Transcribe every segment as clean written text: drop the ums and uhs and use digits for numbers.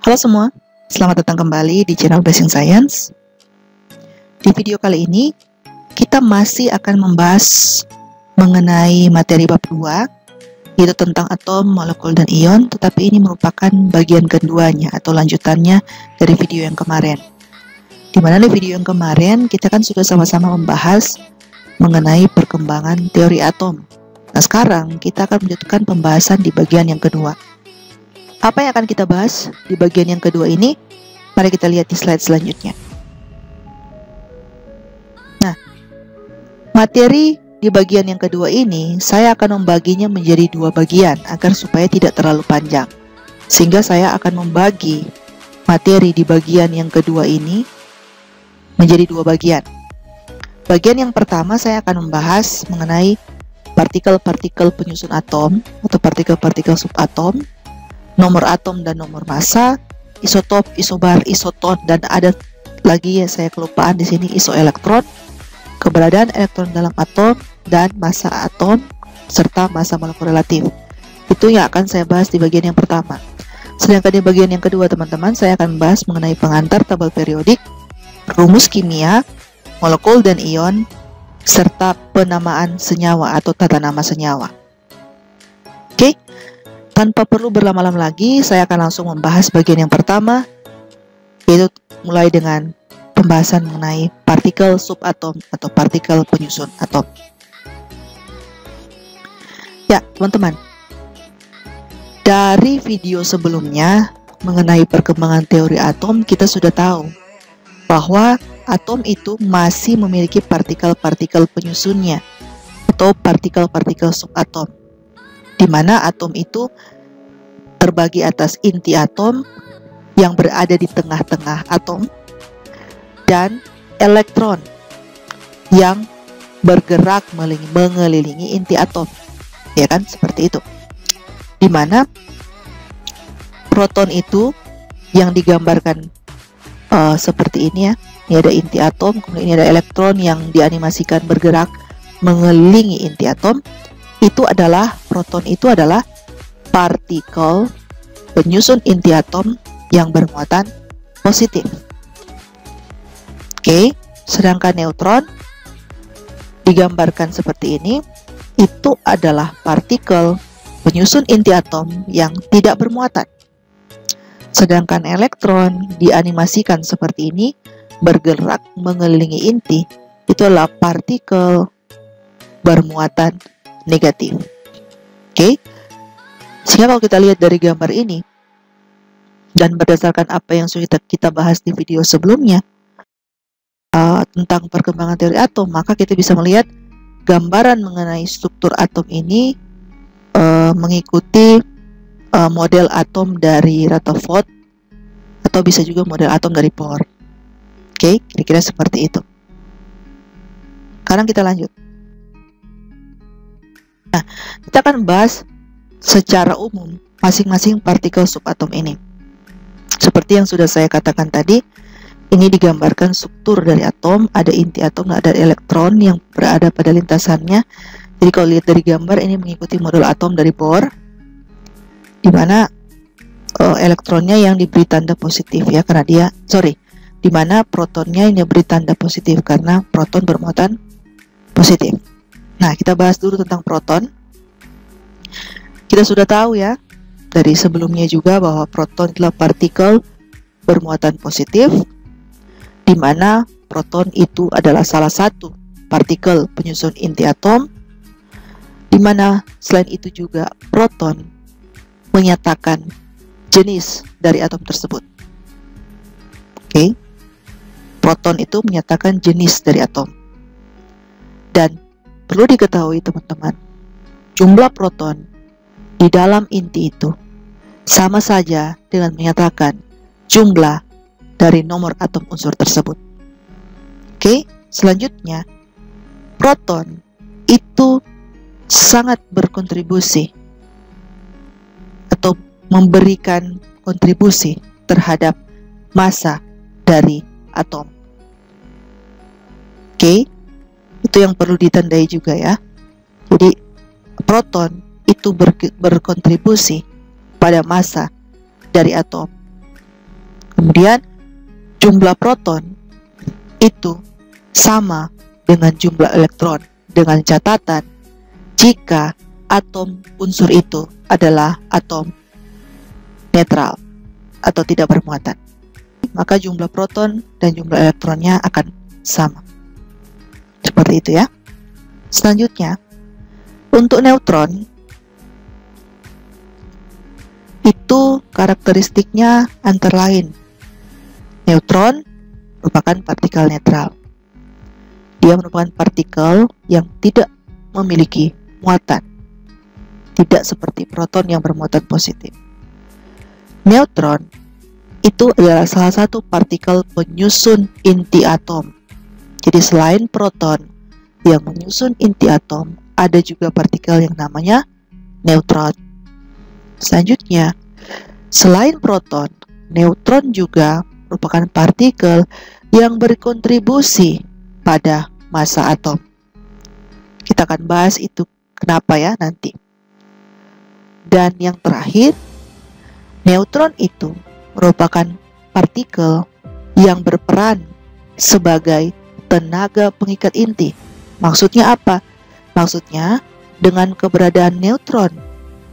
Halo semua, selamat datang kembali di channel Basic Science. Di video kali ini, kita masih akan membahas mengenai materi bab 2, yaitu tentang atom, molekul, dan ion, tetapi ini merupakan bagian keduanya atau lanjutannya dari video yang kemarin. Di mana di video yang kemarin, kita kan sudah sama-sama membahas mengenai perkembangan teori atom. Nah, sekarang kita akan melanjutkan pembahasan di bagian yang kedua. Apa yang akan kita bahas di bagian yang kedua ini? Mari kita lihat di slide selanjutnya. Nah, materi di bagian yang kedua ini, saya akan membaginya menjadi dua bagian agar supaya tidak terlalu panjang. Sehingga saya akan membagi materi di bagian yang kedua ini menjadi dua bagian. Bagian yang pertama saya akan membahas mengenai partikel-partikel penyusun atom atau partikel-partikel subatom, nomor atom dan nomor massa, isotop, isobar, isoton, dan ada lagi ya saya kelupaan di sini isoelektron, keberadaan elektron dalam atom dan massa atom serta massa molekul relatif. Itu yang akan saya bahas di bagian yang pertama. Sedangkan di bagian yang kedua teman-teman, saya akan membahas mengenai pengantar tabel periodik, rumus kimia, molekul dan ion, serta penamaan senyawa atau tata nama senyawa. Oke. Tanpa perlu berlama-lama lagi, saya akan langsung membahas bagian yang pertama, yaitu mulai dengan pembahasan mengenai partikel subatom atau partikel penyusun atom. Ya, teman-teman, dari video sebelumnya mengenai perkembangan teori atom, kita sudah tahu bahwa atom itu masih memiliki partikel-partikel penyusunnya atau partikel-partikel subatom, di mana atom itu terbagi atas inti atom yang berada di tengah-tengah atom dan elektron yang bergerak mengelilingi inti atom, ya kan, seperti itu. Di mana proton itu yang digambarkan seperti ini ya, ini ada inti atom, kemudian ini ada elektron yang dianimasikan bergerak mengelilingi inti atom. Itu adalah, proton itu adalah partikel penyusun inti atom yang bermuatan positif. Oke, sedangkan neutron digambarkan seperti ini, itu adalah partikel penyusun inti atom yang tidak bermuatan. Sedangkan elektron dianimasikan seperti ini, bergerak mengelilingi inti, itu adalah partikel bermuatan negatif. Oke, sehingga kalau kita lihat dari gambar ini dan berdasarkan apa yang sudah kita bahas di video sebelumnya tentang perkembangan teori atom, maka kita bisa melihat gambaran mengenai struktur atom ini mengikuti model atom dari Rutherford atau bisa juga model atom dari Bohr. Oke, kira-kira seperti itu. Sekarang kita lanjut. Nah, kita akan bahas secara umum masing-masing partikel subatom ini. Seperti yang sudah saya katakan tadi, ini digambarkan struktur dari atom, ada inti atom, ada elektron yang berada pada lintasannya. Jadi kalau lihat dari gambar ini mengikuti model atom dari Bohr, di mana elektronnya yang diberi tanda positif ya, karena dia, di mana protonnya yang diberi tanda positif karena proton bermuatan positif. Nah, kita bahas dulu tentang proton. Kita sudah tahu ya, dari sebelumnya juga bahwa proton adalah partikel bermuatan positif, di mana proton itu adalah salah satu partikel penyusun inti atom, di mana selain itu juga proton menyatakan jenis dari atom tersebut. Oke, proton itu menyatakan jenis dari atom. Dan perlu diketahui teman-teman, jumlah proton di dalam inti itu sama saja dengan menyatakan jumlah dari nomor atom unsur tersebut. Oke, selanjutnya proton itu sangat berkontribusi atau memberikan kontribusi terhadap massa dari atom. Oke, itu yang perlu ditandai juga ya. Jadi proton itu berkontribusi pada massa dari atom. Kemudian jumlah proton itu sama dengan jumlah elektron, dengan catatan jika atom unsur itu adalah atom netral atau tidak bermuatan, maka jumlah proton dan jumlah elektronnya akan sama. Seperti itu ya. Selanjutnya, untuk neutron itu karakteristiknya antara lain. Neutron merupakan partikel netral. Dia merupakan partikel yang tidak memiliki muatan, tidak seperti proton yang bermuatan positif. Neutron itu adalah salah satu partikel penyusun inti atom. Jadi selain proton yang menyusun inti atom, ada juga partikel yang namanya neutron. Selanjutnya, selain proton, neutron juga merupakan partikel yang berkontribusi pada massa atom. Kita akan bahas itu kenapa ya nanti. Dan yang terakhir, neutron itu merupakan partikel yang berperan sebagai tenaga pengikat inti. Maksudnya apa? Maksudnya dengan keberadaan neutron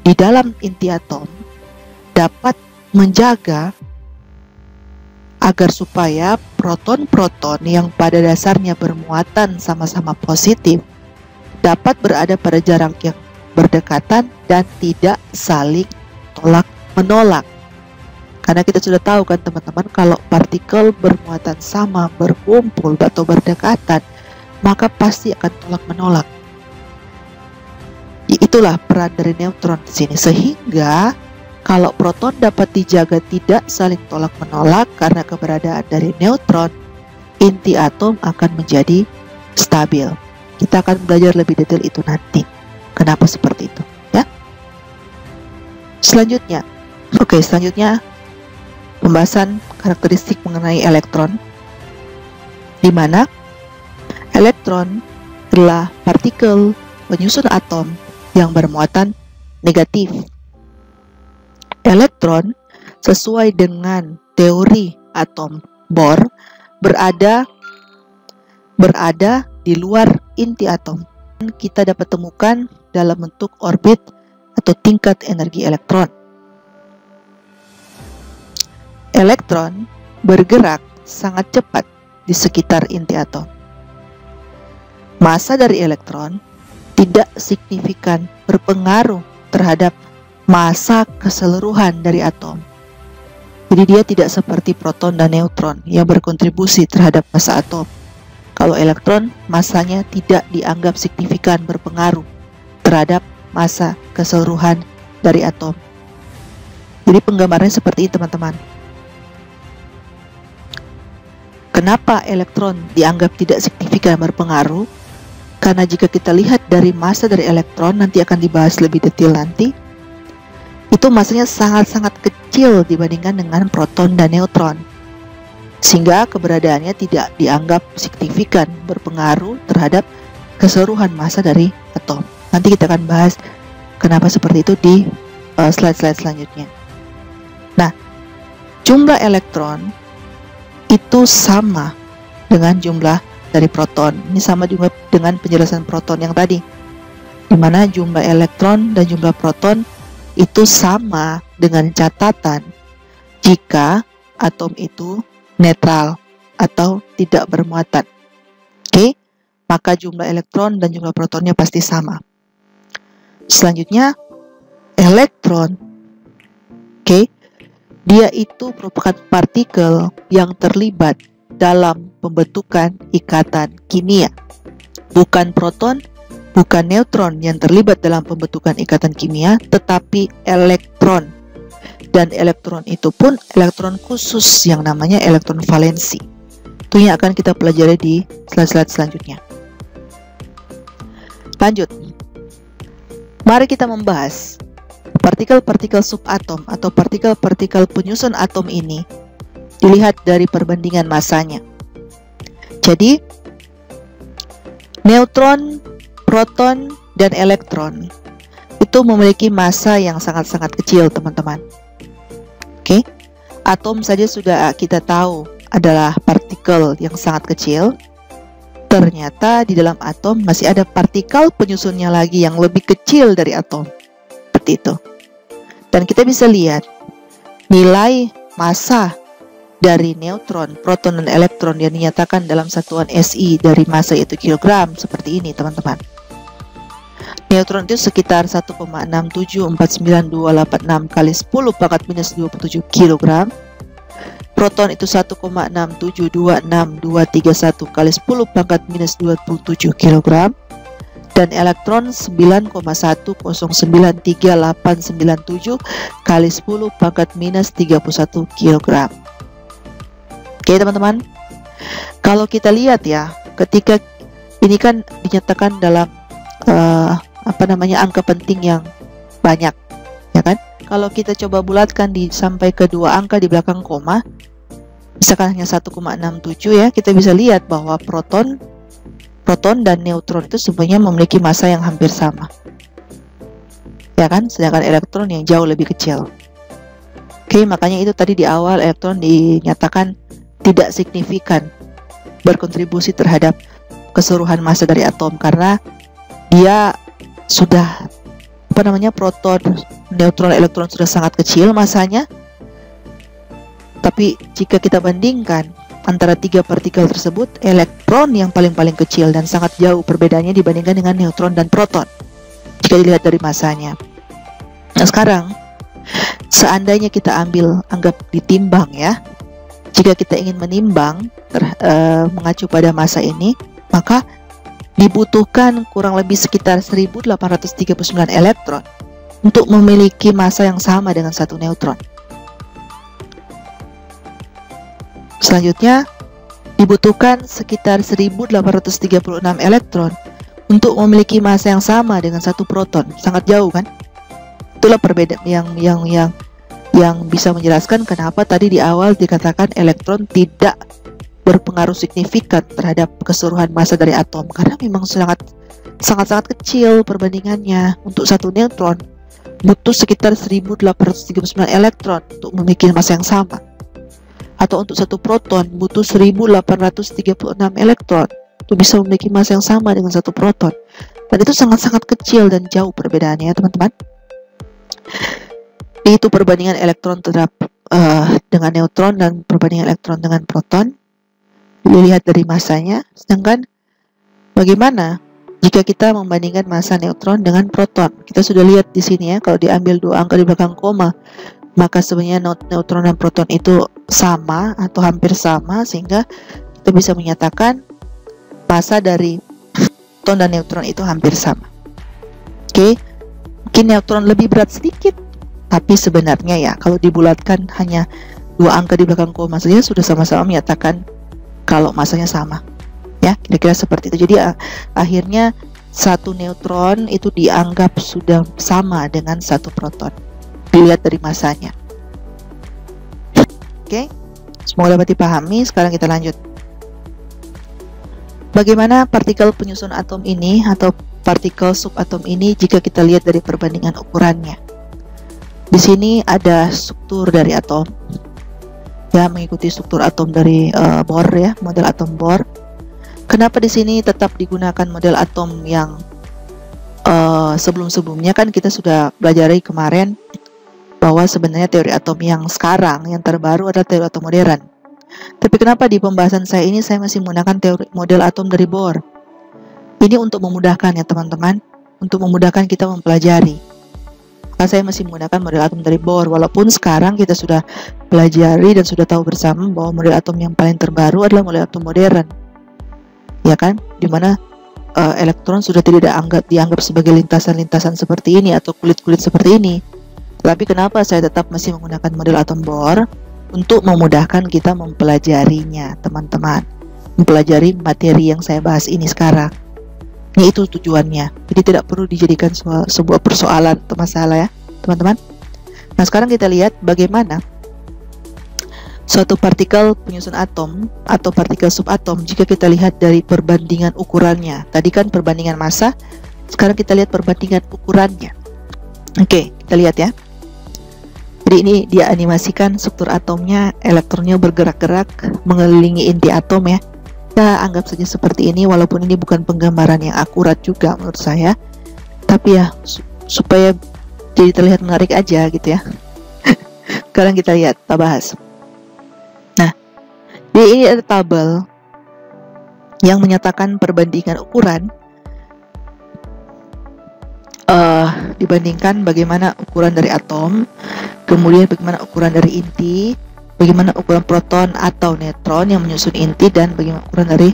di dalam inti atom dapat menjaga agar supaya proton-proton yang pada dasarnya bermuatan sama-sama positif dapat berada pada jarak yang berdekatan dan tidak saling tolak-menolak. Karena kita sudah tahu kan teman-teman, kalau partikel bermuatan sama berkumpul atau berdekatan, maka pasti akan tolak-menolak. Itulah peran dari neutron di sini, sehingga kalau proton dapat dijaga tidak saling tolak-menolak karena keberadaan dari neutron, inti atom akan menjadi stabil. Kita akan belajar lebih detail itu nanti. Kenapa seperti itu, ya? Selanjutnya, selanjutnya pembahasan karakteristik mengenai elektron, di mana elektron adalah partikel penyusun atom yang bermuatan negatif. Elektron sesuai dengan teori atom Bohr berada di luar inti atom. Kita dapat temukan dalam bentuk orbit atau tingkat energi elektron. Elektron bergerak sangat cepat di sekitar inti atom. Massa dari elektron tidak signifikan berpengaruh terhadap massa keseluruhan dari atom. Jadi dia tidak seperti proton dan neutron yang berkontribusi terhadap massa atom. Kalau elektron, massanya tidak dianggap signifikan berpengaruh terhadap massa keseluruhan dari atom. Jadi penggambarannya seperti itu teman-teman. Kenapa elektron dianggap tidak signifikan berpengaruh? Karena jika kita lihat dari massa dari elektron, nanti akan dibahas lebih detail nanti, itu massanya sangat-sangat kecil dibandingkan dengan proton dan neutron, sehingga keberadaannya tidak dianggap signifikan berpengaruh terhadap keseluruhan massa dari atom. Nanti kita akan bahas kenapa seperti itu di slide-slide selanjutnya. Nah, jumlah elektron itu sama dengan jumlah dari proton. Ini sama juga dengan penjelasan proton yang tadi, di mana jumlah elektron dan jumlah proton itu sama dengan catatan jika atom itu netral atau tidak bermuatan. Oke, maka jumlah elektron dan jumlah protonnya pasti sama. Selanjutnya, elektron, dia itu merupakan partikel yang terlibat dalam pembentukan ikatan kimia. Bukan proton, bukan neutron yang terlibat dalam pembentukan ikatan kimia, tetapi elektron. Dan elektron itu pun elektron khusus yang namanya elektron valensi. Itu yang akan kita pelajari di slide-slide selanjutnya. Lanjut. Mari kita membahas partikel-partikel subatom atau partikel-partikel penyusun atom ini dilihat dari perbandingan massanya. Jadi, neutron, proton, dan elektron itu memiliki massa yang sangat-sangat kecil, teman-teman. Atom saja sudah kita tahu adalah partikel yang sangat kecil. Ternyata di dalam atom masih ada partikel penyusunnya lagi yang lebih kecil dari atom. Seperti itu. Dan kita bisa lihat nilai massa dari neutron, proton, dan elektron yang dinyatakan dalam satuan SI dari massa yaitu kilogram seperti ini, teman-teman. Neutron itu sekitar 1,6749286 kali 10 pangkat minus 27 kg. Proton itu 1,6726231 kali 10 pangkat minus 27 kg. Dan elektron 9,1093897 kali 10 pangkat minus 31 kg. Oke, teman-teman. Kalau kita lihat ya, ketika ini kan dinyatakan dalam angka penting yang banyak, ya kan? Kalau kita coba bulatkan sampai ke dua angka di belakang koma, misalkan hanya 1,67 ya, kita bisa lihat bahwa proton dan neutron itu sebenarnya memiliki massa yang hampir sama, ya kan? Sedangkan elektron yang jauh lebih kecil. Oke, makanya itu tadi di awal elektron dinyatakan tidak signifikan berkontribusi terhadap keseluruhan massa dari atom karena dia sudah proton, neutron, elektron sudah sangat kecil massanya. Tapi jika kita bandingkan antara tiga partikel tersebut, elektron yang paling kecil dan sangat jauh perbedaannya dibandingkan dengan neutron dan proton jika dilihat dari massanya. Nah, sekarang seandainya kita anggap ditimbang ya, jika kita ingin menimbang mengacu pada massa ini, maka dibutuhkan kurang lebih sekitar 1839 elektron untuk memiliki massa yang sama dengan satu neutron. Selanjutnya, dibutuhkan sekitar 1836 elektron untuk memiliki massa yang sama dengan satu proton. Sangat jauh kan? Itulah perbedaan yang bisa menjelaskan kenapa tadi di awal dikatakan elektron tidak berpengaruh signifikan terhadap keseluruhan massa dari atom, karena memang sangat kecil perbandingannya. Untuk satu neutron butuh sekitar 1839 elektron untuk memiliki massa yang sama, atau untuk satu proton butuh 1836 elektron untuk bisa memiliki massa yang sama dengan satu proton. Dan itu sangat kecil dan jauh perbedaannya, teman-teman. Itu perbandingan elektron terhadap dengan neutron dan perbandingan elektron dengan proton dilihat dari massanya. Sedangkan bagaimana jika kita membandingkan massa neutron dengan proton? Kita sudah lihat di sini ya, kalau diambil dua angka di belakang koma, maka sebenarnya neutron dan proton itu sama atau hampir sama, sehingga kita bisa menyatakan massa dari proton dan neutron itu hampir sama. Oke, mungkin neutron lebih berat sedikit, tapi sebenarnya ya kalau dibulatkan hanya dua angka di belakang koma saja sudah sama-sama menyatakan kalau massanya sama. Ya, kira-kira seperti itu. Jadi akhirnya satu neutron itu dianggap sudah sama dengan satu proton dilihat dari massanya. Oke, semoga dapat dipahami. Sekarang kita lanjut. Bagaimana partikel penyusun atom ini atau partikel subatom ini jika kita lihat dari perbandingan ukurannya? Di sini ada struktur dari atom, ya, mengikuti struktur atom dari Bohr ya, model atom Bohr. Kenapa di sini tetap digunakan model atom yang sebelum-sebelumnya? Kan kita sudah pelajari kemarin bahwa sebenarnya teori atom yang sekarang, yang terbaru adalah teori atom modern. Tapi kenapa di pembahasan saya ini saya masih menggunakan teori model atom dari Bohr? Ini untuk memudahkan ya teman-teman, untuk memudahkan kita mempelajari. Maka saya masih menggunakan model atom dari Bohr, walaupun sekarang kita sudah pelajari dan sudah tahu bersama bahwa model atom yang paling terbaru adalah model atom modern, ya kan, dimana elektron sudah tidak dianggap sebagai lintasan-lintasan seperti ini atau kulit-kulit seperti ini. Tapi kenapa saya tetap masih menggunakan model atom Bohr? Untuk memudahkan kita mempelajarinya, teman-teman, mempelajari materi yang saya bahas ini sekarang. Ini itu tujuannya. Jadi tidak perlu dijadikan sebuah persoalan atau masalah ya, teman-teman. Nah, sekarang kita lihat bagaimana suatu partikel penyusun atom atau partikel subatom jika kita lihat dari perbandingan ukurannya. Tadi kan perbandingan massa, sekarang kita lihat perbandingan ukurannya. Oke, kita lihat ya. Jadi ini dia animasikan struktur atomnya, elektronnya bergerak-gerak mengelilingi inti atom ya. Kita anggap saja seperti ini, walaupun ini bukan penggambaran yang akurat juga menurut saya, tapi ya supaya jadi terlihat menarik aja gitu ya. Sekarang kita lihat, kita bahas. Nah, di ini ada tabel yang menyatakan perbandingan ukuran dibandingkan bagaimana ukuran dari atom, kemudian bagaimana ukuran dari inti, bagaimana ukuran proton atau neutron yang menyusun inti, dan bagaimana ukuran dari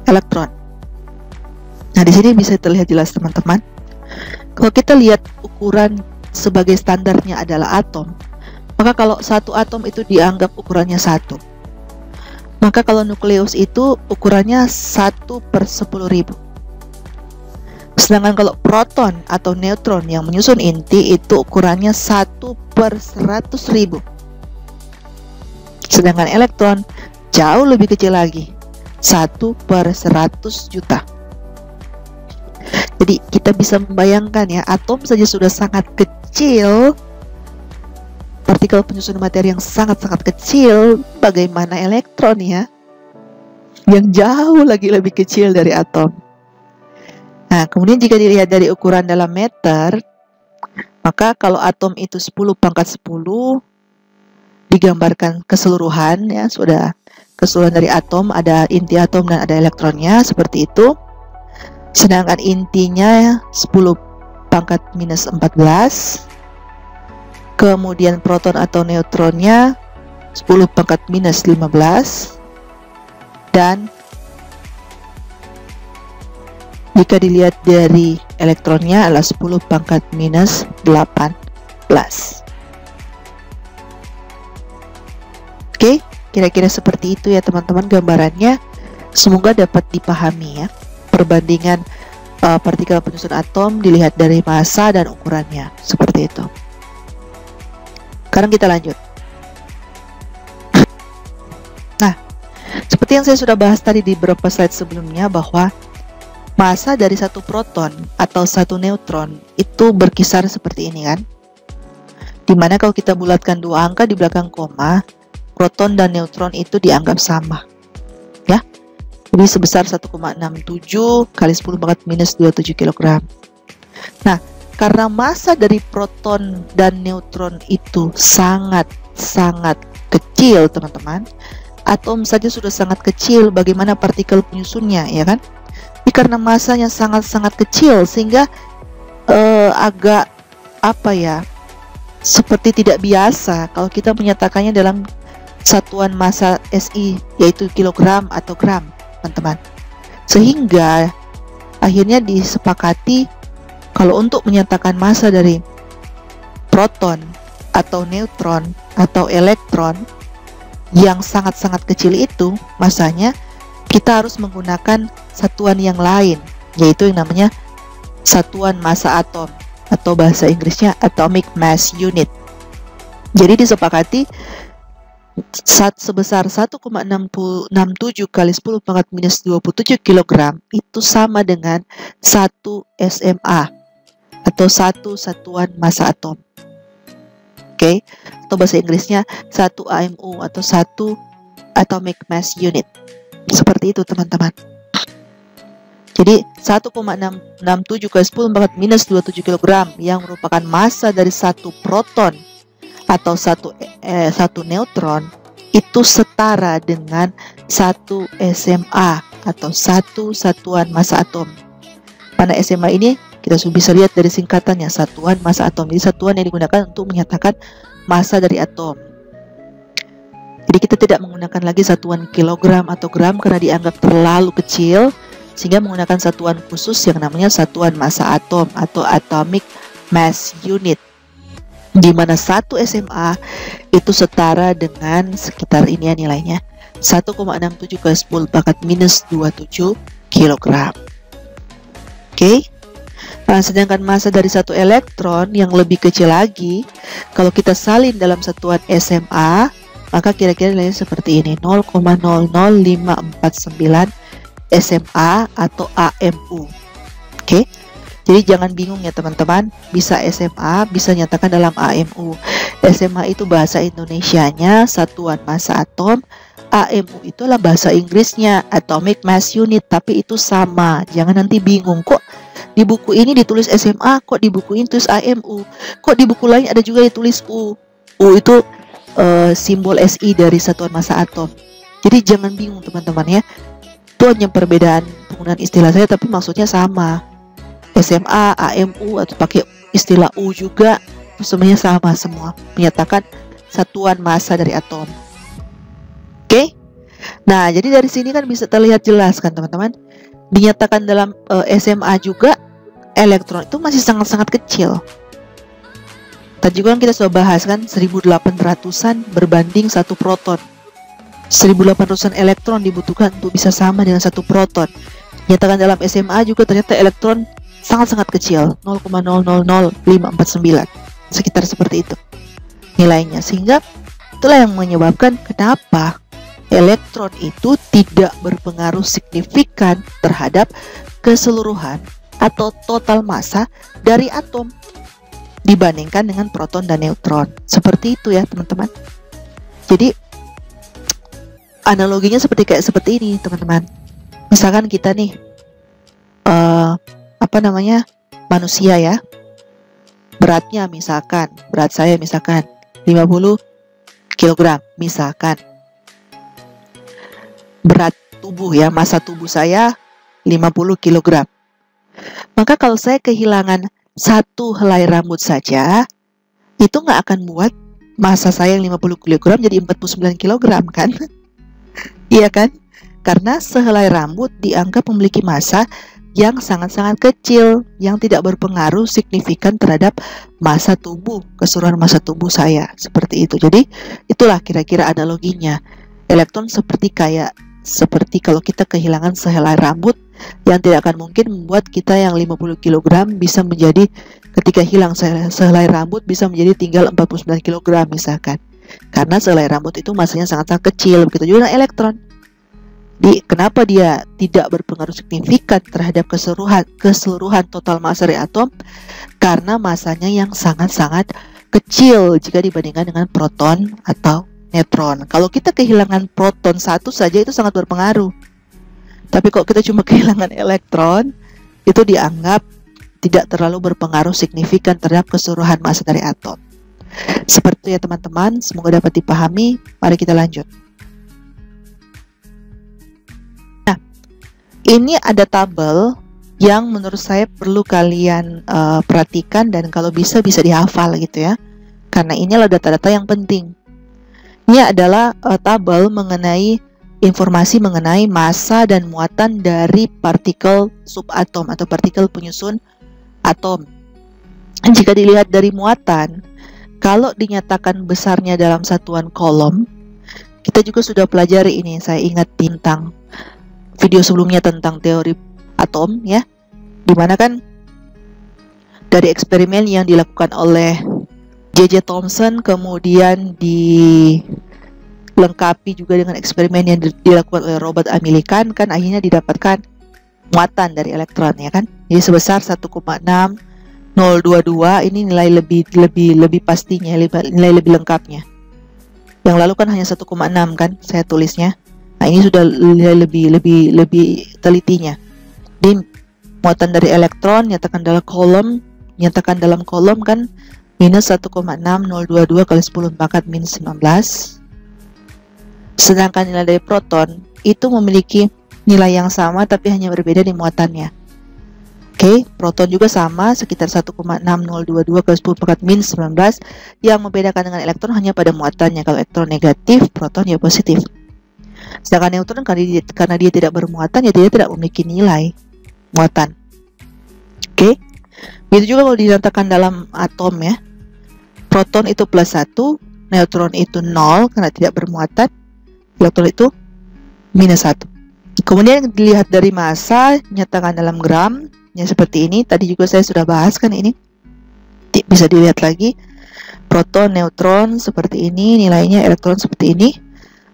elektron. Nah, di sini bisa terlihat jelas teman-teman. Kalau kita lihat ukuran sebagai standarnya adalah atom, maka kalau satu atom itu dianggap ukurannya 1. Maka kalau nukleus itu ukurannya 1/10.000. Sedangkan kalau proton atau neutron yang menyusun inti itu ukurannya 1/100.000. Sedangkan elektron jauh lebih kecil lagi, 1/100 juta. Jadi kita bisa membayangkan ya, atom saja sudah sangat kecil, partikel penyusun materi yang sangat-sangat kecil, bagaimana elektron ya, yang jauh lagi lebih kecil dari atom. Nah, kemudian jika dilihat dari ukuran dalam meter, maka kalau atom itu 10⁻10 digambarkan keseluruhan ya, sudah keseluruhan dari atom, ada inti atom dan ada elektronnya seperti itu. Sedangkan intinya 10⁻14, kemudian proton atau neutronnya 10⁻15, dan jika dilihat dari elektronnya adalah 10⁻18. Oke, kira-kira seperti itu ya teman-teman gambarannya. Semoga dapat dipahami ya. Perbandingan partikel penyusun atom dilihat dari massa dan ukurannya, seperti itu. Sekarang kita lanjut. Nah, seperti yang saya sudah bahas tadi di beberapa slide sebelumnya, bahwa massa dari satu proton atau satu neutron itu berkisar seperti ini kan, dimana kalau kita bulatkan dua angka di belakang koma, proton dan neutron itu dianggap sama ya. Jadi sebesar 1,67 kali 10⁻⁻27 kg. Nah, karena massa dari proton dan neutron itu sangat-sangat kecil teman-teman, atom saja sudah sangat kecil, bagaimana partikel penyusunnya ya kan. Ini karena masanya sangat-sangat kecil sehingga agak apa ya, seperti tidak biasa kalau kita menyatakannya dalam satuan massa SI, yaitu kilogram atau gram teman-teman. Sehingga akhirnya disepakati kalau untuk menyatakan massa dari proton atau neutron atau elektron yang sangat-sangat kecil itu massanya, kita harus menggunakan satuan yang lain, yaitu yang namanya satuan massa atom, atau bahasa Inggrisnya atomic mass unit. Jadi disepakati sebesar 1,667 kali 10⁻⁻27 kg itu sama dengan 1 SMA atau satu satuan massa atom. Oke, atau bahasa Inggrisnya 1 AMU atau 1 atomic mass unit. Seperti itu teman-teman. Jadi 1,667 kali 10⁻⁻27 kg yang merupakan massa dari satu proton atau satu neutron itu setara dengan 1 SMA atau satu satuan massa atom. Pada SMA ini kita sudah bisa lihat dari singkatannya, satuan massa atom. Jadi satuan yang digunakan untuk menyatakan massa dari atom. Jadi kita tidak menggunakan lagi satuan kilogram atau gram karena dianggap terlalu kecil, sehingga menggunakan satuan khusus yang namanya satuan massa atom atau atomic mass unit, di mana 1 SMA itu setara dengan sekitar ini ya nilainya, 1,67 kali 10⁻⁻27 kg. Oke. Nah, sedangkan massa dari satu elektron yang lebih kecil lagi, kalau kita salin dalam satuan SMA, maka kira-kira nilainya seperti ini, 0,00549 SMA atau AMU. Oke. Jadi jangan bingung ya teman-teman, bisa SMA, bisa nyatakan dalam AMU. SMA itu bahasa Indonesianya satuan massa atom, AMU itulah bahasa Inggrisnya Atomic Mass Unit, tapi itu sama. Jangan nanti bingung, kok di buku ini ditulis SMA, kok di buku ini tulis AMU, kok di buku lain ada juga ditulis U. U itu simbol SI dari satuan massa atom. Jadi jangan bingung teman-teman ya. Itu hanya perbedaan penggunaan istilah saya, tapi maksudnya sama. SMA, AMU, atau pakai istilah U juga, itu semuanya sama semua, menyatakan satuan massa dari atom. Oke? Nah, jadi dari sini kan bisa terlihat jelas kan teman-teman, dinyatakan dalam SMA juga elektron itu masih sangat-sangat kecil. Tadi juga kan kita sudah bahas kan, 1800-an berbanding 1 proton. 1800-an elektron dibutuhkan untuk bisa sama dengan 1 proton. Dinyatakan dalam SMA juga ternyata elektron sangat-sangat kecil, 0,000549, sekitar seperti itu nilainya. Sehingga itulah yang menyebabkan kenapa elektron itu tidak berpengaruh signifikan terhadap keseluruhan atau total massa dari atom dibandingkan dengan proton dan neutron. Seperti itu ya teman-teman. Jadi analoginya seperti ini teman-teman. Misalkan kita nih manusia ya, beratnya misalkan, berat saya misalkan 50 kg misalkan, berat tubuh ya, massa tubuh saya 50 kg. Maka kalau saya kehilangan 1 helai rambut saja, itu nggak akan buat massa saya yang 50 kg jadi 49 kg kan? Iya kan? Karena sehelai rambut dianggap memiliki massa yang sangat-sangat kecil, yang tidak berpengaruh signifikan terhadap massa tubuh, keseluruhan massa tubuh saya. Seperti itu. Jadi itulah kira-kira analoginya. Elektron seperti kalau kita kehilangan sehelai rambut, yang tidak akan mungkin membuat kita yang 50 kg bisa menjadi, ketika hilang sehelai rambut bisa menjadi tinggal 49 kg misalkan. Karena sehelai rambut itu massanya sangat-sangat kecil. Begitu juga dengan elektron. Kenapa dia tidak berpengaruh signifikan terhadap keseluruhan total massa dari atom? Karena massanya yang sangat-sangat kecil jika dibandingkan dengan proton atau neutron. Kalau kita kehilangan proton 1 saja itu sangat berpengaruh. Tapi kalau kita cuma kehilangan elektron, itu dianggap tidak terlalu berpengaruh signifikan terhadap keseluruhan massa dari atom. Seperti itu ya teman-teman, semoga dapat dipahami. Mari kita lanjut. Ini ada tabel yang menurut saya perlu kalian perhatikan, dan kalau bisa dihafal gitu ya. Karena ini adalah data-data yang penting. Ini adalah tabel mengenai informasi mengenai massa dan muatan dari partikel subatom atau partikel penyusun atom. Jika dilihat dari muatan, kalau dinyatakan besarnya dalam satuan kolom, kita juga sudah pelajari ini, saya ingat tentang video sebelumnya tentang teori atom ya, dimana kan dari eksperimen yang dilakukan oleh J.J. Thomson, kemudian dilengkapi juga dengan eksperimen yang dilakukan oleh Robert A. Millikan, kan akhirnya didapatkan muatan dari elektron ya kan. Jadi sebesar 1,6022, ini nilai lebih pastinya, nilai lebih lengkapnya. Yang lalu kan hanya 1,6 kan saya tulisnya. Nah, ini sudah lebih telitinya. Di muatan dari elektron nyatakan dalam kolom kan minus 1,6022 kali 10 pangkat minus 19. Sedangkan nilai dari proton itu memiliki nilai yang sama tapi hanya berbeda di muatannya. Oke, proton juga sama, sekitar 1,6022 kali 10 pangkat minus 19. Yang membedakan dengan elektron hanya pada muatannya. Kalau elektron negatif, proton ya positif. Sedangkan neutron karena dia tidak bermuatan, ya dia tidak memiliki nilai muatan. Oke, begitu juga kalau dinyatakan dalam atom ya. Proton itu plus 1, neutron itu 0 karena tidak bermuatan, elektron itu minus 1. Kemudian dilihat dari massa, nyatakan dalam gram, ya seperti ini. Tadi juga saya sudah bahas kan ini. Bisa dilihat lagi. Proton, neutron seperti ini, nilainya elektron seperti ini.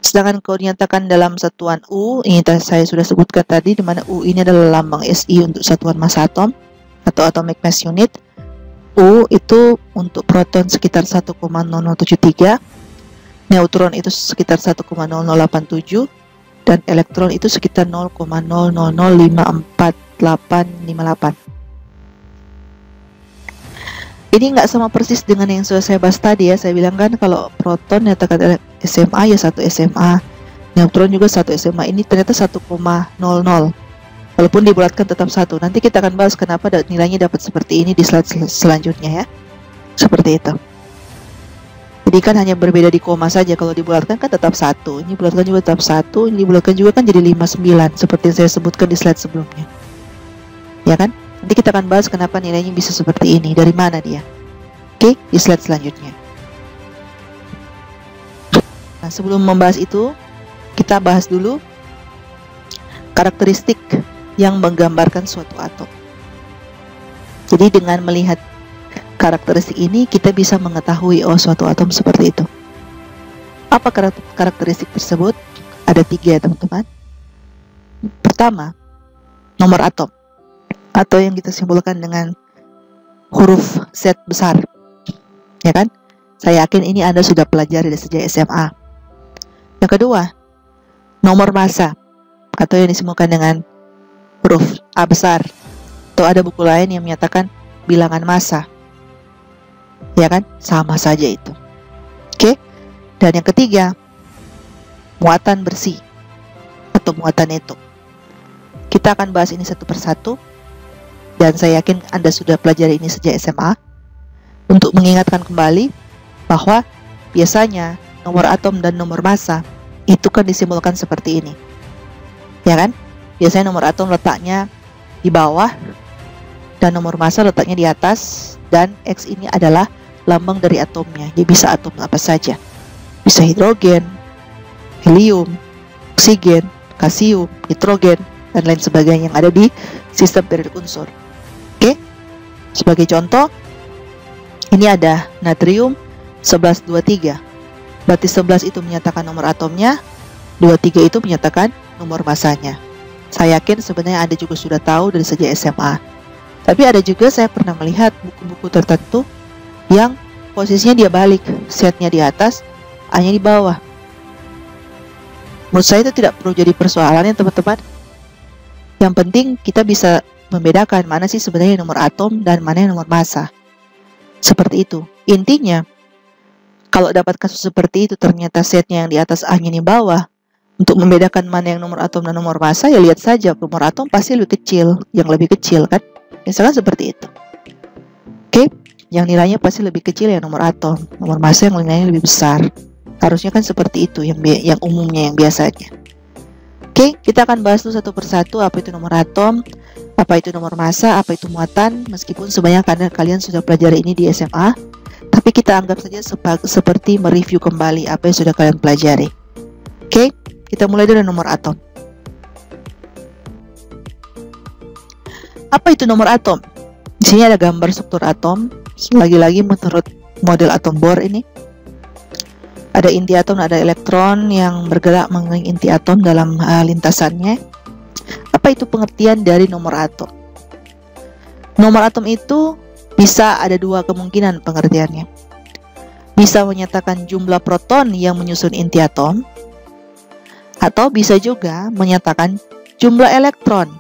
Sedangkan kalau dinyatakan dalam satuan U, ini saya sudah sebutkan tadi, di mana U ini adalah lambang SI untuk satuan massa atom. atau atomic mass unit. U itu untuk proton sekitar 1,0073, neutron itu sekitar 1,0087, dan elektron itu sekitar 0,00054858. Ini nggak sama persis dengan yang sudah saya bahas tadi ya. Saya bilang kan kalau proton nyatakan SMA ya 1 SMA, neutron juga 1 SMA. Ini ternyata 1,00. Walaupun dibulatkan tetap 1. Nanti kita akan bahas kenapa nilainya dapat seperti ini di slide selanjutnya ya. Seperti itu. Jadi kan hanya berbeda di koma saja. Kalau dibulatkan kan tetap 1. Ini bulatkan juga tetap 1. Ini dibulatkan juga kan jadi 59 seperti yang saya sebutkan di slide sebelumnya. Ya kan? Nanti kita akan bahas kenapa nilainya bisa seperti ini. Dari mana dia. Oke, di slide selanjutnya. Nah, sebelum membahas itu, kita bahas dulu karakteristik yang menggambarkan suatu atom. Jadi dengan melihat karakteristik ini kita bisa mengetahui suatu atom seperti itu. Apa karakteristik tersebut? Ada 3 ya teman-teman. Pertama, nomor atom atau yang kita simbolkan dengan huruf Z besar. Ya kan? Saya yakin ini Anda sudah pelajari dari sejak SMA. Yang kedua, nomor massa atau yang disimbolkan dengan huruf A besar. Atau ada buku lain yang menyatakan bilangan massa. Ya kan? Sama saja itu. Oke? Dan yang ketiga, muatan bersih atau muatan neto. Kita akan bahas ini satu persatu. Dan saya yakin Anda sudah pelajari ini sejak SMA. Untuk mengingatkan kembali bahwa biasanya nomor atom dan nomor massa itu kan disimbolkan seperti ini. Ya kan? Biasanya nomor atom letaknya di bawah dan nomor massa letaknya di atas, dan X ini adalah lambang dari atomnya. Dia bisa atom apa saja. Bisa hidrogen, helium, oksigen, kalsium, nitrogen, dan lain sebagainya yang ada di sistem periodik unsur. Oke? Sebagai contoh, ini ada natrium 1123. Berarti 11 itu menyatakan nomor atomnya, 23 itu menyatakan nomor massanya. Saya yakin sebenarnya Anda juga sudah tahu dari sejak SMA. Tapi ada juga saya pernah melihat buku-buku tertentu yang posisinya dia balik, setnya di atas, A-nya di bawah. Menurut saya itu tidak perlu jadi persoalan ya teman-teman. Yang penting kita bisa membedakan mana sih sebenarnya nomor atom dan mana yang nomor massa. Seperti itu. Intinya, kalau dapat kasus seperti itu ternyata setnya yang di atas, A-nya di bawah, untuk membedakan mana yang nomor atom dan nomor massa, ya lihat saja nomor atom pasti lebih kecil, yang lebih kecil kan? Misalkan seperti itu. Oke, yang nilainya pasti lebih kecil ya nomor atom, nomor massa yang nilainya lebih besar. Harusnya kan seperti itu yang umumnya, yang biasanya. Oke, kita akan bahas dulu satu persatu apa itu nomor atom, apa itu nomor massa, apa itu muatan. Meskipun sebenarnya kalian sudah pelajari ini di SMA, tapi kita anggap saja seperti mereview kembali apa yang sudah kalian pelajari. Oke, kita mulai dari nomor atom. Apa itu nomor atom? Di sini ada gambar struktur atom. Lagi-lagi menurut model atom Bohr ini. Ada inti atom, ada elektron yang bergerak mengelilingi inti atom dalam lintasannya. Apa itu pengertian dari nomor atom? Nomor atom itu bisa ada 2 kemungkinan pengertiannya. Bisa menyatakan jumlah proton yang menyusun inti atom, atau bisa juga menyatakan jumlah elektron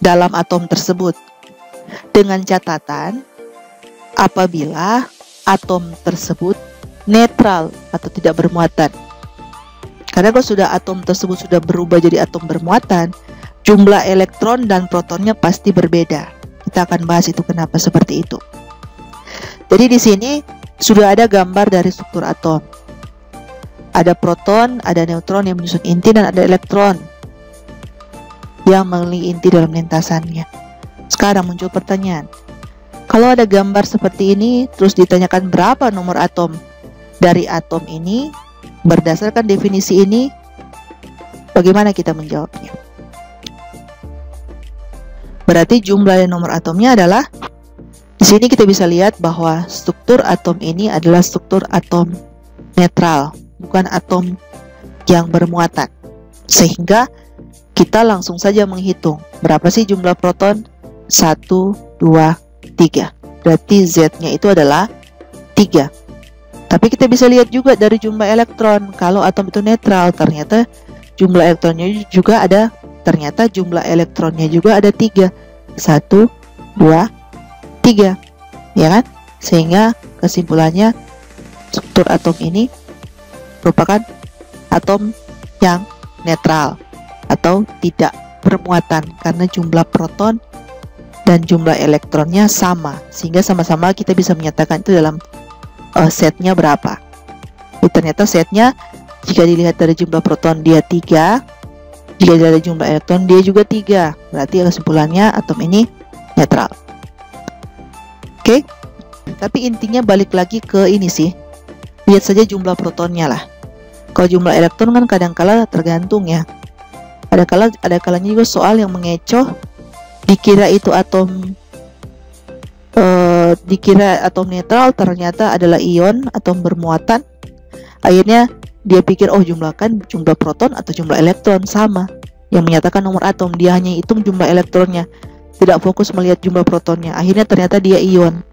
dalam atom tersebut, dengan catatan apabila atom tersebut netral atau tidak bermuatan. Karena kalau sudah atom tersebut sudah berubah jadi atom bermuatan, jumlah elektron dan protonnya pasti berbeda. Kita akan bahas itu kenapa seperti itu. Jadi di sini sudah ada gambar dari struktur atom. Ada proton, ada neutron yang menyusun inti, dan ada elektron yang mengelilingi inti dalam lintasannya. Sekarang muncul pertanyaan. Kalau ada gambar seperti ini, terus ditanyakan berapa nomor atom dari atom ini, berdasarkan definisi ini, bagaimana kita menjawabnya? Berarti jumlah nomor atomnya adalah, di sini kita bisa lihat bahwa struktur atom ini adalah struktur atom netral, bukan atom yang bermuatan. Sehingga kita langsung saja menghitung berapa sih jumlah proton? 1, 2, 2, 3. Berarti Z-nya itu adalah 3. Tapi kita bisa lihat juga dari jumlah elektron. Kalau atom itu netral, ternyata jumlah elektronnya juga ada 3. 1, 2, 3. Ya kan? Sehingga kesimpulannya struktur atom ini merupakan atom yang netral atau tidak bermuatan karena jumlah proton dan jumlah elektronnya sama, sehingga sama-sama kita bisa menyatakan itu dalam setnya berapa. Jadi ternyata setnya jika dilihat dari jumlah proton dia 3, jika dilihat dari jumlah elektron dia juga 3. Berarti kesimpulannya atom ini netral. Oke, tapi intinya balik lagi ke ini sih, lihat saja jumlah protonnya lah. Kalau jumlah elektron kan kadang-kala tergantung ya. Ada kalanya juga soal yang mengecoh, dikira itu atom netral, ternyata adalah ion, atom bermuatan. Akhirnya dia pikir, oh jumlah proton atau jumlah elektron sama. Yang menyatakan nomor atom, dia hanya hitung jumlah elektronnya, tidak fokus melihat jumlah protonnya. Akhirnya ternyata dia ion.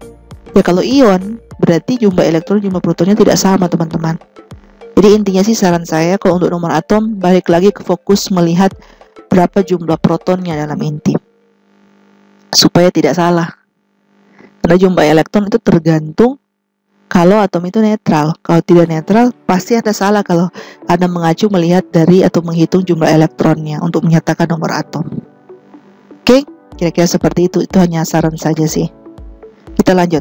Ya kalau ion, berarti jumlah elektron, jumlah protonnya tidak sama, teman-teman. Jadi intinya sih saran saya kalau untuk nomor atom, balik lagi ke fokus melihat berapa jumlah protonnya dalam inti, supaya tidak salah. Karena jumlah elektron itu tergantung kalau atom itu netral. Kalau tidak netral, pasti ada salah kalau Anda mengacu melihat dari atau menghitung jumlah elektronnya untuk menyatakan nomor atom. Oke, kira-kira seperti itu. Itu hanya saran saja sih. Kita lanjut.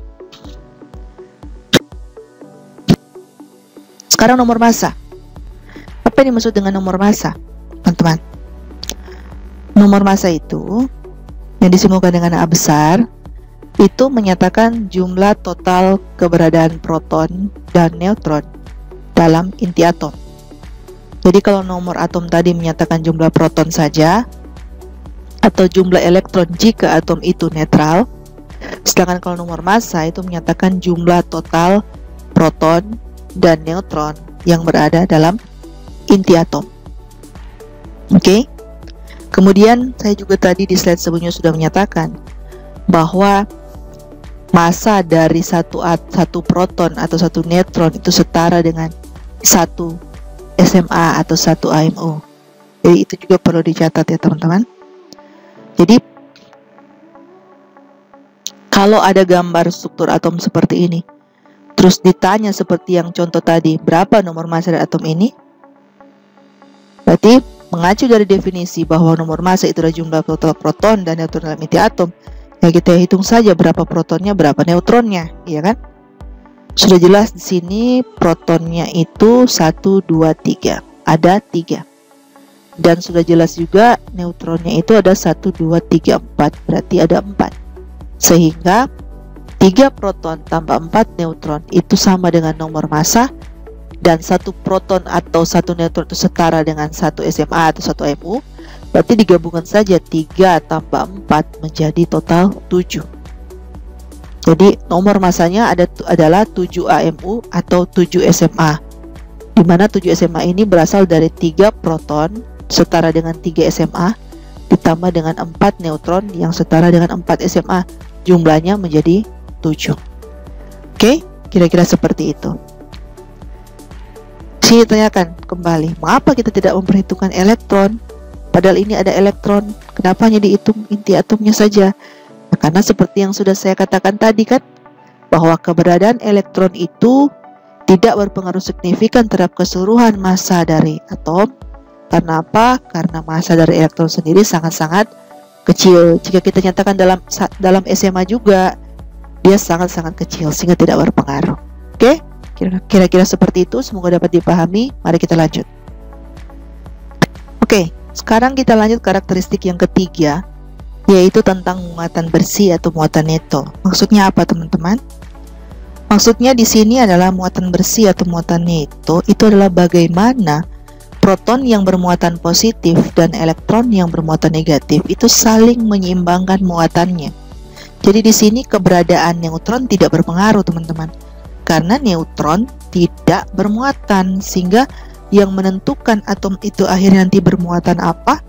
Sekarang nomor massa. Apa yang dimaksud dengan nomor massa, teman-teman? Nomor massa itu yang disimbolkan dengan A besar itu menyatakan jumlah total keberadaan proton dan neutron dalam inti atom. Jadi kalau nomor atom tadi menyatakan jumlah proton saja atau jumlah elektron jika atom itu netral, sedangkan kalau nomor massa itu menyatakan jumlah total proton dan neutron yang berada dalam inti atom. Oke. Kemudian saya juga tadi di slide sebelumnya sudah menyatakan bahwa massa dari satu proton atau satu neutron itu setara dengan 1 SMA atau 1 AMO. Jadi itu juga perlu dicatat ya teman-teman. Jadi kalau ada gambar struktur atom seperti ini, terus ditanya seperti yang contoh tadi, berapa nomor massa dari atom ini? Berarti mengacu dari definisi bahwa nomor massa itu adalah jumlah total proton dan neutron dalam inti atom, ya kita hitung saja berapa protonnya, berapa neutronnya, ya kan? Sudah jelas di sini protonnya itu 1, 2, 3, ada 3. Dan sudah jelas juga neutronnya itu ada 1, 2, 3, 4, berarti ada 4. Sehingga 3 proton tambah 4 neutron itu sama dengan nomor massa, dan 1 proton atau 1 neutron itu setara dengan 1 SMA atau 1 MU. Berarti digabungkan saja 3 tambah 4 menjadi total 7. Jadi nomor massanya adalah 7 AMU atau 7 SMA, di mana 7 SMA ini berasal dari 3 proton setara dengan 3 SMA ditambah dengan 4 neutron yang setara dengan 4 SMA, jumlahnya menjadi 7. Oke, kira-kira seperti itu. Sini tanyakan kembali, mengapa kita tidak memperhitungkan elektron? Padahal ini ada elektron, kenapa hanya dihitung inti atomnya saja? Nah, karena seperti yang sudah saya katakan tadi kan, bahwa keberadaan elektron itu tidak berpengaruh signifikan terhadap keseluruhan massa dari atom. Karena apa? Karena massa dari elektron sendiri sangat-sangat kecil. Jika kita nyatakan dalam SMA juga, dia sangat-sangat kecil sehingga tidak berpengaruh. Oke? Kira-kira seperti itu, semoga dapat dipahami. Mari kita lanjut. Oke, sekarang kita lanjut karakteristik yang ketiga, yaitu tentang muatan bersih atau muatan neto. Maksudnya apa, teman-teman? Maksudnya di sini adalah muatan bersih atau muatan neto itu adalah bagaimana proton yang bermuatan positif dan elektron yang bermuatan negatif itu saling menyeimbangkan muatannya. Jadi di sini keberadaan neutron tidak berpengaruh, teman-teman. Karena neutron tidak bermuatan, sehingga yang menentukan atom itu akhirnya nanti bermuatan apa,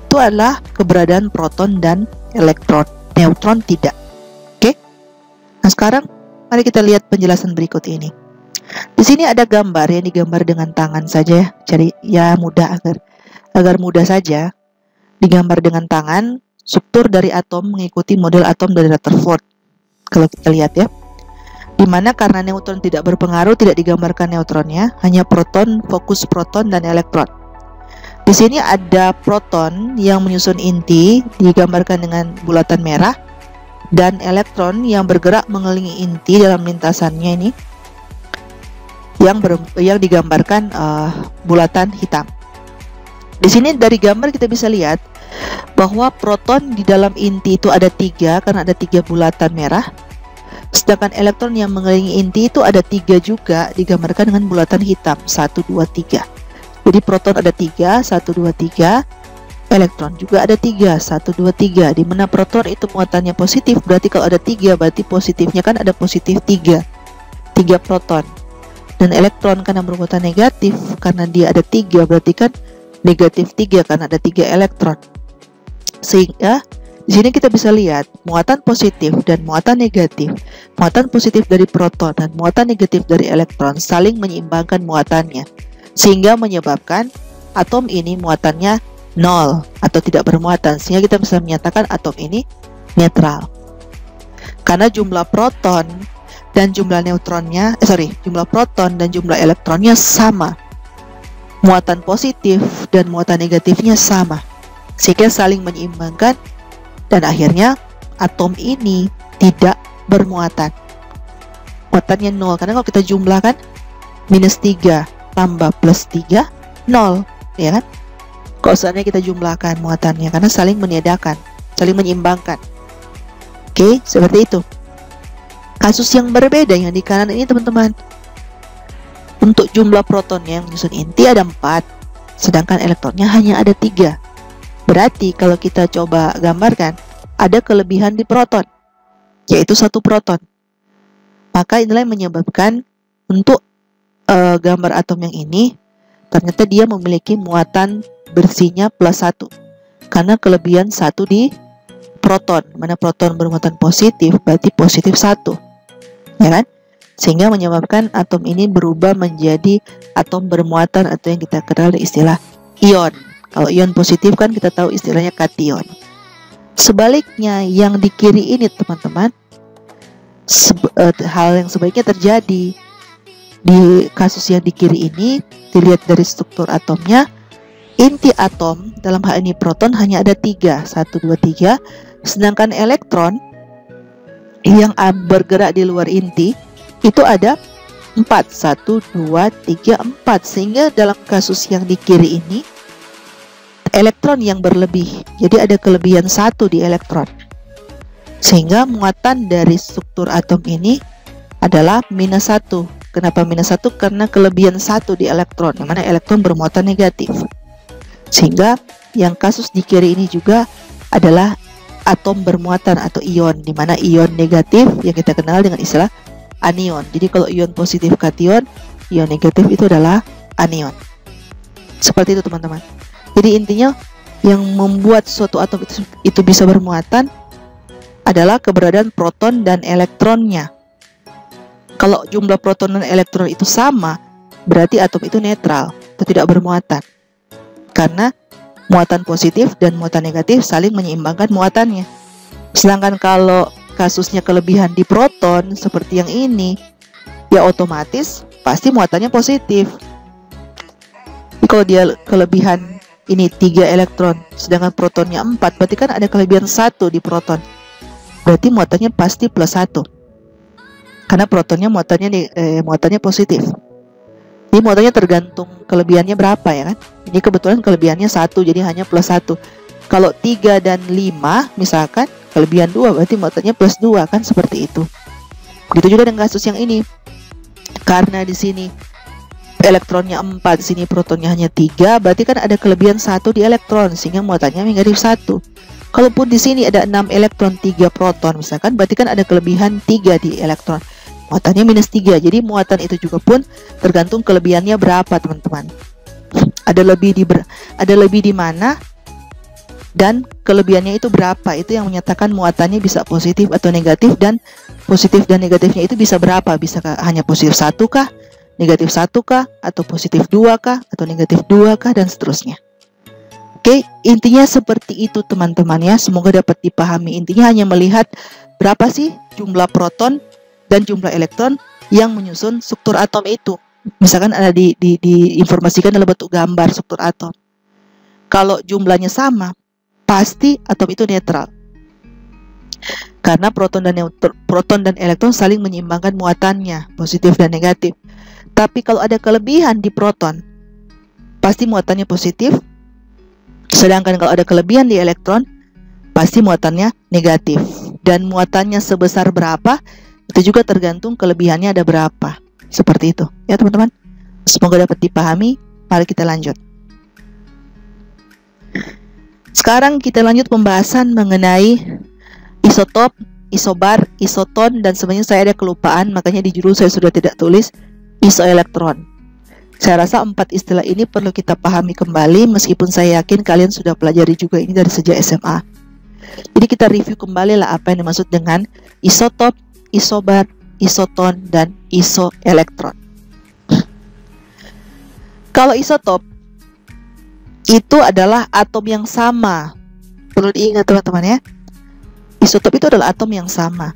itu adalah keberadaan proton dan elektron. Neutron tidak. Nah, sekarang mari kita lihat penjelasan berikut ini. Di sini ada gambar yang digambar dengan tangan saja ya. Jadi ya mudah, agar mudah saja digambar dengan tangan. Struktur dari atom mengikuti model atom dari Rutherford. Kalau kita lihat ya, dimana karena neutron tidak berpengaruh, tidak digambarkan neutronnya, hanya proton, fokus proton dan elektron. Di sini ada proton yang menyusun inti, digambarkan dengan bulatan merah, dan elektron yang bergerak mengelilingi inti dalam lintasannya ini, yang digambarkan bulatan hitam. Di sini dari gambar kita bisa lihat bahwa proton di dalam inti itu ada 3 karena ada 3 bulatan merah, sedangkan elektron yang mengelilingi inti itu ada 3 juga, digambarkan dengan bulatan hitam 1, 2, 3. Jadi proton ada 3, 1, 2, 3, elektron juga ada 3, 1, 2, 3. Di mana proton itu muatannya positif, berarti kalau ada 3 berarti positifnya kan ada positif 3 proton. Dan elektron karena bermuatan negatif, karena dia ada 3 berarti kan negatif 3 karena ada 3 elektron. Sehingga di sini kita bisa lihat muatan positif dan muatan negatif, muatan positif dari proton dan muatan negatif dari elektron saling menyeimbangkan muatannya, sehingga menyebabkan atom ini muatannya 0 atau tidak bermuatan, sehingga kita bisa menyatakan atom ini netral. Karena jumlah proton dan jumlah neutronnya, jumlah proton dan jumlah elektronnya sama, muatan positif dan muatan negatifnya sama, sehingga saling menyeimbangkan dan akhirnya atom ini tidak bermuatan. Muatannya 0, karena kalau kita jumlahkan minus 3 tambah plus 3, 0, ya kan? Kalau seandainya kita jumlahkan muatannya, karena saling meniadakan, saling menyeimbangkan. Oke, seperti itu. Kasus yang berbeda yang di kanan ini teman-teman, untuk jumlah protonnya yang menyusun inti ada 4, sedangkan elektronnya hanya ada 3. Berarti kalau kita coba gambarkan, ada kelebihan di proton, yaitu 1 proton. Maka inilah yang menyebabkan untuk gambar atom yang ini, ternyata dia memiliki muatan bersihnya plus 1, karena kelebihan 1 di proton, mana proton bermuatan positif, berarti positif 1, ya kan? Sehingga menyebabkan atom ini berubah menjadi atom bermuatan atau yang kita kenal istilah ion. Kalau ion positif kan kita tahu istilahnya kation. Sebaliknya yang di kiri ini teman-teman, hal yang sebaiknya terjadi. Di kasus yang di kiri ini, dilihat dari struktur atomnya, inti atom dalam hal ini proton hanya ada 3, 1, 2, 3, sedangkan elektron yang bergerak di luar inti itu ada 4, 1, 2, 3, 4, sehingga dalam kasus yang di kiri ini elektron yang berlebih, jadi ada kelebihan 1 di elektron, sehingga muatan dari struktur atom ini adalah minus 1. Kenapa minus 1? Karena kelebihan 1 di elektron, yang mana elektron bermuatan negatif. Sehingga yang kasus di kiri ini juga adalah atom bermuatan atau ion, di mana ion negatif yang kita kenal dengan istilah anion. Jadi kalau ion positif kation, ion negatif itu adalah anion. Seperti itu teman-teman. Jadi intinya yang membuat suatu atom itu bisa bermuatan adalah keberadaan proton dan elektronnya. Kalau jumlah proton dan elektron itu sama, berarti atom itu netral atau tidak bermuatan. Karena muatan positif dan muatan negatif saling menyeimbangkan muatannya. Sedangkan kalau kasusnya kelebihan di proton seperti yang ini, ya otomatis pasti muatannya positif. Jadi kalau dia kelebihan ini 3 elektron, sedangkan protonnya 4, berarti kan ada kelebihan 1 di proton. Berarti muatannya pasti plus 1. Karena protonnya muatannya positif. Jadi muatannya tergantung kelebihannya berapa ya kan. Ini kebetulan kelebihannya 1, jadi hanya plus 1. Kalau 3 dan 5 misalkan kelebihan 2, berarti muatannya plus 2 kan, seperti itu. Begitu juga dengan kasus yang ini. Karena di sini elektronnya 4, di sini protonnya hanya 3, berarti kan ada kelebihan 1 di elektron, sehingga muatannya negatif 1. Kalaupun di sini ada 6 elektron 3 proton misalkan, berarti kan ada kelebihan 3 di elektron, muatannya minus 3. Jadi muatan itu juga pun tergantung kelebihannya berapa teman-teman. Ada lebih di mana dan kelebihannya itu berapa, itu yang menyatakan muatannya bisa positif atau negatif, dan positif dan negatifnya itu bisa berapa, bisa hanya positif 1 kah, negatif 1 kah, atau positif 2 kah, atau negatif 2 kah, dan seterusnya. Oke, intinya seperti itu teman-teman ya, semoga dapat dipahami. Intinya hanya melihat berapa sih jumlah proton dan jumlah elektron yang menyusun struktur atom itu. Misalkan ada diinformasikan dalam bentuk gambar struktur atom. Kalau jumlahnya sama, pasti atom itu netral. Karena proton dan elektron saling menyeimbangkan muatannya, positif dan negatif. Tapi kalau ada kelebihan di proton, pasti muatannya positif. Sedangkan kalau ada kelebihan di elektron, pasti muatannya negatif. Dan muatannya sebesar berapa, itu juga tergantung kelebihannya ada berapa. Seperti itu, ya teman-teman. Semoga dapat dipahami. Mari kita lanjut. Sekarang kita lanjut pembahasan mengenai isotop, isobar, isoton, dan sebenarnya saya ada kelupaan, makanya di judul saya sudah tidak tulis isoelektron. Saya rasa 4 istilah ini perlu kita pahami kembali, meskipun saya yakin kalian sudah pelajari juga ini dari sejak SMA. Jadi kita review kembali lah apa yang dimaksud dengan isotop, isobar, isoton, dan isoelektron. Kalau isotop itu adalah atom yang sama. Perlu diingat teman-teman ya. Isotop itu adalah atom yang sama.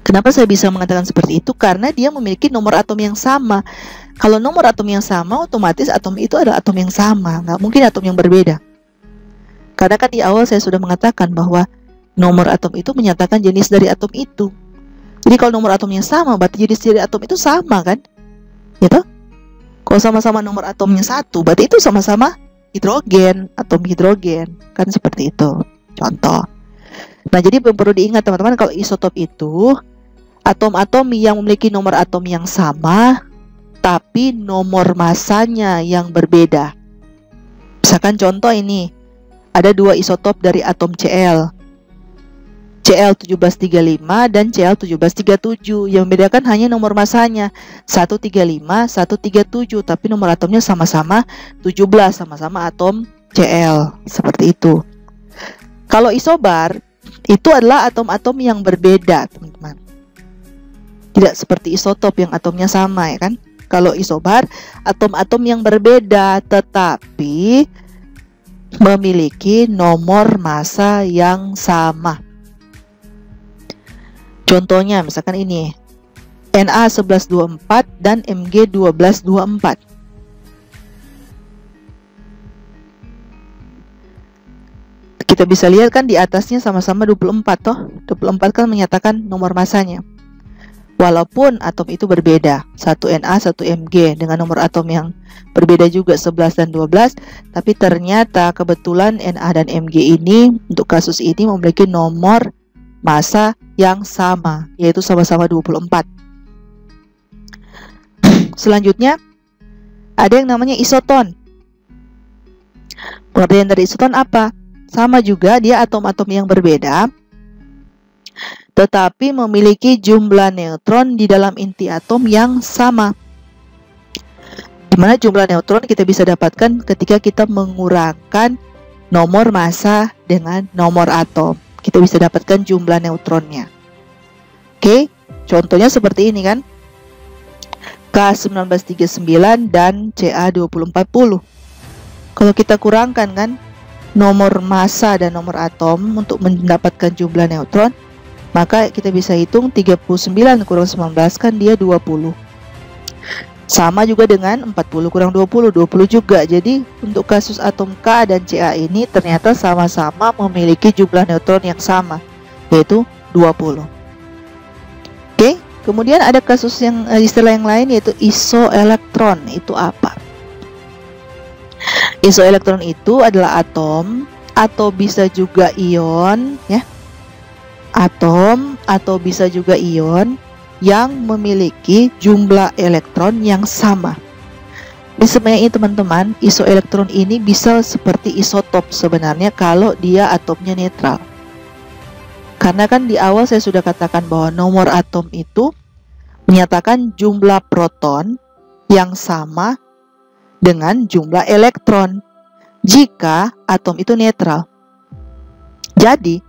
Kenapa saya bisa mengatakan seperti itu? Karena dia memiliki nomor atom yang sama. Kalau nomor atom yang sama, otomatis atom itu adalah atom yang sama. Nggak mungkin atom yang berbeda. Karena kan di awal saya sudah mengatakan bahwa nomor atom itu menyatakan jenis dari atom itu. Jadi kalau nomor atomnya sama, berarti jenis dari atom itu sama kan? Gitu? Kalau sama-sama nomor atomnya 1, berarti itu sama-sama hidrogen, atom hidrogen. Kan seperti itu. Contoh. Nah, jadi perlu diingat teman-teman, kalau isotop itu atom-atom yang memiliki nomor atom yang sama, tapi nomor masanya yang berbeda. Misalkan contoh ini, ada 2 isotop dari atom Cl. Cl1735 dan Cl1737. Yang membedakan hanya nomor masanya 135, 137, tapi nomor atomnya sama-sama 17, sama-sama atom Cl. Seperti itu. Kalau isobar, itu adalah atom-atom yang berbeda, teman-teman. Tidak seperti isotop yang atomnya sama, ya kan? Kalau isobar, atom-atom yang berbeda, tetapi memiliki nomor massa yang sama. Contohnya misalkan ini Na1124 dan Mg1224. Kita bisa lihat kan di atasnya sama-sama 24 toh. 24 kan menyatakan nomor massanya. Walaupun atom itu berbeda, satu Na, satu Mg dengan nomor atom yang berbeda juga 11 dan 12, tapi ternyata kebetulan Na dan Mg ini untuk kasus ini memiliki nomor massa yang sama, yaitu sama-sama 24. Selanjutnya ada yang namanya isoton. Pengertian dari isoton apa? Sama juga, dia atom-atom yang berbeda, tetapi memiliki jumlah neutron di dalam inti atom yang sama. Dimana jumlah neutron kita bisa dapatkan ketika kita mengurangkan nomor massa dengan nomor atom. Kita bisa dapatkan jumlah neutronnya. Oke, contohnya seperti ini kan, K1939 dan Ca2040. Kalau kita kurangkan kan nomor massa dan nomor atom untuk mendapatkan jumlah neutron, maka kita bisa hitung 39 kurang 19 kan dia 20. Sama juga dengan 40 kurang 20, 20 juga. Jadi untuk kasus atom K dan Ca ini ternyata sama-sama memiliki jumlah neutron yang sama, yaitu 20. Oke, kemudian ada kasus yang istilah yang lain, yaitu isoelektron. Itu apa? Isoelektron itu adalah atom atau bisa juga ion ya. Atom atau bisa juga ion yang memiliki jumlah elektron yang sama. Di sebenarnya teman-teman, isoelektron ini bisa seperti isotop sebenarnya kalau dia atomnya netral. Karena kan di awal saya sudah katakan bahwa nomor atom itu menyatakan jumlah proton yang sama dengan jumlah elektron. jika atom itu netral. Jadi,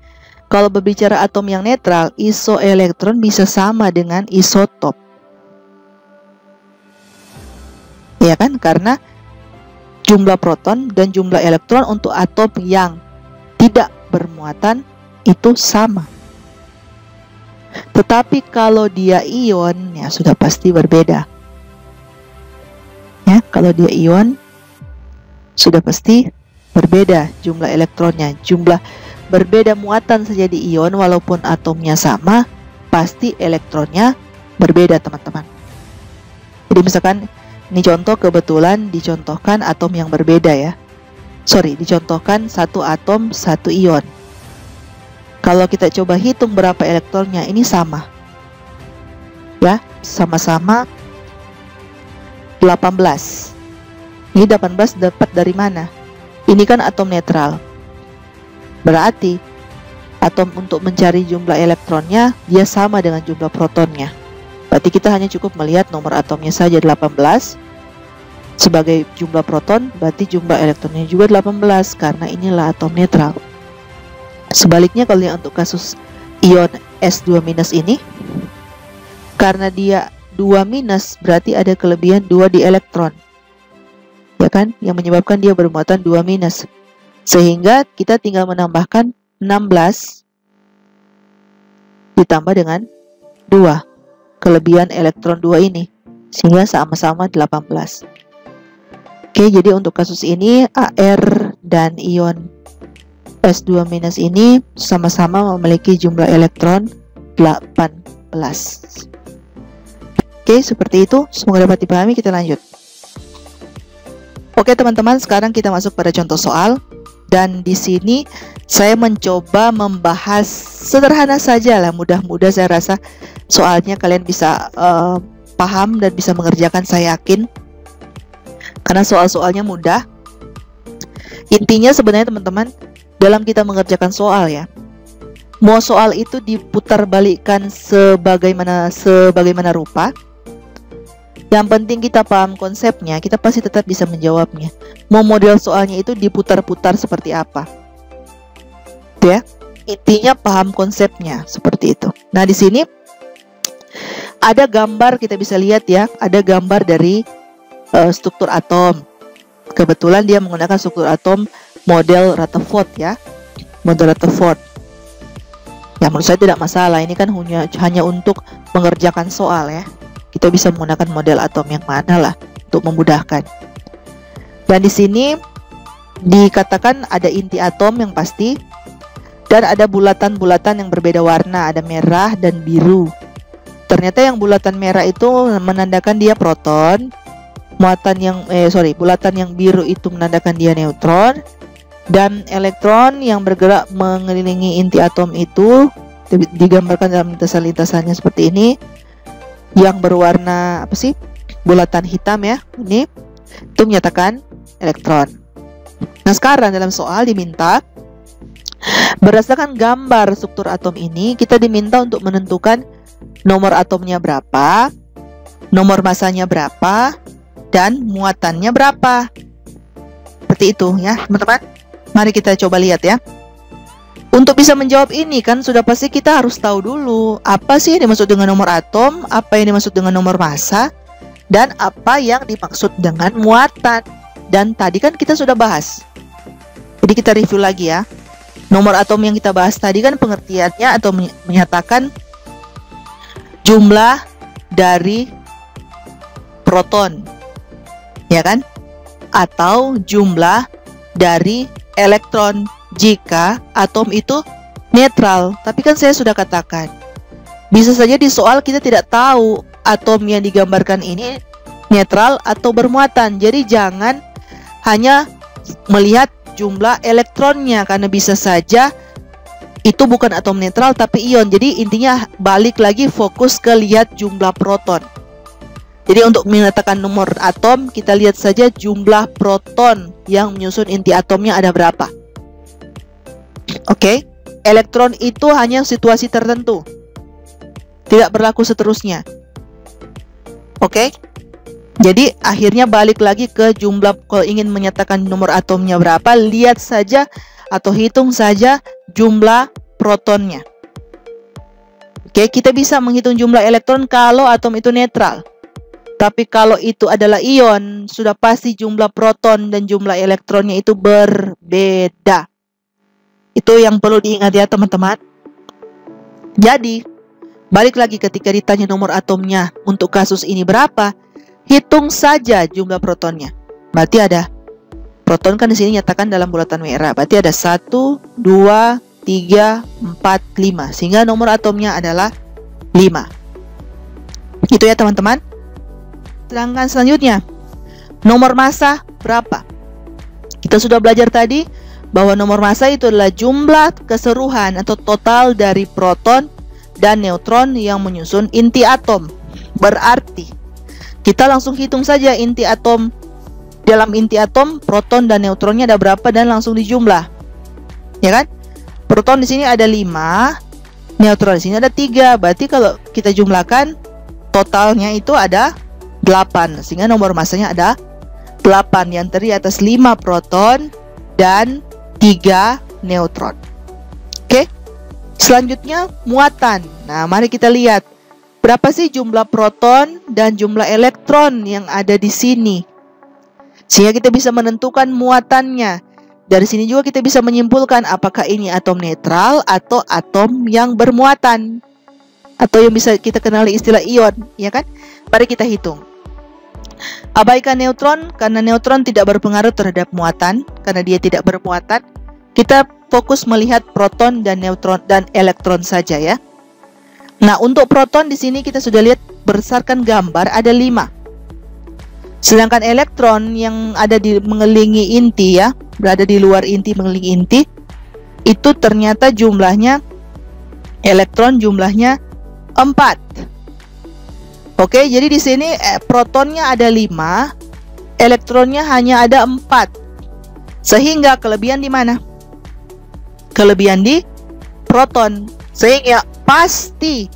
kalau berbicara atom yang netral, isoelektron bisa sama dengan isotop. Ya kan? Karena jumlah proton dan jumlah elektron untuk atom yang tidak bermuatan itu sama. Tetapi kalau dia ion, ya sudah pasti berbeda. Ya, kalau dia ion, sudah pasti berbeda jumlah elektronnya. Jumlah berbeda muatan saja di ion, walaupun atomnya sama, pasti elektronnya berbeda, teman-teman. Jadi misalkan ini contoh, kebetulan dicontohkan atom yang berbeda ya. Dicontohkan satu atom, satu ion. Kalau kita coba hitung berapa elektronnya, ini sama. Ya, sama-sama 18. Ini 18 dapat dari mana? Ini kan atom netral. Berarti atom untuk mencari jumlah elektronnya dia sama dengan jumlah protonnya. Berarti kita hanya cukup melihat nomor atomnya saja 18 sebagai jumlah proton, berarti jumlah elektronnya juga 18 karena inilah atom netral. Sebaliknya kalau yang untuk kasus ion S2- ini, karena dia 2- berarti ada kelebihan 2 di elektron, ya kan, yang menyebabkan dia bermuatan 2-, sehingga kita tinggal menambahkan 16 ditambah dengan 2 kelebihan elektron 2 ini, sehingga sama-sama 18. Oke, jadi untuk kasus ini AR dan ion S2- ini sama-sama memiliki jumlah elektron 18. Oke, seperti itu. Semoga dapat dipahami. Kita lanjut. Oke, teman-teman, sekarang kita masuk pada contoh soal. Dan di sini saya mencoba membahas sederhana saja lah. Mudah-mudahan saya rasa soalnya kalian bisa paham dan bisa mengerjakan, saya yakin. Karena soal-soalnya mudah. Intinya sebenarnya teman-teman, dalam kita mengerjakan soal ya, mau soal itu diputar balikkan sebagaimana rupa, yang penting kita paham konsepnya, kita pasti tetap bisa menjawabnya. Mau model soalnya itu diputar-putar seperti apa, ya, intinya paham konsepnya seperti itu. Nah, di sini ada gambar, kita bisa lihat ya, ada gambar dari struktur atom. Kebetulan dia menggunakan struktur atom model Rutherford ya, model Rutherford. Ya, menurut saya tidak masalah. Ini kan hanya untuk mengerjakan soal ya. Kita bisa menggunakan model atom yang mana lah untuk memudahkan. Dan di sini dikatakan ada inti atom yang pasti, dan ada bulatan-bulatan yang berbeda warna, ada merah dan biru. Ternyata yang bulatan merah itu menandakan dia proton, bulatan yang biru itu menandakan dia neutron, dan elektron yang bergerak mengelilingi inti atom itu digambarkan dalam lintasan-lintasannya seperti ini, yang berwarna bulatan hitam ya, ini itu menyatakan elektron. Nah, sekarang dalam soal diminta berdasarkan gambar struktur atom ini, kita diminta untuk menentukan nomor atomnya berapa, nomor masanya berapa, dan muatannya berapa. Seperti itu ya, teman-teman. Mari kita coba lihat ya. Untuk bisa menjawab ini kan sudah pasti kita harus tahu dulu apa sih yang dimaksud dengan nomor atom, apa yang dimaksud dengan nomor massa, dan apa yang dimaksud dengan muatan. Dan tadi kan kita sudah bahas. Jadi kita review lagi ya. Nomor atom yang kita bahas tadi kan pengertiannya atau menyatakan jumlah dari proton, ya kan? Atau jumlah dari elektron jika atom itu netral. Tapi kan saya sudah katakan, bisa saja di soal kita tidak tahu atom yang digambarkan ini netral atau bermuatan. Jadi jangan hanya melihat jumlah elektronnya, karena bisa saja itu bukan atom netral tapi ion. Jadi intinya balik lagi fokus ke lihat jumlah proton. Jadi untuk menyatakan nomor atom, kita lihat saja jumlah proton yang menyusun inti atomnya ada berapa. Oke, elektron itu hanya situasi tertentu, tidak berlaku seterusnya. Oke, Jadi akhirnya balik lagi ke jumlah, kalau ingin menyatakan nomor atomnya berapa, lihat saja atau hitung saja jumlah protonnya. Oke, kita bisa menghitung jumlah elektron kalau atom itu netral. Tapi kalau itu adalah ion, sudah pasti jumlah proton dan jumlah elektronnya itu berbeda. Itu yang perlu diingat ya teman-teman. Jadi, balik lagi ketika ditanya nomor atomnya untuk kasus ini berapa, hitung saja jumlah protonnya. Berarti ada, proton kan di sini nyatakan dalam bulatan merah. Berarti ada 1, 2, 3, 4, 5. Sehingga nomor atomnya adalah 5. Itu ya teman-teman. Sedangkan selanjutnya, nomor massa berapa? Kita sudah belajar tadi bahwa nomor massa itu adalah jumlah keseluruhan atau total dari proton dan neutron yang menyusun inti atom. Berarti kita langsung hitung saja inti atom. Dalam inti atom, proton dan neutronnya ada berapa dan langsung dijumlah. Ya kan? Proton di sini ada 5, neutron di sini ada 3. Berarti kalau kita jumlahkan, totalnya itu ada 8, sehingga nomor massanya ada 8 yang terdiri atas 5 proton dan 3 neutron. Oke. Selanjutnya muatan. Nah, mari kita lihat berapa sih jumlah proton dan jumlah elektron yang ada di sini. Sehingga kita bisa menentukan muatannya. Dari sini juga kita bisa menyimpulkan apakah ini atom netral atau atom yang bermuatan. Atau yang bisa kita kenali istilah ion, ya kan? Mari kita hitung. Abaikan neutron, karena neutron tidak berpengaruh terhadap muatan, karena dia tidak bermuatan. Kita fokus melihat proton dan neutron dan elektron saja ya. Nah, untuk proton di sini kita sudah lihat berdasarkan gambar ada 5. Sedangkan elektron yang ada di mengelilingi inti ya, berada di luar inti mengelilingi inti, itu ternyata jumlahnya elektron jumlahnya 4. Oke, jadi di sini protonnya ada 5, elektronnya hanya ada 4. Sehingga kelebihan di mana? Kelebihan di proton. Sehingga pasti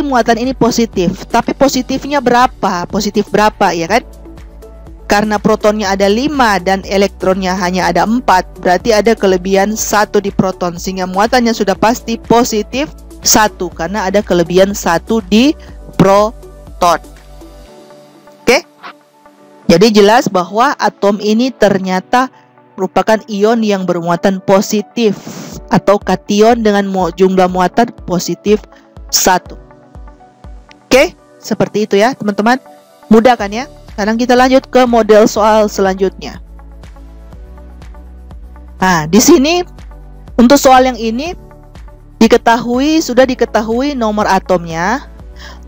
muatan ini positif. Tapi positifnya berapa? Positif berapa ya kan? Karena protonnya ada 5 dan elektronnya hanya ada 4, berarti ada kelebihan 1 di proton. Sehingga muatannya sudah pasti positif 1 karena ada kelebihan 1 di proton. Oke. Jadi jelas bahwa atom ini ternyata merupakan ion yang bermuatan positif atau kation dengan jumlah muatan positif 1. Oke, seperti itu ya teman-teman. Mudah kan ya? Sekarang kita lanjut ke model soal selanjutnya. Nah, di sini untuk soal yang ini sudah diketahui nomor atomnya,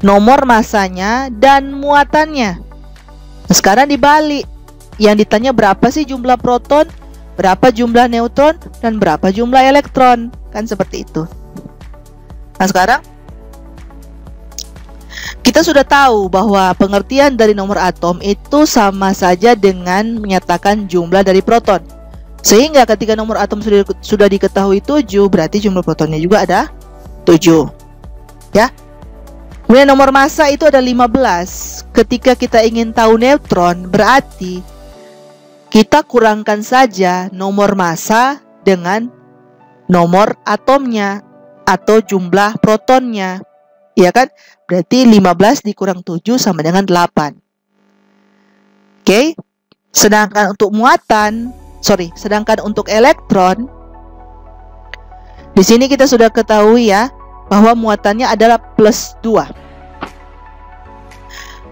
nomor massanya, dan muatannya. Nah, sekarang dibalik. Yang ditanya berapa sih jumlah proton, berapa jumlah neutron, dan berapa jumlah elektron. Kan seperti itu. Nah, sekarang kita sudah tahu bahwa pengertian dari nomor atom itu sama saja dengan menyatakan jumlah dari proton. Sehingga ketika nomor atom sudah diketahui 7, berarti jumlah protonnya juga ada 7. Ya. Kemudian nomor massa itu ada 15. Ketika kita ingin tahu neutron, berarti kita kurangkan saja nomor massa dengan nomor atomnya atau jumlah protonnya. Ya kan? Berarti 15 dikurang 7 sama dengan 8. Oke. Sedangkan untuk elektron, di sini kita sudah ketahui ya bahwa muatannya adalah plus 2.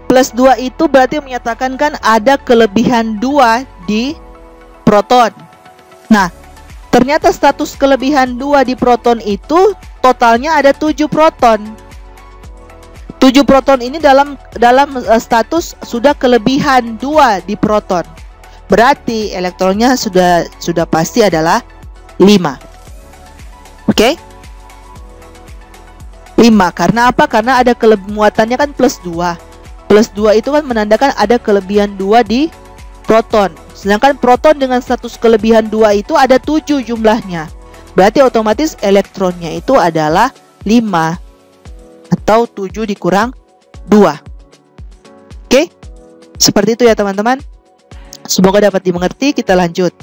Plus 2 itu berarti menyatakan kan ada kelebihan 2 di proton. Nah, ternyata status kelebihan 2 di proton itu totalnya ada 7 proton. 7 proton ini dalam status sudah kelebihan 2 di proton. Berarti elektronnya sudah pasti adalah 5. Oke? 5 karena apa? Karena ada muatannya kan plus 2. Plus 2 itu kan menandakan ada kelebihan 2 di proton. Sedangkan proton dengan status kelebihan 2 itu ada 7 jumlahnya. Berarti otomatis elektronnya itu adalah 5 atau 7 dikurang 2. Oke? Seperti itu ya teman-teman. Semoga dapat dimengerti. Kita lanjut.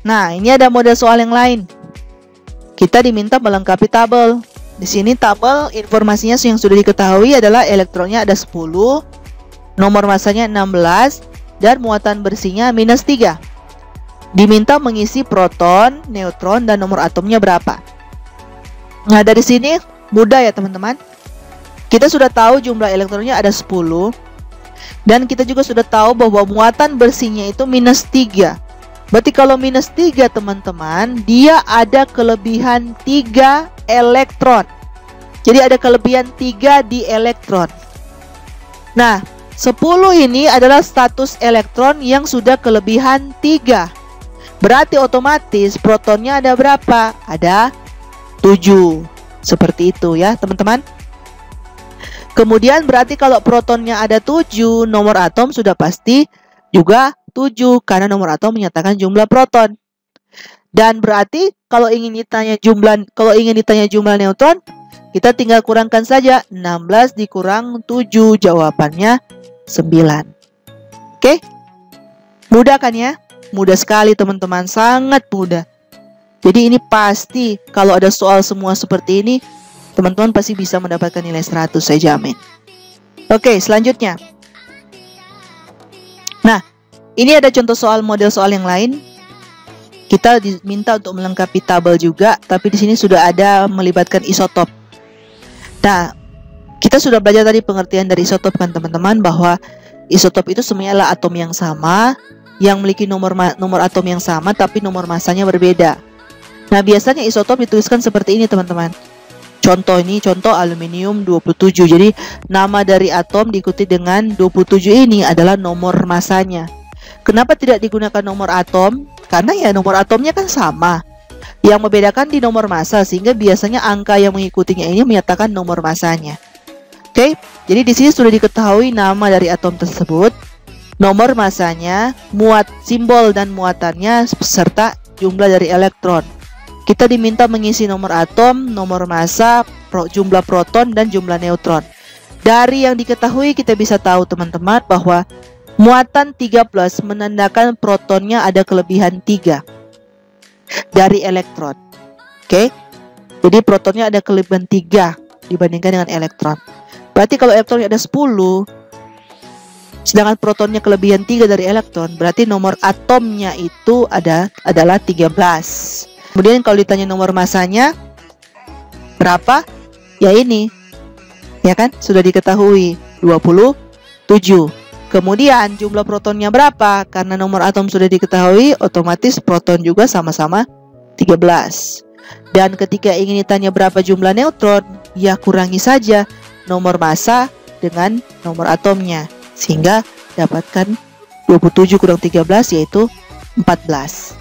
Nah, ini ada model soal yang lain. Kita diminta melengkapi tabel. Di sini tabel informasinya yang sudah diketahui adalah elektronnya ada 10, nomor masanya 16, dan muatan bersihnya -3. Diminta mengisi proton, neutron, dan nomor atomnya berapa. Nah, dari sini mudah ya teman-teman. Kita sudah tahu jumlah elektronnya ada 10. Dan kita juga sudah tahu bahwa muatan bersihnya itu -3. Berarti kalau -3 teman-teman, dia ada kelebihan 3 elektron. Jadi ada kelebihan 3 di elektron. Nah, 10 ini adalah status elektron yang sudah kelebihan 3. Berarti otomatis protonnya ada berapa? Ada 7. Seperti itu ya teman-teman. Kemudian berarti kalau protonnya ada 7, nomor atom sudah pasti juga 7 karena nomor atom menyatakan jumlah proton. Dan berarti kalau ingin ditanya jumlah neutron, kita tinggal kurangkan saja 16 dikurang 7, jawabannya 9. Oke? Mudah kan ya? Mudah sekali teman-teman, sangat mudah. Jadi ini pasti kalau ada soal semua seperti ini, teman-teman pasti bisa mendapatkan nilai 100, saya jamin. Oke, selanjutnya. Nah, ini ada contoh soal model soal yang lain. Kita diminta untuk melengkapi tabel juga, tapi di sini sudah ada melibatkan isotop. Nah, kita sudah belajar tadi pengertian dari isotop kan teman-teman, bahwa isotop itu semuanya adalah atom yang sama, yang memiliki nomor atom yang sama, tapi nomor masanya berbeda. Nah, biasanya isotop dituliskan seperti ini teman-teman. Contoh ini, contoh aluminium 27. Jadi nama dari atom diikuti dengan 27 ini adalah nomor masanya. Kenapa tidak digunakan nomor atom? Karena ya nomor atomnya kan sama. Yang membedakan di nomor massa, sehingga biasanya angka yang mengikutinya ini menyatakan nomor massanya. Oke, jadi di sini sudah diketahui nama dari atom tersebut, nomor massanya, simbol dan muatannya, serta jumlah dari elektron. Kita diminta mengisi nomor atom, nomor massa, jumlah proton, dan jumlah neutron. Dari yang diketahui kita bisa tahu teman-teman bahwa muatan 3+ menandakan protonnya ada kelebihan 3 dari elektron. Oke, jadi protonnya ada kelebihan 3 dibandingkan dengan elektron. Berarti kalau elektronnya ada 10, sedangkan protonnya kelebihan 3 dari elektron, berarti nomor atomnya itu adalah 13. Kemudian kalau ditanya nomor masanya berapa? Ya ini. Ya kan? Sudah diketahui 27. Kemudian jumlah protonnya berapa? Karena nomor atom sudah diketahui, otomatis proton juga sama-sama 13. Dan ketika ingin ditanya berapa jumlah neutron, ya kurangi saja nomor massa dengan nomor atomnya, sehingga dapatkan 27 kurang 13 yaitu 14.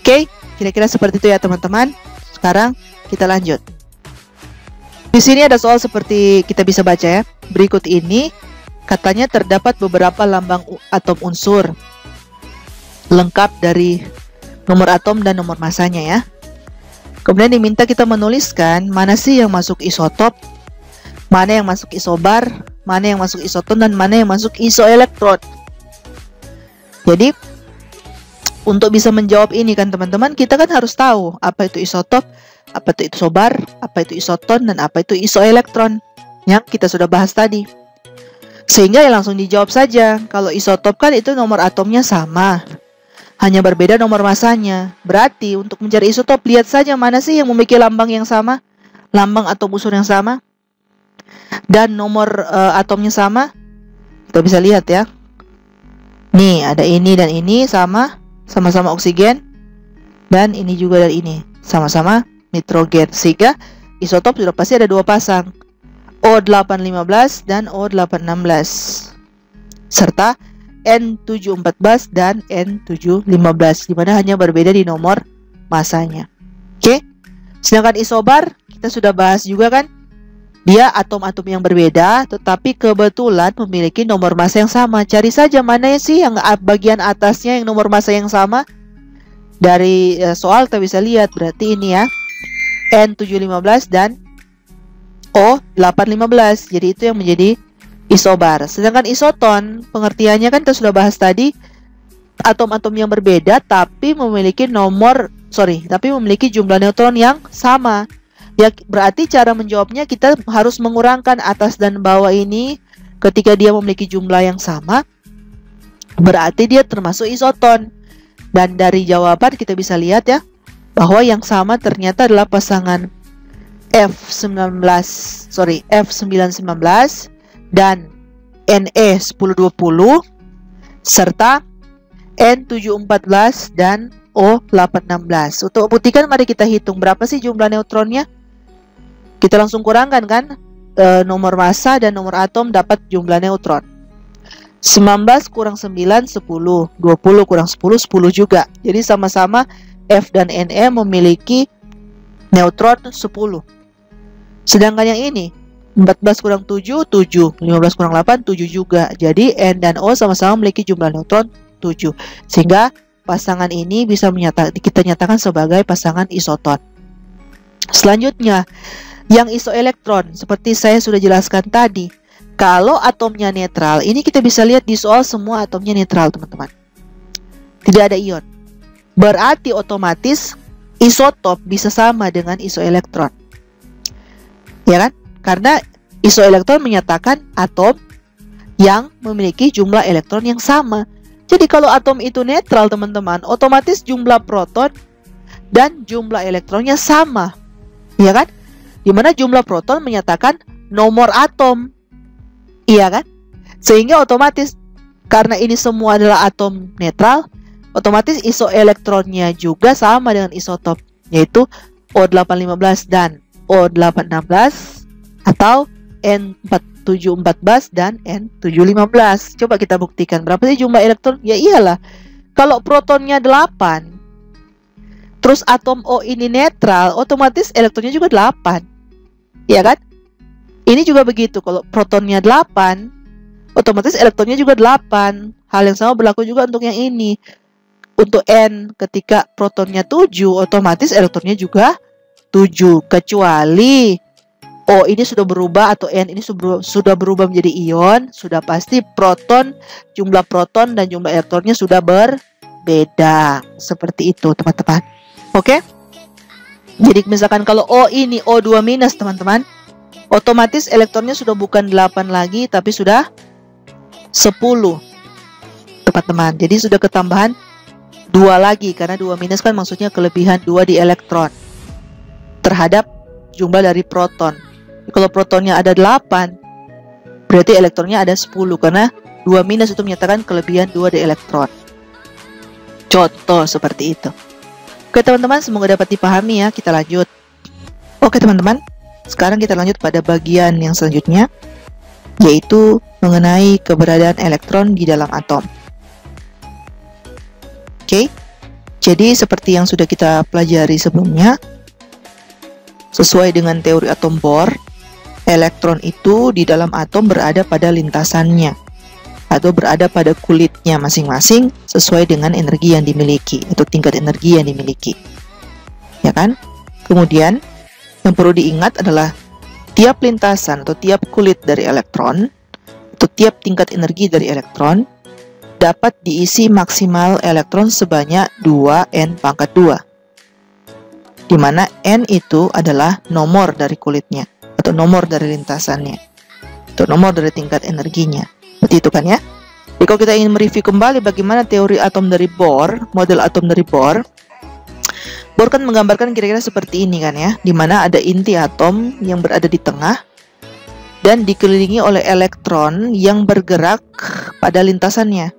Oke? Kira-kira seperti itu ya teman-teman. Sekarang kita lanjut. Di sini ada soal seperti kita bisa baca ya. Berikut ini katanya terdapat beberapa lambang atom unsur lengkap dari nomor atom dan nomor masanya ya. Kemudian diminta kita menuliskan mana sih yang masuk isotop, mana yang masuk isobar, mana yang masuk isoton, dan mana yang masuk isoelektron. Jadi untuk bisa menjawab ini kan teman-teman, kita kan harus tahu apa itu isotop, apa itu isobar, apa itu isoton, dan apa itu isoelektron yang kita sudah bahas tadi. Sehingga ya langsung dijawab saja. Kalau isotop kan itu nomor atomnya sama, hanya berbeda nomor masanya. Berarti untuk mencari isotop, lihat saja mana sih yang memiliki lambang yang sama, lambang atom unsur yang sama, dan nomor atomnya sama. Kita bisa lihat ya. Nih ada ini dan ini sama-sama oksigen, dan ini juga dari ini sama-sama nitrogen, sehingga isotop sudah pasti ada 2 pasang, O815 dan O816, serta N714 dan N715, dimana hanya berbeda di nomor masanya. Oke, sedangkan isobar kita sudah bahas juga kan, dia atom-atom yang berbeda tetapi kebetulan memiliki nomor massa yang sama. Cari saja mana sih yang bagian atasnya yang nomor massa yang sama. Dari soal kita bisa lihat, berarti ini ya, N715 dan O815. Jadi itu yang menjadi isobar. Sedangkan isoton, pengertiannya kan kita sudah bahas tadi, atom-atom yang berbeda tapi memiliki jumlah neutron yang sama. Ya, berarti cara menjawabnya kita harus mengurangkan atas dan bawah ini. Ketika dia memiliki jumlah yang sama, berarti dia termasuk isoton. Dan dari jawaban kita bisa lihat ya, bahwa yang sama ternyata adalah pasangan F919 dan Ne1020 serta N714 dan O816. Untuk membuktikan, mari kita hitung berapa sih jumlah neutronnya. Kita langsung kurangkan kan, nomor massa dan nomor atom dapat jumlah neutron. 19 kurang 9, 10. 20 kurang 10, 10 juga. Jadi sama-sama F dan Ne memiliki neutron 10. Sedangkan yang ini 14 kurang 7, 7. 15 kurang 8, 7 juga. Jadi N dan O sama-sama memiliki jumlah neutron 7. Sehingga pasangan ini bisa kita nyatakan sebagai pasangan isoton. Selanjutnya, yang isoelektron, seperti saya sudah jelaskan tadi, kalau atomnya netral, ini kita bisa lihat di soal semua atomnya netral, teman-teman. Tidak ada ion. Berarti otomatis isotop bisa sama dengan isoelektron. Ya kan? Karena isoelektron menyatakan atom yang memiliki jumlah elektron yang sama. Jadi kalau atom itu netral, teman-teman, otomatis jumlah proton dan jumlah elektronnya sama. Ya kan? Dimana jumlah proton menyatakan nomor atom. Iya kan? Sehingga otomatis karena ini semua adalah atom netral, otomatis isoelektronnya juga sama dengan isotop, yaitu O815 dan O816 atau N714 dan N715. Coba kita buktikan berapa sih jumlah elektron? Ya iyalah, kalau protonnya 8, terus atom O ini netral, otomatis elektronnya juga 8. Ya kan? Ini juga begitu, kalau protonnya 8, otomatis elektronnya juga 8. Hal yang sama berlaku juga untuk yang ini. Untuk N, ketika protonnya 7, otomatis elektronnya juga 7. Kecuali O ini sudah berubah atau N ini sudah berubah menjadi ion, sudah pasti jumlah proton dan jumlah elektronnya sudah berbeda. Seperti itu, teman-teman. Oke? Jadi misalkan kalau O ini O2 minus, teman-teman, otomatis elektronnya sudah bukan 8 lagi, tapi sudah 10, teman-teman. Jadi sudah ketambahan 2 lagi, karena 2 minus kan maksudnya kelebihan 2 di elektron terhadap jumlah dari proton. Kalau protonnya ada 8, berarti elektronnya ada 10, karena 2 minus itu menyatakan kelebihan 2 di elektron. Contoh seperti itu. Oke teman-teman, semoga dapat dipahami ya. Kita lanjut. Oke teman-teman, sekarang kita lanjut pada bagian yang selanjutnya, yaitu mengenai keberadaan elektron di dalam atom. Oke, jadi seperti yang sudah kita pelajari sebelumnya, sesuai dengan teori atom Bohr, elektron itu di dalam atom berada pada lintasannya atau berada pada kulitnya masing-masing sesuai dengan energi yang dimiliki atau tingkat energi yang dimiliki. Ya kan? Kemudian yang perlu diingat adalah tiap lintasan atau tiap kulit dari elektron atau tiap tingkat energi dari elektron dapat diisi maksimal elektron sebanyak 2n pangkat 2, di mana n itu adalah nomor dari kulitnya atau nomor dari lintasannya atau nomor dari tingkat energinya. Seperti itu kan ya. Jadi kalau kita ingin mereview kembali bagaimana teori atom dari Bohr, model atom dari Bohr, Bohr kan menggambarkan kira-kira seperti ini kan ya, di mana ada inti atom yang berada di tengah dan dikelilingi oleh elektron yang bergerak pada lintasannya.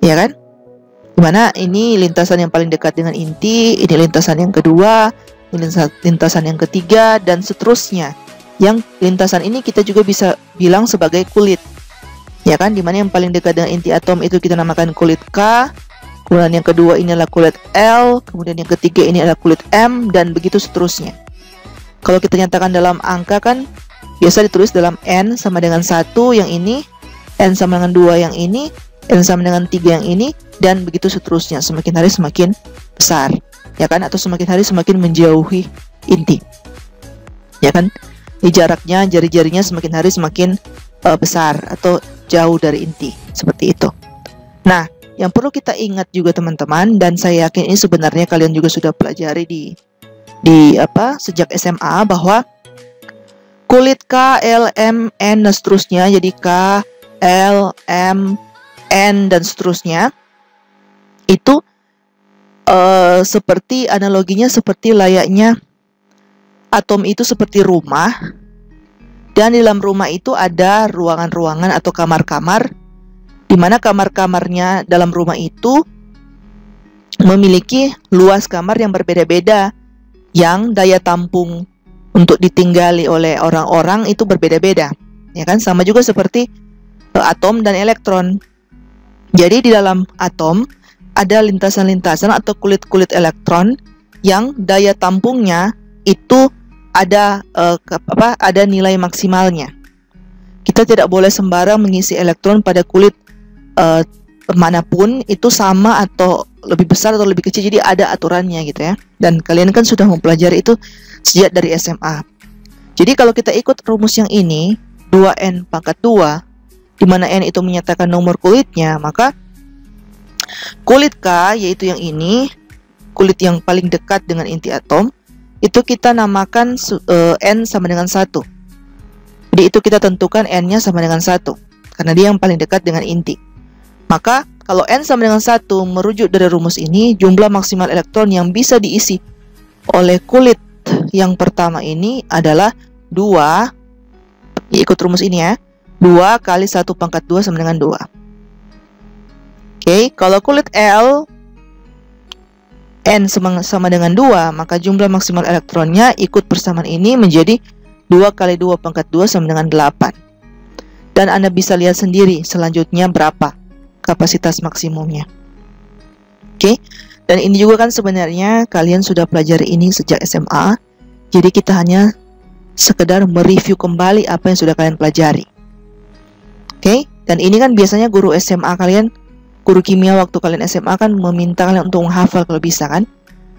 Ya kan? Dimana ini lintasan yang paling dekat dengan inti, ini lintasan yang kedua, ini lintasan yang ketiga, dan seterusnya. Yang lintasan ini kita juga bisa bilang sebagai kulit. Ya kan? Dimana yang paling dekat dengan inti atom itu kita namakan kulit K, kemudian yang kedua ini adalah kulit L, kemudian yang ketiga ini adalah kulit M, dan begitu seterusnya. Kalau kita nyatakan dalam angka kan biasa ditulis dalam N sama dengan 1 yang ini, N sama dengan 2 yang ini, N sama dengan 3 yang ini, dan begitu seterusnya. Semakin hari semakin besar, ya kan? Atau semakin hari semakin menjauhi inti, ya kan? Di jaraknya, jari-jarinya semakin hari semakin besar atau jauh dari inti, seperti itu. Nah, yang perlu kita ingat juga teman-teman, dan saya yakin ini sebenarnya kalian juga sudah pelajari sejak SMA, bahwa kulit K, L, M, N dan seterusnya, jadi K, L, M, N dan seterusnya, itu seperti analoginya seperti layaknya atom itu seperti rumah, dan di dalam rumah itu ada ruangan-ruangan atau kamar-kamar, di mana kamar-kamarnya dalam rumah itu memiliki luas kamar yang berbeda-beda, yang daya tampung untuk ditinggali oleh orang-orang itu berbeda-beda, ya kan? Sama juga seperti atom dan elektron. Jadi di dalam atom ada lintasan-lintasan atau kulit-kulit elektron yang daya tampungnya itu ada nilai maksimalnya. Kita tidak boleh sembarang mengisi elektron pada kulit manapun, itu sama atau lebih besar atau lebih kecil, jadi ada aturannya gitu ya. Dan kalian kan sudah mempelajari itu sejak dari SMA. Jadi kalau kita ikut rumus yang ini, 2N pangkat 2, di mana N itu menyatakan nomor kulitnya, maka kulit K, yaitu yang ini, kulit yang paling dekat dengan inti atom, itu kita namakan N sama dengan 1. Jadi itu kita tentukan N-nya sama dengan 1, karena dia yang paling dekat dengan inti. Maka kalau N sama dengan 1, merujuk dari rumus ini, jumlah maksimal elektron yang bisa diisi oleh kulit yang pertama ini adalah 2, ikut rumus ini ya, 2 kali 1 pangkat 2 sama dengan 2. Oke, kalau kulit L, N sama dengan 2, maka jumlah maksimal elektronnya ikut persamaan ini menjadi 2 kali 2 pangkat 2 sama dengan 8. Dan Anda bisa lihat sendiri selanjutnya berapa kapasitas maksimumnya. Oke, dan ini juga kan sebenarnya kalian sudah pelajari ini sejak SMA. Jadi kita hanya sekedar mereview kembali apa yang sudah kalian pelajari. Oke, dan ini kan biasanya guru SMA kalian, guru kimia waktu kalian SMA kan meminta kalian untuk menghafal kalau bisa kan.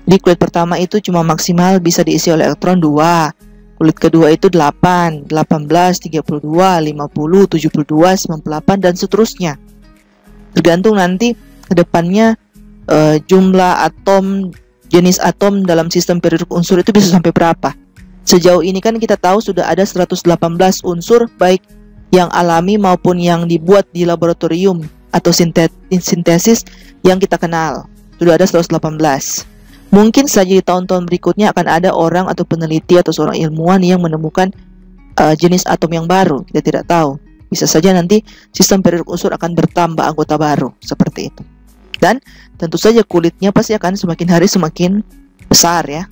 Di kulit pertama itu cuma maksimal bisa diisi oleh elektron 2. Kulit kedua itu 8, 18, 32, 50, 72, 98 dan seterusnya. Tergantung nanti ke depannya jumlah atom, jenis atom dalam sistem periodik unsur itu bisa sampai berapa. Sejauh ini kan kita tahu sudah ada 118 unsur, baik yang alami maupun yang dibuat di laboratorium atau sintesis yang kita kenal. Sudah ada 118. Mungkin saja di tahun-tahun berikutnya akan ada orang atau peneliti atau seorang ilmuwan yang menemukan jenis atom yang baru. Kita tidak tahu. Bisa saja nanti sistem periodik unsur akan bertambah anggota baru, seperti itu. Dan tentu saja kulitnya pasti akan semakin hari semakin besar ya.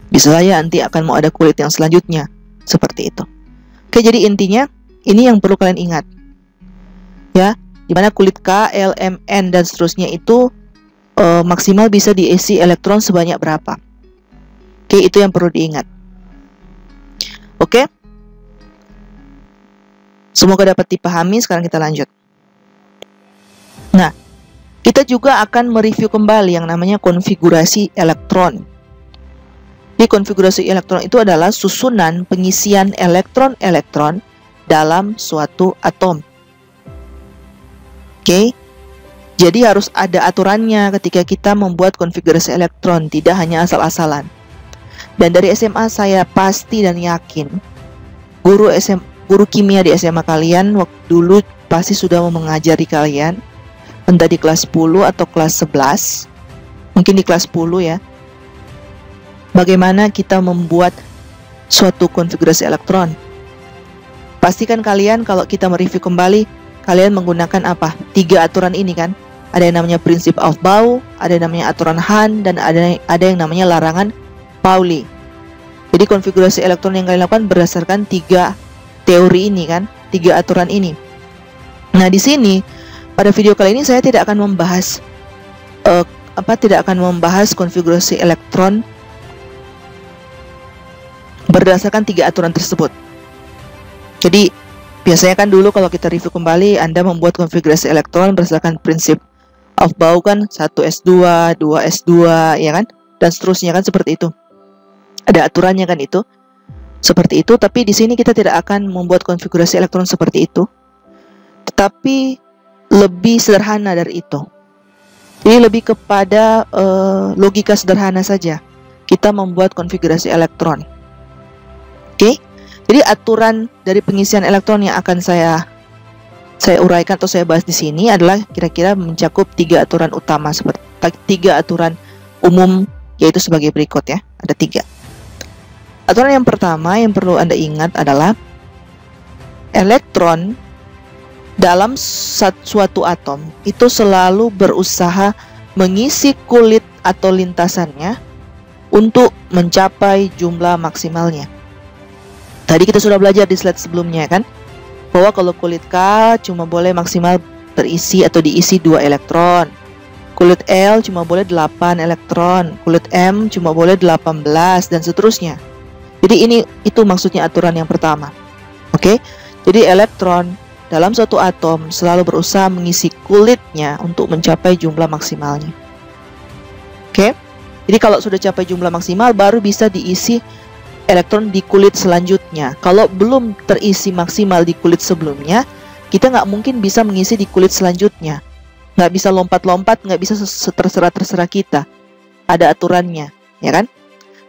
Bisa saja nanti akan mau ada kulit yang selanjutnya, seperti itu. Oke, jadi intinya ini yang perlu kalian ingat. Ya, dimana kulit K, L, M, N dan seterusnya itu maksimal bisa diisi elektron sebanyak berapa. Oke, itu yang perlu diingat. Oke. Semoga dapat dipahami. Sekarang kita lanjut. Nah, kita juga akan mereview kembali yang namanya konfigurasi elektron. Di konfigurasi elektron itu adalah susunan pengisian elektron-elektron dalam suatu atom. Oke. Jadi harus ada aturannya ketika kita membuat konfigurasi elektron, tidak hanya asal-asalan. Dan dari SMA saya pasti dan yakin guru kimia di SMA kalian waktu dulu pasti sudah mengajari kalian, entah di kelas 10 atau kelas 11, mungkin di kelas 10 ya, bagaimana kita membuat suatu konfigurasi elektron. Pastikan kalian kalau kita mereview kembali, kalian menggunakan apa? 3 aturan ini kan? Ada yang namanya prinsip Aufbau, ada yang namanya aturan Hahn, dan ada yang namanya larangan Pauli. Jadi konfigurasi elektron yang kalian lakukan berdasarkan 3 teori ini kan, 3 aturan ini. Nah, di sini pada video kali ini saya tidak akan membahas konfigurasi elektron berdasarkan 3 aturan tersebut. Jadi biasanya kan dulu kalau kita review kembali, Anda membuat konfigurasi elektron berdasarkan prinsip Aufbau kan, 1s2, 2s2 ya kan, dan seterusnya kan, seperti itu. Ada aturannya kan itu. Seperti itu, tapi di sini kita tidak akan membuat konfigurasi elektron seperti itu, tetapi lebih sederhana dari itu. Jadi lebih kepada logika sederhana saja kita membuat konfigurasi elektron. Oke, jadi aturan dari pengisian elektron yang akan saya uraikan atau saya bahas di sini adalah kira-kira mencakup 3 aturan utama, seperti 3 aturan umum, yaitu sebagai berikut ya. Ada 3. Aturan yang pertama yang perlu Anda ingat adalah elektron dalam suatu atom itu selalu berusaha mengisi kulit atau lintasannya untuk mencapai jumlah maksimalnya. Tadi kita sudah belajar di slide sebelumnya kan, bahwa kalau kulit K cuma boleh maksimal terisi atau diisi 2 elektron, kulit L cuma boleh 8 elektron, kulit M cuma boleh 18, dan seterusnya. Jadi itu maksudnya aturan yang pertama. Oke, jadi elektron dalam suatu atom selalu berusaha mengisi kulitnya untuk mencapai jumlah maksimalnya. Oke, jadi kalau sudah capai jumlah maksimal baru bisa diisi elektron di kulit selanjutnya. Kalau belum terisi maksimal di kulit sebelumnya, kita nggak mungkin bisa mengisi di kulit selanjutnya. Nggak bisa lompat-lompat, nggak bisa terserah kita. Ada aturannya, ya kan?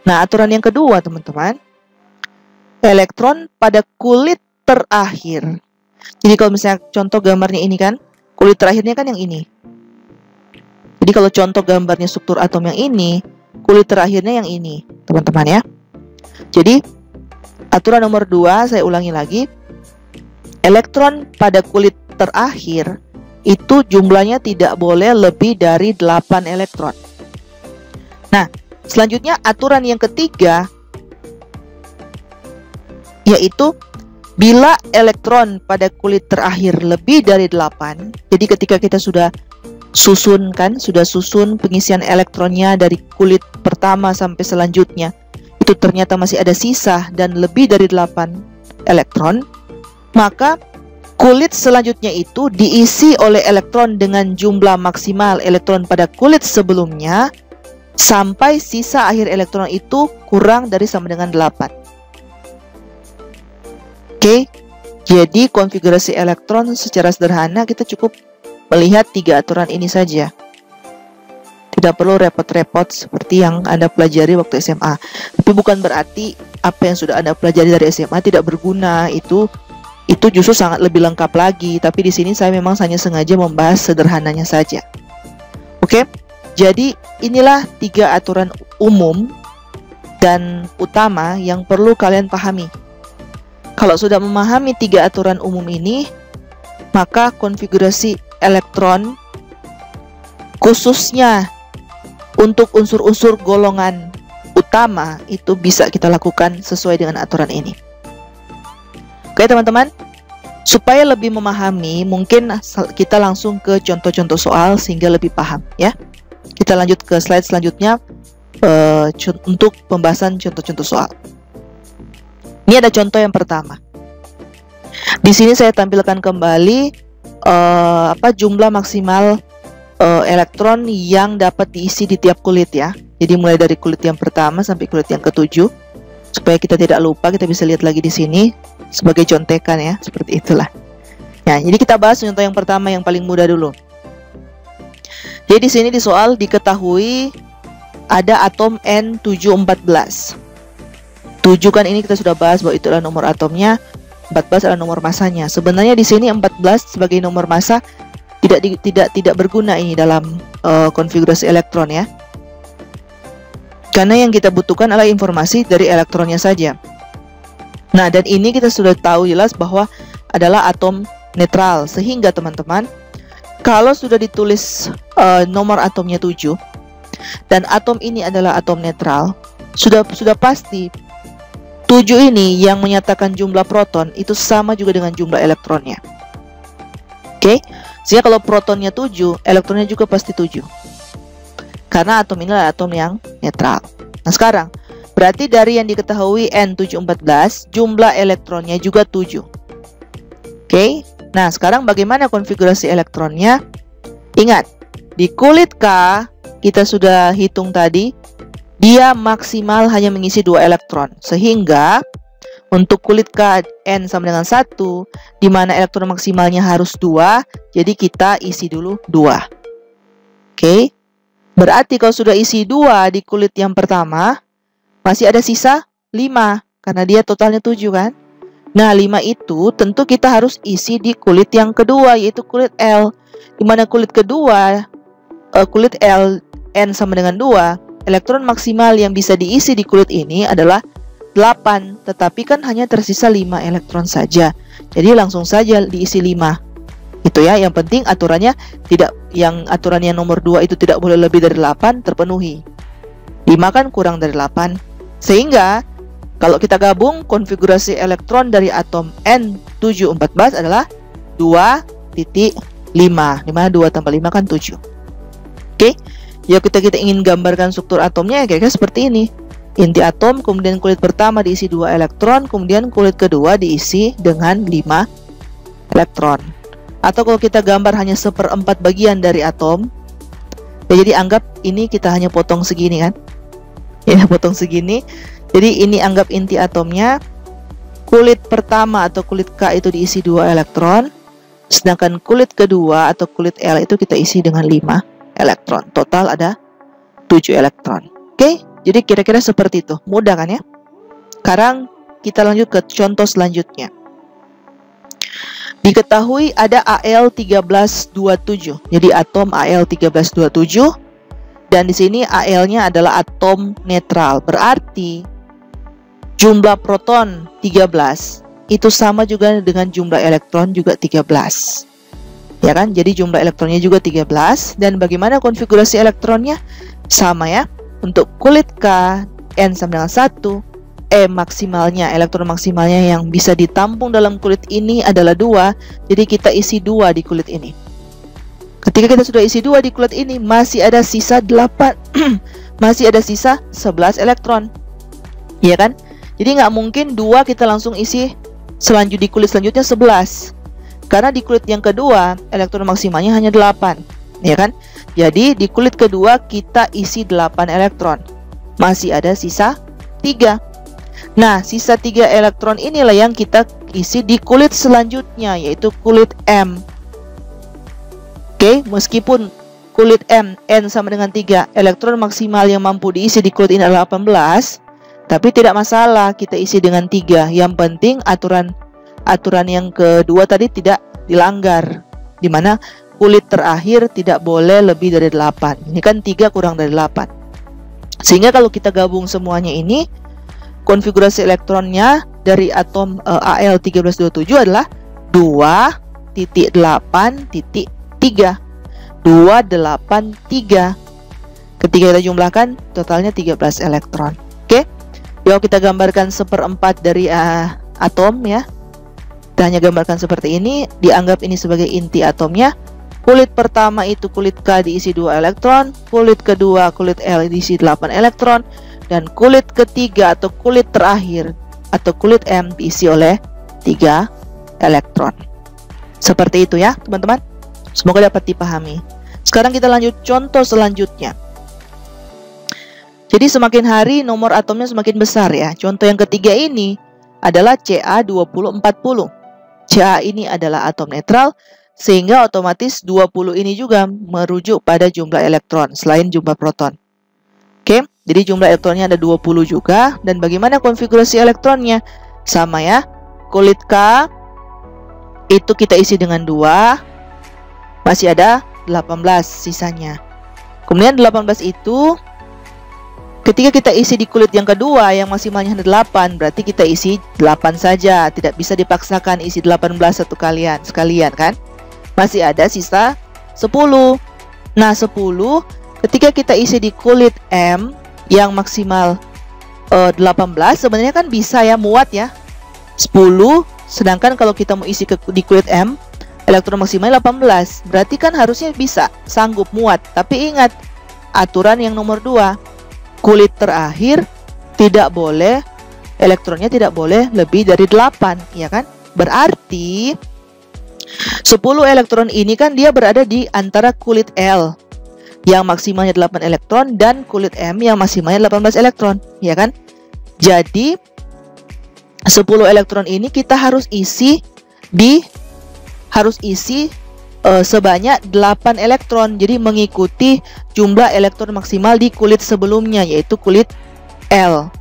Nah, aturan yang kedua, teman-teman, elektron pada kulit terakhir. Jadi kalau misalnya contoh gambarnya ini kan, kulit terakhirnya kan yang ini. Jadi kalau contoh gambarnya struktur atom yang ini, kulit terakhirnya yang ini, teman-teman ya. Jadi aturan nomor 2, saya ulangi lagi, elektron pada kulit terakhir itu jumlahnya tidak boleh lebih dari 8 elektron. Nah, selanjutnya aturan yang ketiga, yaitu bila elektron pada kulit terakhir lebih dari 8, jadi ketika kita sudah susun pengisian elektronnya dari kulit pertama sampai selanjutnya, itu ternyata masih ada sisa dan lebih dari 8 elektron, maka kulit selanjutnya itu diisi oleh elektron dengan jumlah maksimal elektron pada kulit sebelumnya sampai sisa akhir elektron itu kurang dari sama dengan 8. Oke, jadi konfigurasi elektron secara sederhana kita cukup melihat 3 aturan ini saja. Tidak perlu repot-repot seperti yang Anda pelajari waktu SMA. Tapi bukan berarti apa yang sudah Anda pelajari dari SMA tidak berguna. Itu justru sangat lebih lengkap lagi. Tapi di sini saya memang hanya sengaja membahas sederhananya saja. Oke, jadi inilah 3 aturan umum dan utama yang perlu kalian pahami. Kalau sudah memahami 3 aturan umum ini, maka konfigurasi elektron khususnya untuk unsur-unsur golongan utama itu bisa kita lakukan sesuai dengan aturan ini. Oke teman-teman, supaya lebih memahami, mungkin kita langsung ke contoh-contoh soal sehingga lebih paham ya. Kita lanjut ke slide selanjutnya untuk pembahasan contoh-contoh soal. Ini ada contoh yang pertama. Di sini saya tampilkan kembali jumlah maksimal elektron yang dapat diisi di tiap kulit ya. Jadi mulai dari kulit yang pertama sampai kulit yang ke-7. Supaya kita tidak lupa, kita bisa lihat lagi di sini sebagai contekan ya, seperti itulah. Nah, jadi kita bahas contoh yang pertama yang paling mudah dulu. Jadi di sini di soal diketahui ada atom N714. 7 kan ini kita sudah bahas bahwa itu adalah nomor atomnya, 14 adalah nomor masanya. Sebenarnya di sini 14 sebagai nomor massa tidak berguna ini dalam konfigurasi elektron ya. Karena yang kita butuhkan adalah informasi dari elektronnya saja. Nah, dan ini kita sudah tahu jelas bahwa adalah atom netral, sehingga teman-teman kalau sudah ditulis nomor atomnya 7 dan atom ini adalah atom netral, sudah pasti 7 ini yang menyatakan jumlah proton itu sama juga dengan jumlah elektronnya. Oke, sehingga kalau protonnya 7, elektronnya juga pasti 7. Karena atom ini adalah atom yang netral. Nah sekarang, berarti dari yang diketahui N714, jumlah elektronnya juga 7. Oke, nah sekarang bagaimana konfigurasi elektronnya? Ingat, di kulit K, kita sudah hitung tadi, dia maksimal hanya mengisi 2 elektron. Sehingga Untuk kulit K N sama dengan 1, di mana elektron maksimalnya harus 2, jadi kita isi dulu 2. Oke. Berarti kalau sudah isi 2 di kulit yang pertama, masih ada sisa 5, karena dia totalnya 7 kan? Nah, 5 itu tentu kita harus isi di kulit yang kedua, yaitu kulit L. Di mana kulit kedua, kulit L, N sama dengan 2, elektron maksimal yang bisa diisi di kulit ini adalah 8, tetapi kan hanya tersisa 5 elektron saja. Jadi langsung saja diisi 5. Itu ya, yang penting aturannya aturan yang nomor 2 itu tidak boleh lebih dari 8 terpenuhi. 5 kan kurang dari 8. Sehingga kalau kita gabung, konfigurasi elektron dari atom N714 adalah 2,5. Dimana 2 tambah 5 kan 7. Oke, ya kita ingin gambarkan struktur atomnya ya kira-kira seperti ini. Inti atom, kemudian kulit pertama diisi 2 elektron, kemudian kulit kedua diisi dengan 5 elektron. Atau kalau kita gambar hanya 1/4 bagian dari atom, ya jadi anggap ini kita hanya potong segini kan. Ya, potong segini. Jadi ini anggap inti atomnya, kulit pertama atau kulit K itu diisi 2 elektron, sedangkan kulit kedua atau kulit L itu kita isi dengan 5 elektron. Total ada 7 elektron. Oke, jadi kira-kira seperti itu. Mudah kan ya? Sekarang kita lanjut ke contoh selanjutnya. Diketahui ada Al1327. Jadi atom Al1327, dan di sini Al-nya adalah atom netral. Berarti jumlah proton 13 itu sama juga dengan jumlah elektron juga 13. Ya kan? Jadi jumlah elektronnya juga 13. Dan bagaimana konfigurasi elektronnya? Sama ya. Untuk kulit K, N sama dengan 1, maksimalnya, elektron maksimalnya yang bisa ditampung dalam kulit ini adalah 2. Jadi kita isi 2 di kulit ini. Ketika kita sudah isi 2 di kulit ini, masih ada sisa 8 masih ada sisa 11 elektron. Iya kan? Jadi nggak mungkin 2 kita langsung isi di kulit selanjutnya 11. Karena di kulit yang kedua, elektron maksimalnya hanya 8. Ya kan? Jadi di kulit kedua kita isi 8 elektron. Masih ada sisa 3. Nah, sisa 3 elektron inilah yang kita isi di kulit selanjutnya, yaitu kulit M. Oke, meskipun kulit M, N sama dengan 3, elektron maksimal yang mampu diisi di kulit ini adalah 18, tapi tidak masalah kita isi dengan 3. Yang penting aturan yang kedua tadi tidak dilanggar, di mana kulit terakhir tidak boleh lebih dari 8. Ini kan 3 kurang dari 8. Sehingga kalau kita gabung semuanya ini, konfigurasi elektronnya dari atom Al1327 adalah 2,8,3. 283. Ketika kita jumlahkan, totalnya 13 elektron. Oke, yuk kita gambarkan 1/4 dari atom ya. Kita hanya gambarkan seperti ini. Dianggap ini sebagai inti atomnya. Kulit pertama itu kulit K diisi 2 elektron, kulit kedua kulit L diisi 8 elektron, dan kulit ketiga atau kulit terakhir atau kulit M diisi oleh 3 elektron. Seperti itu ya teman-teman. Semoga dapat dipahami. Sekarang kita lanjut contoh selanjutnya. Jadi semakin hari nomor atomnya semakin besar ya. Contoh yang ketiga ini adalah Ca2040. Ca ini adalah atom netral, sehingga otomatis 20 ini juga merujuk pada jumlah elektron selain jumlah proton. Oke, jadi jumlah elektronnya ada 20 juga. Dan bagaimana konfigurasi elektronnya? Sama ya. Kulit K itu kita isi dengan 2. Masih ada 18 sisanya. Kemudian 18 itu ketika kita isi di kulit yang kedua yang maksimalnya hanya 8, berarti kita isi 8 saja. Tidak bisa dipaksakan isi 18 satu sekalian kan? Masih ada sisa 10. Nah, 10 ketika kita isi di kulit M yang maksimal 18, sebenarnya kan bisa ya muat ya 10. Sedangkan kalau kita mau isi di kulit M, elektron maksimalnya 18, berarti kan harusnya bisa sanggup muat. Tapi ingat aturan yang nomor 2, kulit terakhir tidak boleh, elektronnya tidak boleh lebih dari 8, ya kan? Berarti 10 elektron ini kan dia berada di antara kulit L yang maksimalnya 8 elektron dan kulit M yang maksimalnya 18 elektron, ya kan? Jadi 10 elektron ini kita harus isi sebanyak 8 elektron. Jadi mengikuti jumlah elektron maksimal di kulit sebelumnya, yaitu kulit L.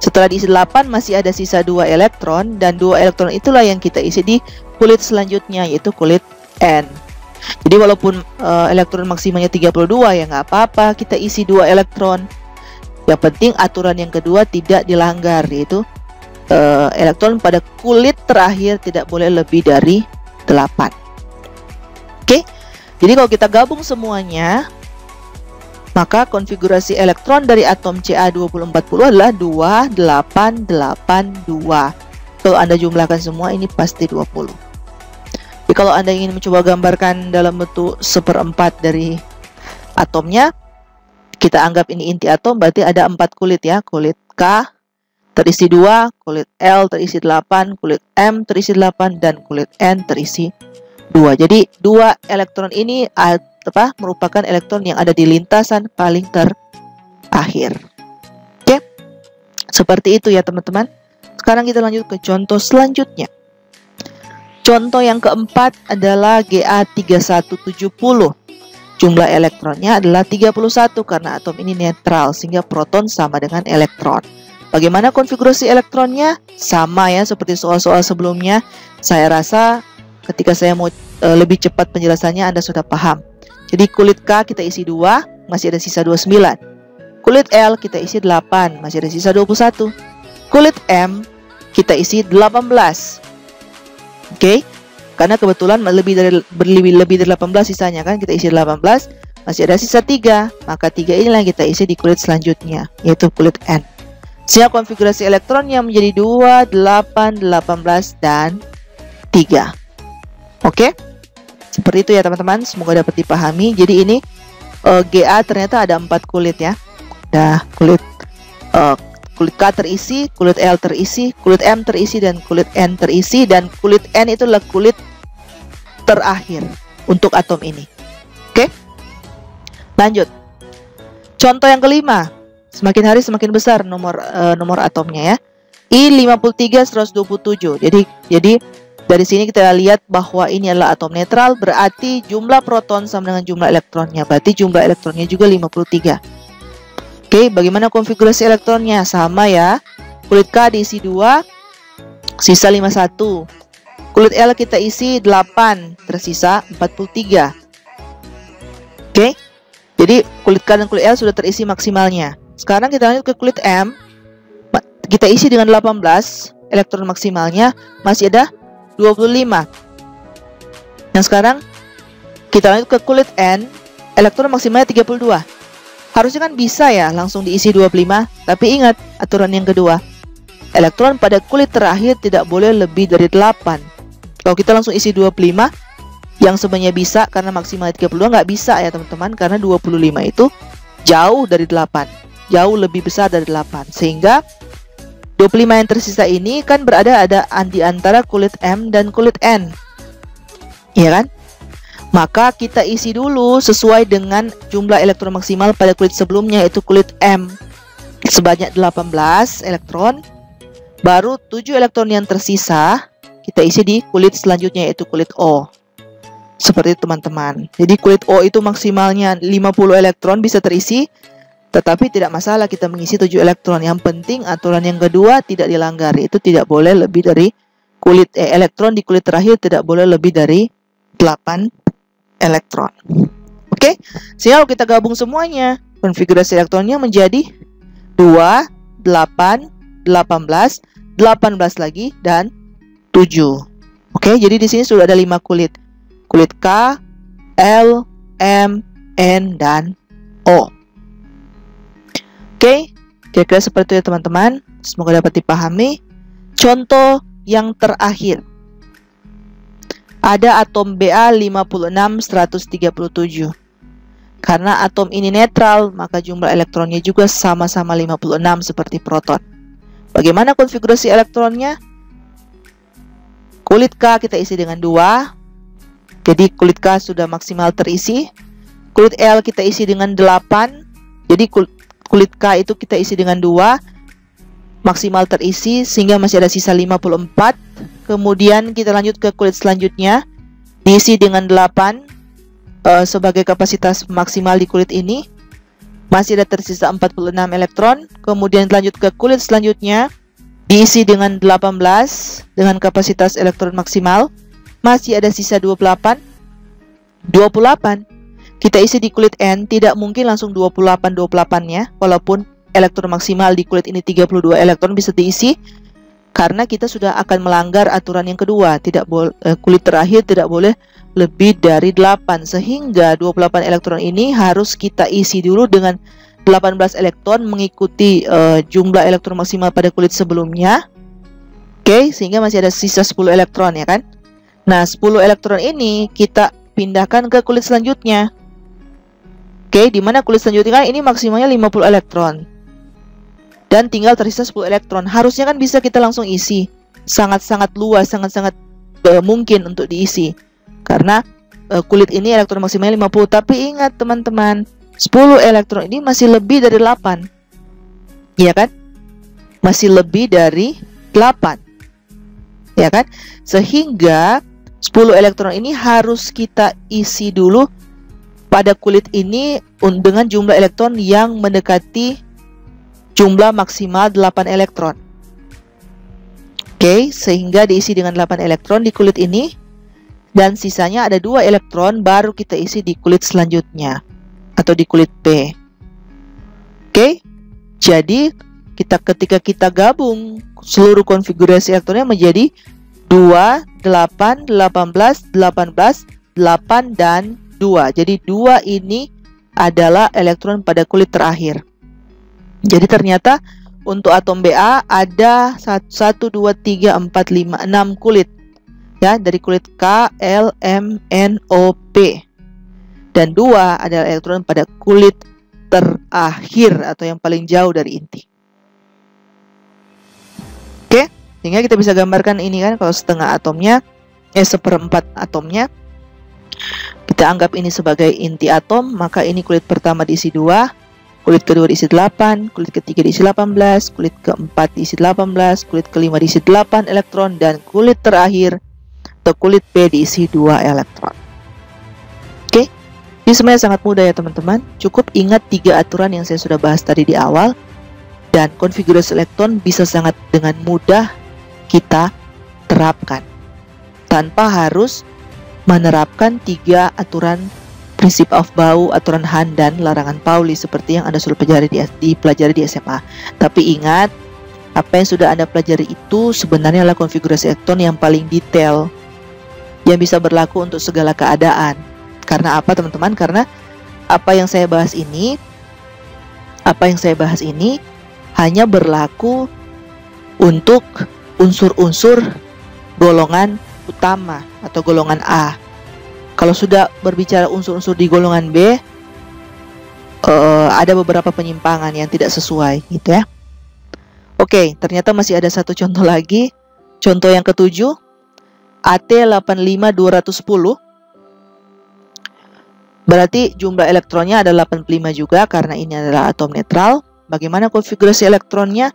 Setelah diisi 8 masih ada sisa 2 elektron, dan 2 elektron itulah yang kita isi di kulit selanjutnya, yaitu kulit N. Jadi walaupun elektron maksimalnya 32 ya nggak apa-apa, kita isi 2 elektron. Yang penting aturan yang kedua tidak dilanggar, yaitu elektron pada kulit terakhir tidak boleh lebih dari 8. Oke, jadi kalau kita gabung semuanya, maka konfigurasi elektron dari atom Ca2040 adalah 2882. Kalau Anda jumlahkan semua, ini pasti 20. Jadi kalau Anda ingin mencoba gambarkan dalam bentuk 1/4 dari atomnya, kita anggap ini inti atom, berarti ada 4 kulit ya. Kulit K terisi 2, kulit L terisi 8, kulit M terisi 8, dan kulit N terisi 2. Jadi 2 elektron ini merupakan elektron yang ada di lintasan paling terakhir. Oke, seperti itu ya teman-teman. Sekarang kita lanjut ke contoh selanjutnya. Contoh yang keempat adalah Ga3170. Jumlah elektronnya adalah 31 karena atom ini netral sehingga proton sama dengan elektron. Bagaimana konfigurasi elektronnya? Sama ya seperti soal-soal sebelumnya. Saya rasa ketika saya mau lebih cepat penjelasannya Anda sudah paham. Jadi kulit K kita isi 2, masih ada sisa 29. Kulit L kita isi 8, masih ada sisa 21. Kulit M kita isi 18. Oke, karena kebetulan lebih dari 18 sisanya kan, kita isi 18, masih ada sisa 3, maka 3 inilah yang kita isi di kulit selanjutnya, yaitu kulit N. Sehingga konfigurasi elektronnya menjadi 2, 8, 18, dan 3. Oke, seperti itu ya teman-teman, semoga dapat dipahami. Jadi ini Ga ternyata ada 4 kulit ya. Nah, kulit K terisi, kulit L terisi, kulit M terisi, dan kulit N terisi. Dan kulit N itu adalah kulit terakhir untuk atom ini. Oke, lanjut. Contoh yang kelima. Semakin hari semakin besar nomor atomnya ya. I53-127. Jadi dari sini kita lihat bahwa ini adalah atom netral, berarti jumlah proton sama dengan jumlah elektronnya. Berarti jumlah elektronnya juga 53. Oke, bagaimana konfigurasi elektronnya? Sama ya. Kulit K diisi 2, sisa 51. Kulit L kita isi 8, tersisa 43. Oke, jadi kulit K dan kulit L sudah terisi maksimalnya. Sekarang kita lanjut ke kulit M. Kita isi dengan 18, elektron maksimalnya masih ada 25. Nah sekarang kita lanjut ke kulit N, elektron maksimalnya 32. Harusnya kan bisa ya langsung diisi 25, tapi ingat aturan yang kedua, elektron pada kulit terakhir tidak boleh lebih dari 8. Kalau kita langsung isi 25, yang sebenarnya bisa karena maksimal 32 nggak bisa ya teman-teman, karena 25 itu jauh dari 8, jauh lebih besar dari 8, sehingga 25 yang tersisa ini kan berada di antara kulit M dan kulit N, ya kan? Maka kita isi dulu sesuai dengan jumlah elektron maksimal pada kulit sebelumnya, yaitu kulit M sebanyak 18 elektron. Baru 7 elektron yang tersisa kita isi di kulit selanjutnya, yaitu kulit O. Seperti itu teman-teman. Jadi kulit O itu maksimalnya 50 elektron bisa terisi, tetapi tidak masalah kita mengisi 7 elektron. Yang penting aturan yang kedua tidak dilanggar, itu tidak boleh lebih dari elektron di kulit terakhir tidak boleh lebih dari 8 elektron. Oke, sehingga kalau kita gabung semuanya, konfigurasi elektronnya menjadi 2, 8, 18, 18 lagi, dan 7. Oke, jadi di sini sudah ada 5 kulit. Kulit K, L, M, N, dan O. Oke, kira-kira seperti itu ya teman-teman. Semoga dapat dipahami. Contoh yang terakhir. Ada atom Ba56-137. Karena atom ini netral, maka jumlah elektronnya juga sama-sama 56 seperti proton. Bagaimana konfigurasi elektronnya? Kulit K kita isi dengan 2. Jadi kulit K sudah maksimal terisi. Kulit L kita isi dengan 8. Jadi kulit K itu kita isi dengan 2. maksimal terisi sehingga masih ada sisa 54. Kemudian kita lanjut ke kulit selanjutnya, diisi dengan 8 sebagai kapasitas maksimal di kulit ini, masih ada tersisa 46 elektron. Kemudian lanjut ke kulit selanjutnya, diisi dengan 18 dengan kapasitas elektron maksimal, masih ada sisa 28 kita isi di kulit N. Tidak mungkin langsung 28-28-nya, walaupun elektron maksimal di kulit ini 32 elektron bisa diisi, karena kita sudah akan melanggar aturan yang kedua, tidak boleh kulit terakhir tidak boleh lebih dari 8, sehingga 28 elektron ini harus kita isi dulu dengan 18 elektron mengikuti jumlah elektron maksimal pada kulit sebelumnya. Oke, sehingga masih ada sisa 10 elektron, ya kan? Nah, 10 elektron ini kita pindahkan ke kulit selanjutnya. Oke, di mana kulit selanjutnya kan ini maksimalnya 50 elektron. Dan tinggal tersisa 10 elektron. Harusnya kan bisa kita langsung isi. Sangat-sangat luas, sangat-sangat mungkin untuk diisi. Karena kulit ini elektron maksimalnya 50. Tapi ingat teman-teman, 10 elektron ini masih lebih dari 8. Iya kan? Masih lebih dari 8. Ya kan? Sehingga 10 elektron ini harus kita isi dulu pada kulit ini dengan jumlah elektron yang mendekati jumlah maksimal 8 elektron. Oke, sehingga diisi dengan 8 elektron di kulit ini, dan sisanya ada 2 elektron baru kita isi di kulit selanjutnya atau di kulit P. Oke, jadi ketika kita gabung seluruh konfigurasi elektronnya menjadi 2, 8, 18, 18, 8, dan 2. Jadi 2 ini adalah elektron pada kulit terakhir. Jadi ternyata untuk atom Ba ada 1, 2, 3, 4, 5, 6 kulit. Ya, dari kulit K, L, M, N, O, P. Dan 2 adalah elektron pada kulit terakhir atau yang paling jauh dari inti. Oke, sehingga kita bisa gambarkan ini kan, kalau setengah atomnya, seperempat atomnya, kita anggap ini sebagai inti atom, maka ini kulit pertama diisi 2, kulit kedua diisi 8, kulit ketiga diisi 18, kulit keempat diisi 18, kulit kelima diisi 8 elektron, dan kulit terakhir atau kulit P diisi 2 elektron. Oke, ini sebenarnya sangat mudah ya teman-teman. Cukup ingat 3 aturan yang saya sudah bahas tadi di awal, dan konfigurasi elektron bisa sangat dengan mudah kita terapkan tanpa harus menerapkan 3 aturan prinsip of Bow, aturan Hahn, dan larangan Pauli seperti yang Anda sudah dipelajari di SMA. Tapi ingat, apa yang sudah Anda pelajari itu sebenarnya adalah konfigurasi elektron yang paling detail, yang bisa berlaku untuk segala keadaan. Karena apa teman-teman? Karena apa yang saya bahas ini hanya berlaku untuk unsur-unsur golongan utama atau golongan A. Kalau sudah berbicara unsur-unsur di golongan B, ada beberapa penyimpangan yang tidak sesuai, gitu ya. Oke, ternyata masih ada satu contoh lagi. Contoh yang ketujuh, AT85210. Berarti jumlah elektronnya ada 85 juga karena ini adalah atom netral. Bagaimana konfigurasi elektronnya?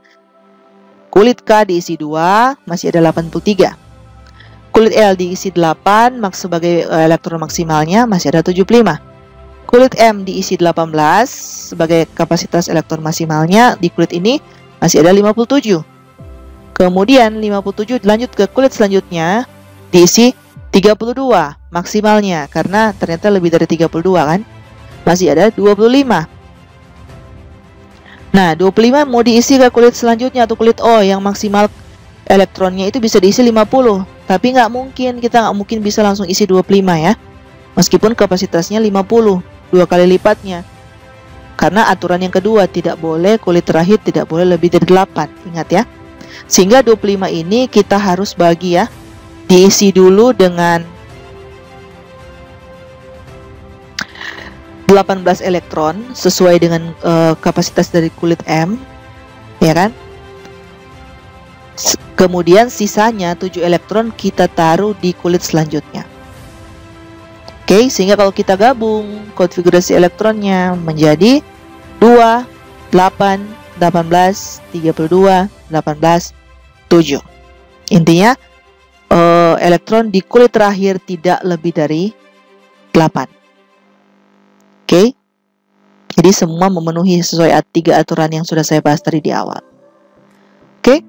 Kulit K diisi 2, masih ada 83. Kulit L diisi 8, sebagai elektron maksimalnya masih ada 75. Kulit M diisi 18, sebagai kapasitas elektron maksimalnya di kulit ini masih ada 57. Kemudian 57 lanjut ke kulit selanjutnya, diisi 32 maksimalnya, karena ternyata lebih dari 32 kan. Masih ada 25. Nah, 25 mau diisi ke kulit selanjutnya atau kulit O yang maksimal elektronnya itu bisa diisi 50. Tapi kita nggak mungkin bisa langsung isi 25 ya. Meskipun kapasitasnya 50, 2 kali lipatnya. Karena aturan yang kedua, tidak boleh kulit terakhir tidak boleh lebih dari 8. Ingat ya. Sehingga 25 ini kita harus bagi ya. Diisi dulu dengan 18 elektron sesuai dengan kapasitas dari kulit M, ya kan? Kemudian sisanya 7 elektron kita taruh di kulit selanjutnya. Oke, sehingga kalau kita gabung konfigurasi elektronnya menjadi 2, 8, 18, 32, 18, 7. Intinya elektron di kulit terakhir tidak lebih dari 8. Oke. Jadi semua memenuhi sesuai 3 aturan yang sudah saya bahas tadi di awal. Oke.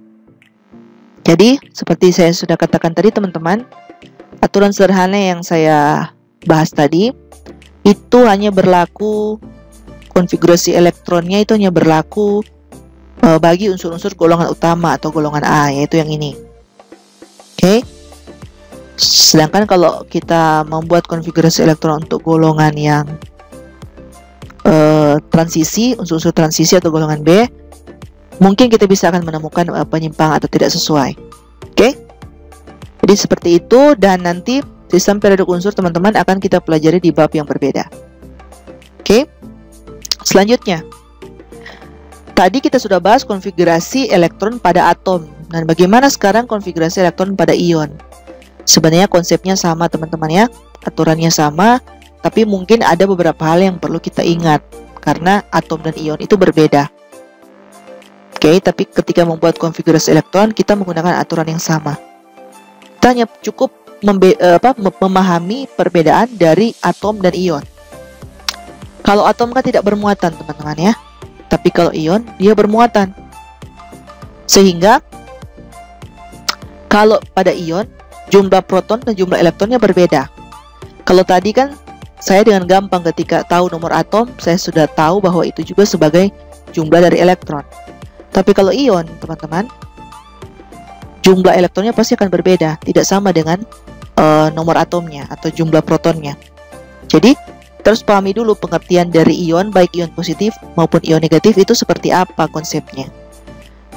Jadi seperti saya sudah katakan tadi teman-teman, aturan sederhana yang saya bahas tadi itu hanya berlaku, konfigurasi elektronnya itu hanya berlaku bagi unsur-unsur golongan utama atau golongan A, yaitu yang ini. Oke. Sedangkan kalau kita membuat konfigurasi elektron untuk golongan yang transisi, unsur-unsur transisi atau golongan B, mungkin kita bisa akan menemukan penyimpangan atau tidak sesuai. Oke. Jadi seperti itu, dan nanti sistem periodik unsur teman-teman akan kita pelajari di bab yang berbeda. Oke. Selanjutnya, tadi kita sudah bahas konfigurasi elektron pada atom. Dan bagaimana sekarang konfigurasi elektron pada ion? Sebenarnya konsepnya sama teman-teman ya, aturannya sama, tapi mungkin ada beberapa hal yang perlu kita ingat karena atom dan ion itu berbeda. Oke, tapi ketika membuat konfigurasi elektron kita menggunakan aturan yang sama. Kita hanya cukup memahami perbedaan dari atom dan ion. Kalau atom kan tidak bermuatan teman-teman ya, tapi kalau ion dia bermuatan. Sehingga kalau pada ion jumlah proton dan jumlah elektronnya berbeda. Kalau tadi kan saya dengan gampang ketika tahu nomor atom, saya sudah tahu bahwa itu juga sebagai jumlah dari elektron. Tapi kalau ion, teman-teman, jumlah elektronnya pasti akan berbeda, tidak sama dengan nomor atomnya atau jumlah protonnya. Jadi, terus pahami dulu pengertian dari ion, baik ion positif maupun ion negatif itu seperti apa konsepnya.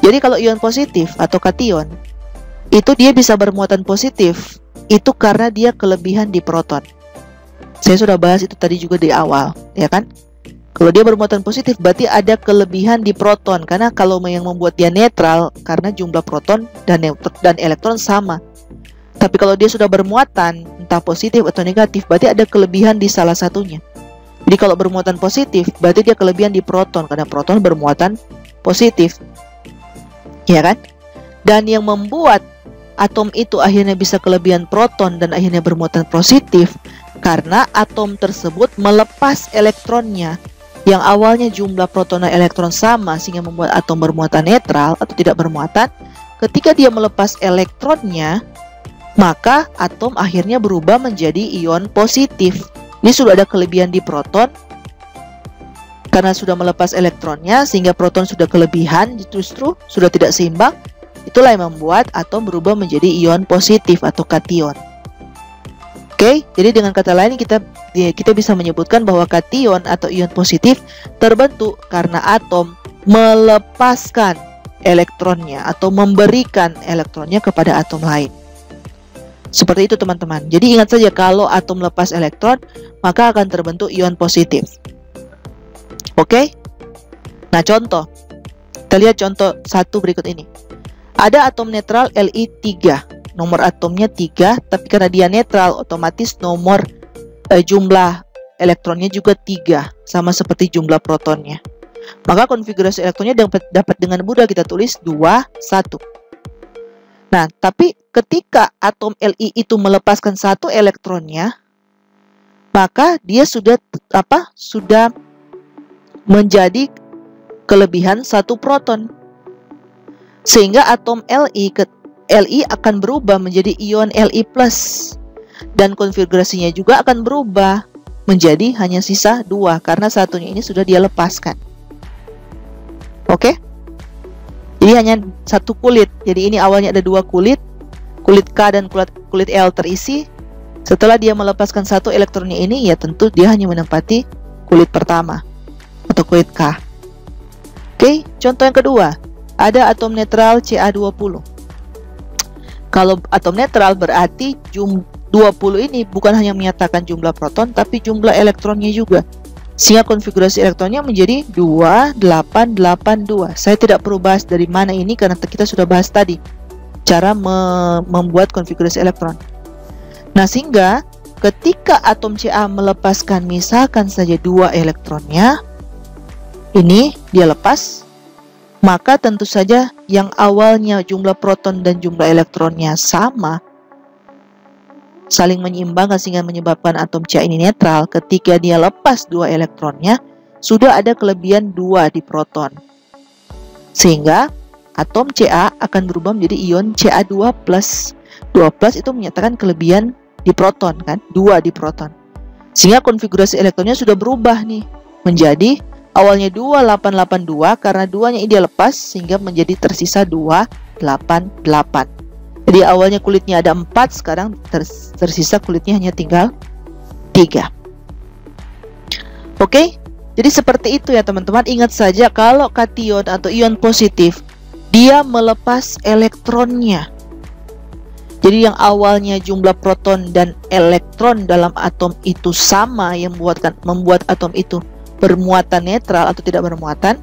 Jadi kalau ion positif atau kation, itu dia bisa bermuatan positif, itu karena dia kelebihan di proton. Saya sudah bahas itu tadi juga di awal, ya kan? Kalau dia bermuatan positif berarti ada kelebihan di proton, karena kalau yang membuat dia netral karena jumlah proton dan elektron sama. Tapi kalau dia sudah bermuatan entah positif atau negatif berarti ada kelebihan di salah satunya. Jadi kalau bermuatan positif berarti dia kelebihan di proton karena proton bermuatan positif. Ya kan? Dan yang membuat atom itu akhirnya bisa kelebihan proton dan akhirnya bermuatan positif karena atom tersebut melepas elektronnya. Yang awalnya jumlah proton dan elektron sama sehingga membuat atom bermuatan netral atau tidak bermuatan. Ketika dia melepas elektronnya, maka atom akhirnya berubah menjadi ion positif. Ini sudah ada kelebihan di proton karena sudah melepas elektronnya, sehingga proton sudah kelebihan, justru sudah tidak seimbang. Itulah yang membuat atom berubah menjadi ion positif atau kation. Oke, jadi dengan kata lain kita bisa menyebutkan bahwa kation atau ion positif terbentuk karena atom melepaskan elektronnya atau memberikan elektronnya kepada atom lain. Seperti itu teman-teman. Jadi ingat saja kalau atom lepas elektron maka akan terbentuk ion positif. Oke? Nah contoh, kita lihat contoh satu berikut ini. Ada atom netral Li3. Nomor atomnya 3, tapi karena dia netral, otomatis nomor jumlah elektronnya juga 3, sama seperti jumlah protonnya. Maka konfigurasi elektronnya dapat dengan mudah kita tulis 2, 1. Nah, tapi ketika atom Li itu melepaskan 1 elektronnya, maka dia sudah menjadi kelebihan 1 proton. Sehingga atom Li akan berubah menjadi ion Li+, dan konfigurasinya juga akan berubah menjadi hanya sisa 2 karena satunya ini sudah dia lepaskan. Oke? Jadi hanya 1 kulit. Jadi ini awalnya ada 2 kulit K dan kulit L terisi. Setelah dia melepaskan 1 elektronnya ini, ya tentu dia hanya menempati kulit pertama atau kulit K. Oke, contoh yang kedua, ada atom netral Ca20. Kalau atom netral berarti 20 ini bukan hanya menyatakan jumlah proton tapi jumlah elektronnya juga. Sehingga konfigurasi elektronnya menjadi 2882. Saya tidak perlu bahas dari mana ini karena kita sudah bahas tadi cara membuat konfigurasi elektron. Nah, sehingga ketika atom Ca melepaskan misalkan saja 2 elektronnya, ini dia lepas, maka tentu saja yang awalnya jumlah proton dan jumlah elektronnya sama, saling menyeimbangkan sehingga menyebabkan atom Ca ini netral. Ketika dia lepas dua elektronnya, sudah ada kelebihan 2 di proton. Sehingga atom Ca akan berubah menjadi ion Ca2+. 2+ itu menyatakan kelebihan di proton kan, 2 di proton. Sehingga konfigurasi elektronnya sudah berubah nih menjadi awalnya 2882 karena 2-nya ini dia lepas sehingga menjadi tersisa 288. Jadi awalnya kulitnya ada 4, sekarang tersisa kulitnya hanya tinggal 3. Oke, jadi seperti itu ya teman-teman. Ingat saja kalau kation atau ion positif, dia melepas elektronnya. Jadi yang awalnya jumlah proton dan elektron dalam atom itu sama, yang membuat atom itu bermuatan netral atau tidak bermuatan.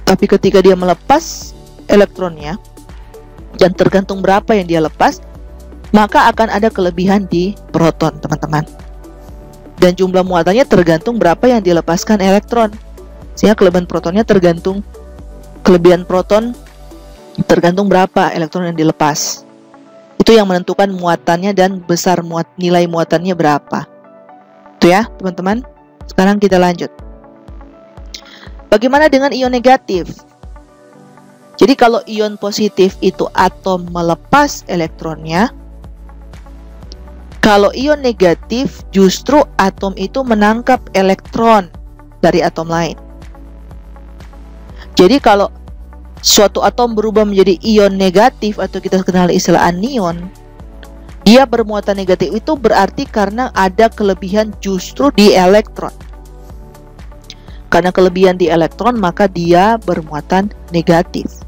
Tapi ketika dia melepas elektronnya, dan tergantung berapa yang dia lepas, maka akan ada kelebihan di proton, teman-teman. Dan jumlah muatannya tergantung berapa yang dilepaskan elektron. Sehingga kelebihan protonnya tergantung kelebihan proton tergantung berapa elektron yang dilepas. Itu yang menentukan muatannya dan besar nilai muatannya berapa. Itu ya, teman-teman. Sekarang kita lanjut. Bagaimana dengan ion negatif? Jadi kalau ion positif itu atom melepas elektronnya, kalau ion negatif justru atom itu menangkap elektron dari atom lain. Jadi kalau suatu atom berubah menjadi ion negatif atau kita kenal istilah anion, dia bermuatan negatif itu berarti karena ada kelebihan justru di elektron. Karena kelebihan di elektron maka dia bermuatan negatif.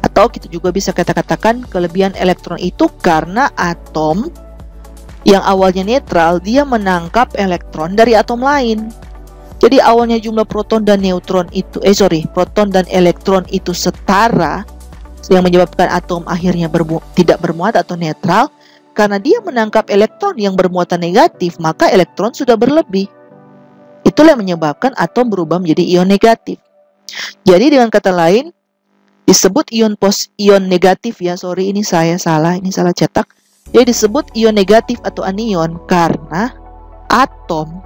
Atau kita juga bisa katakan kelebihan elektron itu karena atom yang awalnya netral dia menangkap elektron dari atom lain. Jadi awalnya jumlah proton dan neutron itu proton dan elektron itu setara, yang menyebabkan atom akhirnya tidak bermuat atau netral. Karena dia menangkap elektron yang bermuatan negatif, maka elektron sudah berlebih. Itulah yang menyebabkan atom berubah menjadi ion negatif. Jadi dengan kata lain, disebut ion negatif ya, ini saya salah cetak. Jadi disebut ion negatif atau anion karena atom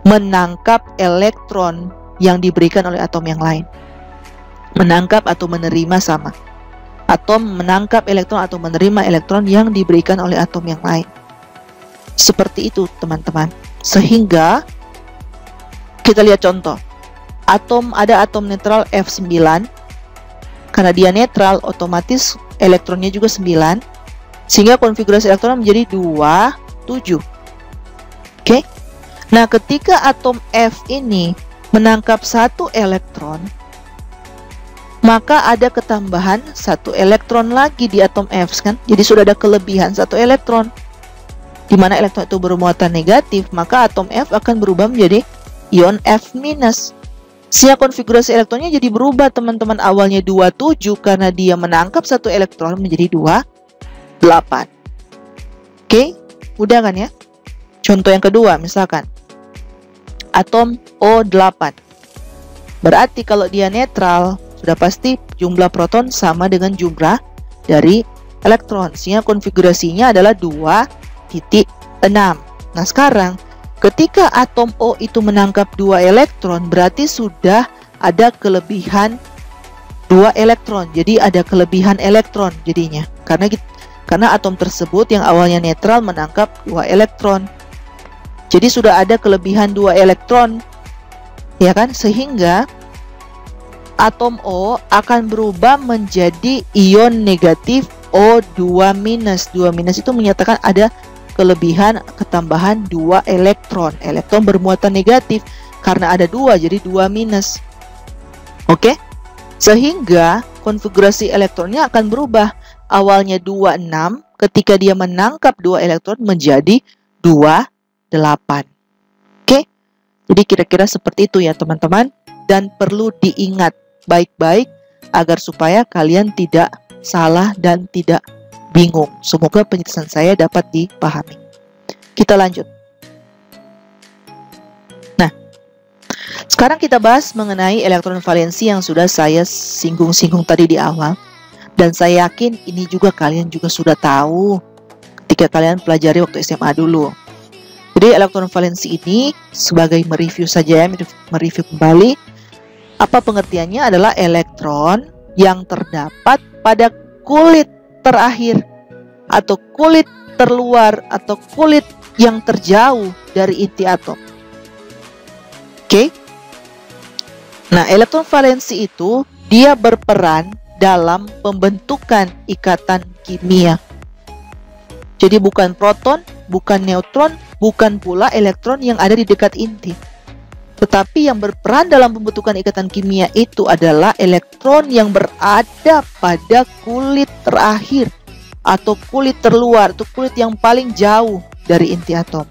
menangkap elektron yang diberikan oleh atom yang lain. Menangkap atau menerima sama. Atom menangkap elektron atau menerima elektron yang diberikan oleh atom yang lain. Seperti itu teman-teman. Sehingga kita lihat contoh. Ada atom netral F9. Karena dia netral, otomatis elektronnya juga 9. Sehingga konfigurasi elektron menjadi 27. Oke. Nah, ketika atom F ini menangkap 1 elektron, maka ada ketambahan 1 elektron lagi di atom F kan. Jadi sudah ada kelebihan 1 elektron. Di mana elektron itu bermuatan negatif, maka atom F akan berubah menjadi ion F-. Sehingga konfigurasi elektronnya jadi berubah teman-teman. Awalnya 27 karena dia menangkap 1 elektron menjadi 28. Oke, mudah kan ya? Contoh yang kedua misalkan atom O8. Berarti kalau dia netral, sudah pasti jumlah proton sama dengan jumlah dari elektron. Sehingga konfigurasinya adalah 2,6. Nah sekarang ketika atom O itu menangkap 2 elektron, berarti sudah ada kelebihan 2 elektron. Jadi ada kelebihan elektron jadinya. Karena atom tersebut yang awalnya netral menangkap 2 elektron. Jadi sudah ada kelebihan 2 elektron. Ya kan? Sehingga atom O akan berubah menjadi ion negatif O2-. 2- itu menyatakan ada kelebihan ketambahan 2 elektron. Elektron bermuatan negatif karena ada 2 jadi 2-. Oke? Sehingga konfigurasi elektronnya akan berubah. Awalnya 26 ketika dia menangkap 2 elektron menjadi 28. Oke? Jadi kira-kira seperti itu ya teman-teman, dan perlu diingat baik-baik agar supaya kalian tidak salah dan tidak bingung. Semoga penjelasan saya dapat dipahami. Kita lanjut. Nah, sekarang Sekarang kita bahas mengenai elektron valensi yang sudah saya singgung-singgung tadi di awal. Dan saya yakin ini juga kalian juga sudah tahu ketika kalian pelajari waktu SMA dulu. Jadi elektron valensi ini sebagai mereview saja, mereview kembali. Apa pengertiannya? Adalah elektron yang terdapat pada kulit terakhir atau kulit terluar atau kulit yang terjauh dari inti atom. Oke? Nah, elektron valensi itu dia berperan dalam pembentukan ikatan kimia. Jadi bukan proton, bukan neutron, bukan pula elektron yang ada di dekat inti. Tetapi yang berperan dalam pembentukan ikatan kimia itu adalah elektron yang berada pada kulit terakhir atau kulit terluar, atau kulit yang paling jauh dari inti atom.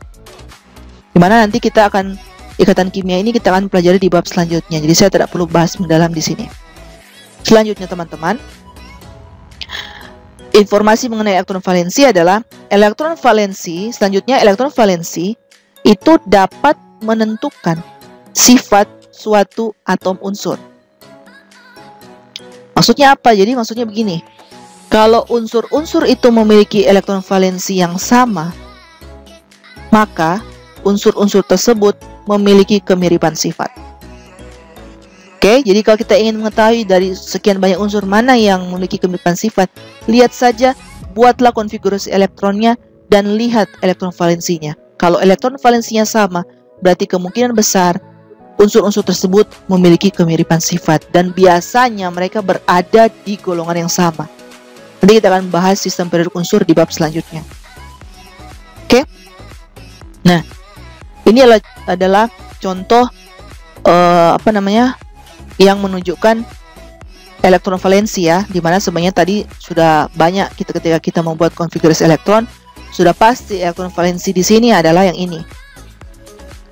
Dimana nanti kita akan ikatan kimia ini kita akan pelajari di bab selanjutnya. Jadi saya tidak perlu bahas mendalam di sini. Selanjutnya teman-teman, informasi mengenai elektron valensi adalah elektron valensi. Selanjutnya elektron valensi itu dapat menentukan sifat suatu atom unsur. Maksudnya apa? Jadi maksudnya begini. Kalau unsur-unsur itu memiliki elektron valensi yang sama, maka unsur-unsur tersebut memiliki kemiripan sifat. Oke, jadi kalau kita ingin mengetahui dari sekian banyak unsur mana yang memiliki kemiripan sifat, lihat saja, buatlah konfigurasi elektronnya dan lihat elektron valensinya. Kalau elektron valensinya sama, berarti kemungkinan besar unsur-unsur tersebut memiliki kemiripan sifat dan biasanya mereka berada di golongan yang sama. Nanti kita akan bahas sistem periodik unsur di bab selanjutnya. Oke. Nah, ini adalah contoh yang menunjukkan elektron valensi ya, dimana sebenarnya tadi sudah banyak ketika kita membuat konfigurasi elektron, sudah pasti elektron valensi di sini adalah yang ini.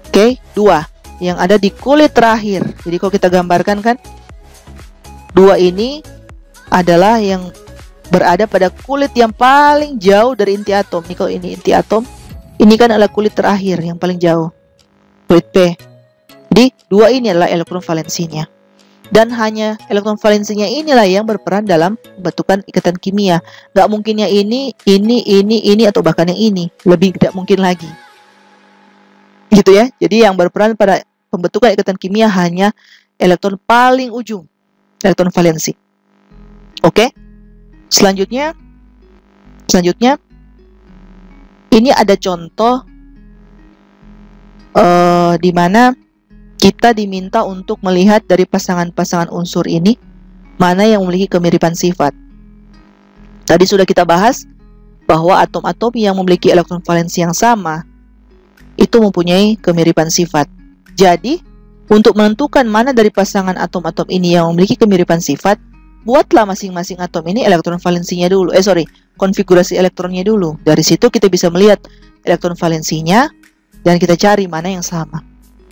Oke, 2 yang ada di kulit terakhir. Jadi kalau kita gambarkan kan, 2 ini adalah yang berada pada kulit yang paling jauh dari inti atom. Ini kalau ini inti atom, ini kan adalah kulit terakhir yang paling jauh, kulit P. Jadi 2 ini adalah elektron valensinya. Dan hanya elektron valensinya inilah yang berperan dalam pembentukan ikatan kimia. Nggak mungkinnya ini, atau bahkan yang ini. Lebih tidak mungkin lagi. Gitu ya. Jadi yang berperan pada pembentukan ikatan kimia hanya elektron paling ujung, elektron valensi. Oke. Selanjutnya, ini ada contoh di mana kita diminta untuk melihat dari pasangan-pasangan unsur ini mana yang memiliki kemiripan sifat. Tadi sudah kita bahas bahwa atom-atom yang memiliki elektron valensi yang sama itu mempunyai kemiripan sifat. Jadi, untuk menentukan mana dari pasangan atom-atom ini yang memiliki kemiripan sifat, buatlah masing-masing atom ini elektron valensinya dulu. Konfigurasi elektronnya dulu. Dari situ kita bisa melihat elektron valensinya dan kita cari mana yang sama.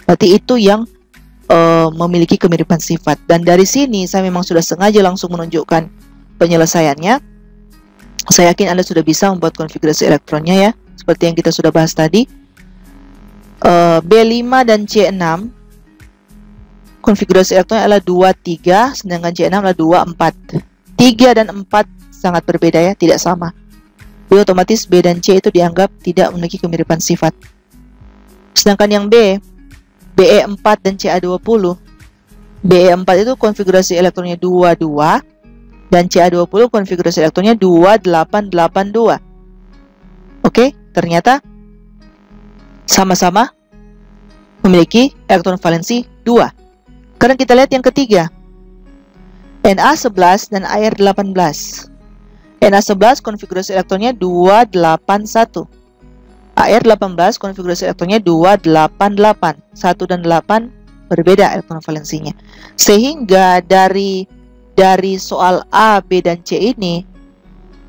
Berarti itu yang memiliki kemiripan sifat. Dan dari sini saya memang sudah sengaja langsung menunjukkan penyelesaiannya. Saya yakin Anda sudah bisa membuat konfigurasi elektronnya ya, seperti yang kita sudah bahas tadi. B5 dan C6 konfigurasi elektronnya adalah 2, 3, sedangkan C6 adalah 2, 4. 3 dan 4 sangat berbeda ya, tidak sama. Jadi otomatis B dan C itu dianggap tidak memiliki kemiripan sifat. Sedangkan yang B, BE4 dan CA20. BE4 itu konfigurasi elektronnya 22 dan CA20 konfigurasi elektronnya 2882. Oke, ternyata sama-sama memiliki elektron valensi 2. Sekarang kita lihat yang ketiga. Na11 dan Ar18. Na11 konfigurasi elektronnya 281. Ar18 konfigurasi elektronnya 288. 1 dan 8 berbeda elektron valensinya. Sehingga dari soal A, B, dan C ini,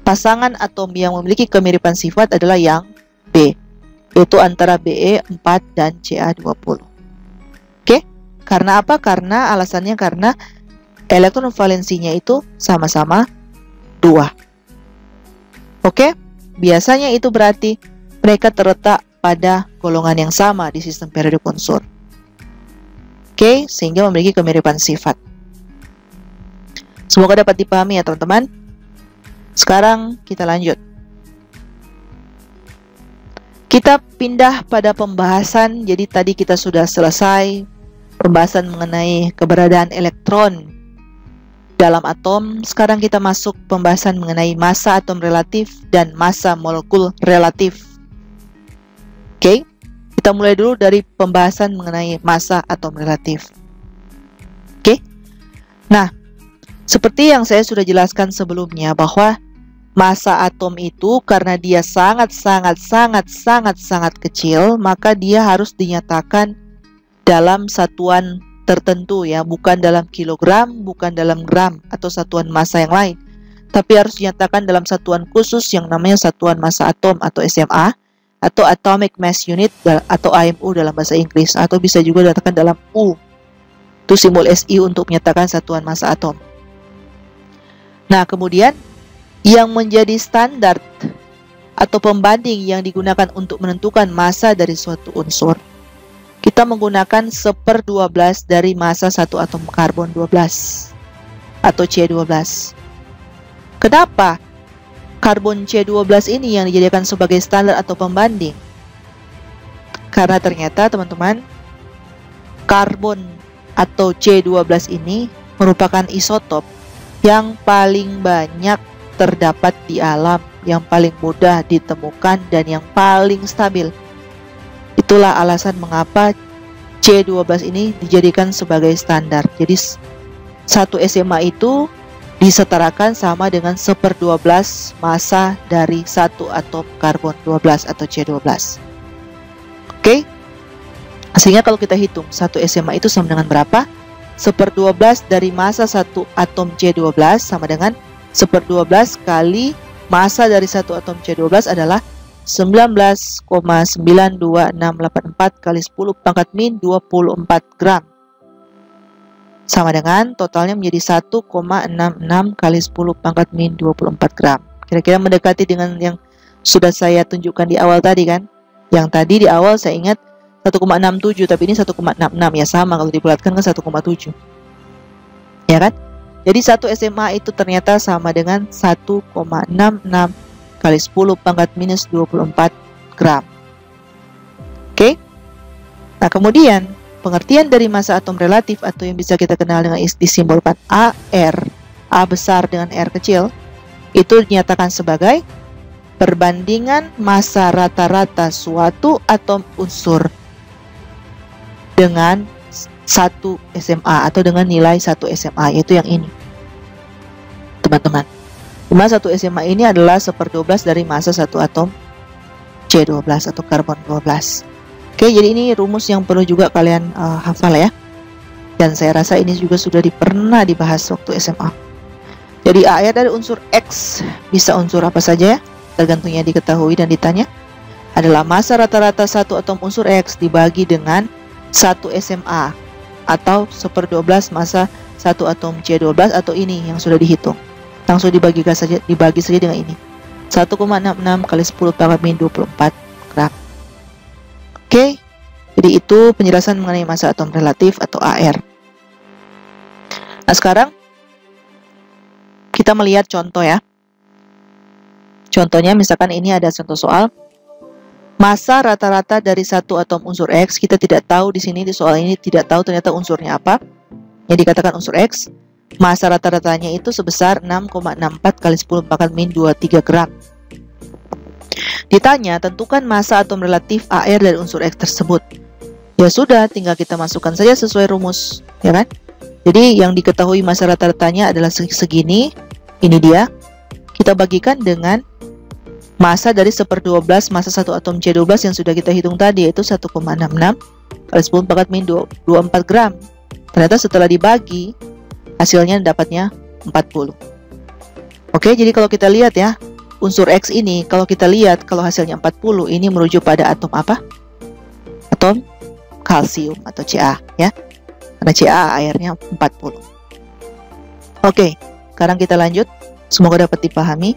pasangan atom yang memiliki kemiripan sifat adalah yang B, yaitu antara Be4 dan Ca20. Oke? Karena apa? Karena alasannya karena elektron valensinya itu sama-sama 2. Oke? Biasanya itu berarti mereka terletak pada golongan yang sama di sistem periodik unsur. Oke, sehingga memiliki kemiripan sifat. Semoga dapat dipahami ya teman-teman. Sekarang kita lanjut. Kita pindah pada pembahasan. Jadi tadi kita sudah selesai pembahasan mengenai keberadaan elektron dalam atom. Sekarang kita masuk pembahasan mengenai massa atom relatif dan massa molekul relatif. Oke, kita mulai dulu dari pembahasan mengenai massa atom relatif. Oke, nah, seperti yang saya sudah jelaskan sebelumnya bahwa massa atom itu karena dia sangat kecil, maka dia harus dinyatakan dalam satuan tertentu ya, bukan dalam kilogram, bukan dalam gram atau satuan massa yang lain, tapi harus dinyatakan dalam satuan khusus yang namanya satuan massa atom atau SMA atau atomic mass unit atau AMU dalam bahasa Inggris, atau bisa juga dinyatakan dalam U. Itu simbol SI untuk menyatakan satuan massa atom. Nah, kemudian yang menjadi standar atau pembanding yang digunakan untuk menentukan massa dari suatu unsur, kita menggunakan 1/12 dari massa satu atom karbon 12 atau C12. Kenapa karbon C12 ini yang dijadikan sebagai standar atau pembanding? Karena ternyata teman-teman, karbon atau C12 ini merupakan isotop yang paling banyak terdapat di alam, yang paling mudah ditemukan dan yang paling stabil. Itulah alasan mengapa C12 ini dijadikan sebagai standar. Jadi satu SMA itu disetarakan sama dengan 1/12 massa dari satu atom karbon 12 atau C12. Oke, sehingga kalau kita hitung satu SMA itu sama dengan berapa? 1/12 dari massa satu atom C12 sama dengan 1/12 kali massa dari satu atom C12 adalah 19,92684 kali 10 pangkat min 24 gram. Sama dengan totalnya menjadi 1,66 kali 10 pangkat min 24 gram. Kira-kira mendekati dengan yang sudah saya tunjukkan di awal tadi kan? Yang tadi di awal saya ingat 1,67, tapi ini 1,66 ya, sama kalau dibulatkan kan 1,7. Ya kan? Jadi satu SMA itu ternyata sama dengan 1,66 kali 10 pangkat minus 24 gram. Oke? Nah, kemudian pengertian dari massa atom relatif atau yang bisa kita kenal dengan disimbolkan AR, A besar dengan R kecil, itu dinyatakan sebagai perbandingan massa rata-rata suatu atom unsur dengan satu SMA atau dengan nilai 1 SMA, yaitu yang ini teman-teman. Cuma 1 SMA ini adalah 1/12 dari massa satu atom C12 atau karbon 12. Oke, jadi ini rumus yang perlu juga kalian hafal ya. Dan saya rasa ini juga sudah pernah dibahas waktu SMA. Jadi AR dari unsur X, bisa unsur apa saja ya, tergantungnya diketahui dan ditanya, adalah massa rata-rata satu atom unsur X dibagi dengan 1 SMA atau 1/12 massa satu atom C12 atau ini yang sudah dihitung. Langsung dibagi saja dengan ini. 1,66 kali 10 pangkat min 24 gram. Oke, jadi itu penjelasan mengenai massa atom relatif atau AR. Nah, sekarang kita melihat contoh ya. Contohnya misalkan ini ada contoh soal massa rata-rata dari satu atom unsur X. Kita tidak tahu di sini, di soal ini tidak tahu ternyata unsurnya apa. Yang dikatakan unsur X, massa rata-ratanya itu sebesar 6,64 kali 10 pangkat min 23 gram. Ditanya, tentukan massa atom relatif AR dari unsur X tersebut. Ya sudah, tinggal kita masukkan saja sesuai rumus, ya kan? Jadi yang diketahui massa rata-ratanya adalah segini. Ini dia. Kita bagikan dengan massa dari 1/12 massa satu atom C12 yang sudah kita hitung tadi, yaitu 1,66 kali 10 pangkat min 24 gram. Ternyata setelah dibagi, hasilnya dapatnya 40. Oke, jadi kalau kita lihat ya, unsur X ini, kalau kita lihat, kalau hasilnya 40, ini merujuk pada atom apa? Atom kalsium atau Ca ya. Karena Ca airnya 40. Oke, sekarang kita lanjut. Semoga dapat dipahami.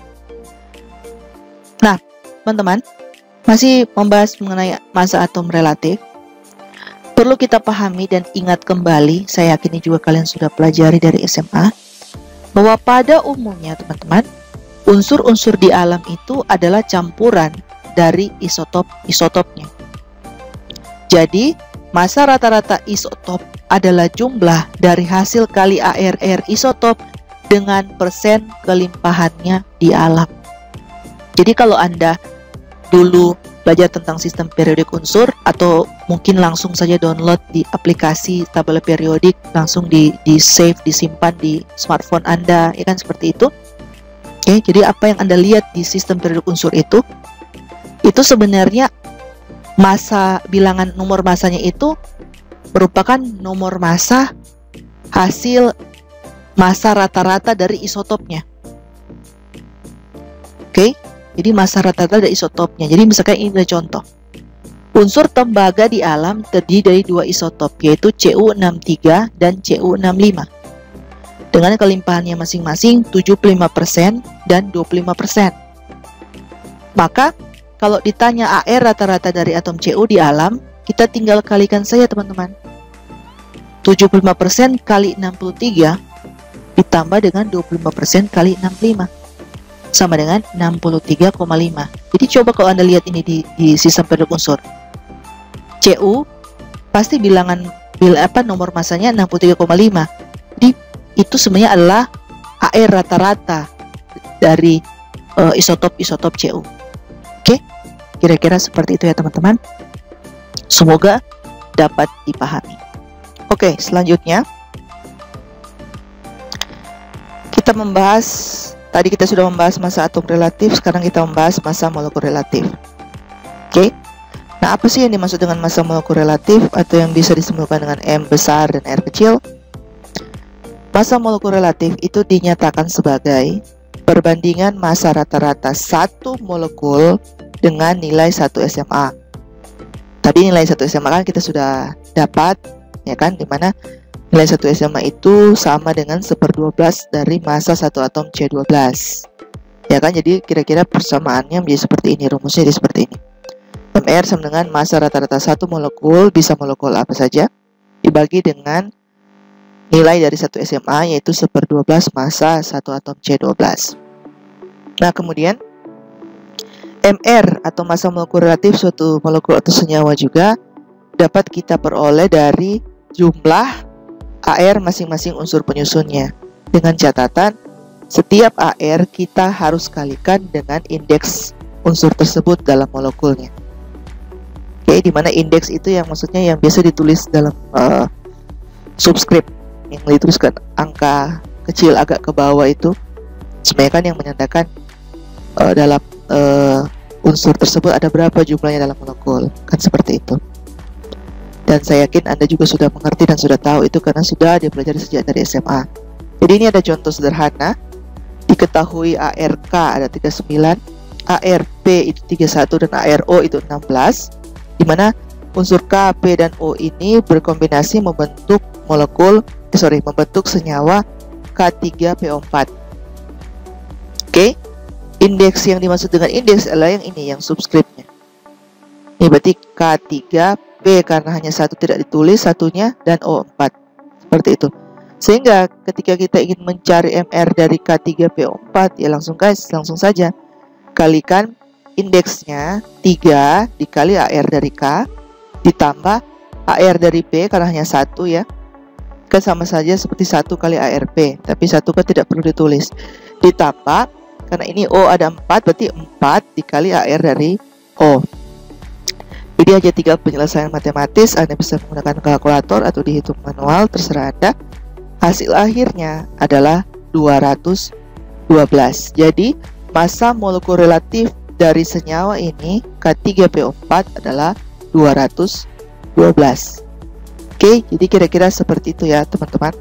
Nah, teman-teman, masih membahas mengenai massa atom relatif. perlu kita pahami dan ingat kembali, saya yakin juga kalian sudah pelajari dari SMA, bahwa pada umumnya teman-teman, unsur-unsur di alam itu adalah campuran dari isotop-isotopnya. Jadi, massa rata-rata isotop adalah jumlah dari hasil kali AR isotop dengan persen kelimpahannya di alam. Jadi kalau Anda dulu belajar tentang sistem periodik unsur, atau mungkin langsung saja download di aplikasi tabel periodik, langsung di save, disimpan di smartphone Anda, ya kan, seperti itu. Oke, jadi apa yang Anda lihat di sistem periodik unsur itu sebenarnya massa, bilangan nomor massanya itu merupakan nomor massa hasil massa rata-rata dari isotopnya. Oke, jadi massa rata-rata dari isotopnya. Jadi misalkan ini adalah contoh. Unsur tembaga di alam terdiri dari dua isotop, yaitu Cu63 dan Cu65. Dengan kelimpahannya masing-masing 75% dan 25%. Maka kalau ditanya AR rata-rata dari atom Cu di alam, kita tinggal kalikan saja teman-teman. 75% kali 63 ditambah dengan 25% kali 65 sama dengan 63,5. Jadi coba kalau Anda lihat ini di sistem periodik unsur, Cu pasti nomor masanya 63,5. Jadi itu sebenarnya adalah AR rata-rata dari isotop-isotop Cu. Oke, kira-kira seperti itu ya teman-teman. Semoga dapat dipahami. Oke, selanjutnya kita membahas, tadi kita sudah membahas massa atom relatif, sekarang kita membahas massa molekul relatif. Oke, nah apa sih yang dimaksud dengan massa molekul relatif atau yang bisa disebutkan dengan M besar dan R kecil? Massa molekul relatif itu dinyatakan sebagai perbandingan massa rata-rata satu molekul dengan nilai 1 SMA. Tadi nilai 1 SMA kan kita sudah dapat, ya kan, dimana nilai 1 SMA itu sama dengan 1/12 dari massa satu atom C12. Ya kan, jadi kira-kira persamaannya menjadi seperti ini, rumusnya jadi seperti ini. MR sama dengan massa rata-rata satu molekul, bisa molekul apa saja, dibagi dengan nilai dari 1 SMA, yaitu 1/12 massa satu atom C12. Nah, kemudian MR atau massa molekul relatif suatu molekul atau senyawa juga dapat kita peroleh dari jumlah AR masing-masing unsur penyusunnya, dengan catatan setiap AR kita harus kalikan dengan indeks unsur tersebut dalam molekulnya. Oke, dimana indeks itu yang maksudnya yang biasa ditulis dalam subscript, yang dituliskan angka kecil agak ke bawah itu sebenarnya kan yang menyatakan dalam unsur tersebut ada berapa jumlahnya dalam molekul, kan seperti itu. Dan saya yakin Anda juga sudah mengerti dan sudah tahu itu karena sudah dipelajari sejak dari SMA. Jadi ini ada contoh sederhana. Diketahui ARK ada 39, ARP itu 31 dan ARO itu 16, dimana unsur K, P, dan O ini berkombinasi membentuk membentuk senyawa K3PO4. Oke. Indeks yang dimaksud dengan indeks adalah yang ini, yang subscriptnya. Ini berarti K3P karena hanya satu tidak ditulis satunya, dan O4. Seperti itu. Sehingga ketika kita ingin mencari MR dari K3PO4, ya langsung saja kalikan indeksnya 3 dikali AR dari K ditambah AR dari P karena hanya satu, ya. Kan sama saja seperti 1 kali ARP, tapi 1 kan tidak perlu ditulis. Ditambah karena ini O ada 4, berarti 4 dikali AR dari O. Jadi aja 3 penyelesaian matematis, Anda bisa menggunakan kalkulator atau dihitung manual, terserah Anda. Hasil akhirnya adalah 212. Jadi massa molekul relatif dari senyawa ini K3PO4 adalah 212. Oke, jadi kira-kira seperti itu ya teman-teman.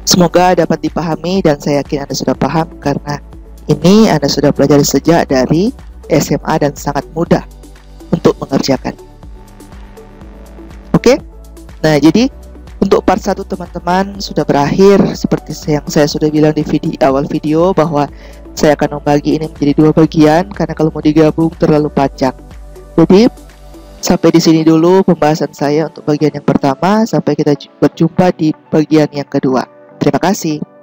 Semoga dapat dipahami dan saya yakin Anda sudah paham karena ini Anda sudah belajar sejak dari SMA dan sangat mudah untuk mengerjakan. Oke? Nah, jadi untuk part 1 teman-teman sudah berakhir. Seperti yang saya sudah bilang di awal video bahwa saya akan membagi ini menjadi 2 bagian karena kalau mau digabung terlalu panjang. Jadi Sampai di sini dulu pembahasan saya untuk bagian yang pertama. Sampai kita berjumpa di bagian yang kedua. Terima kasih.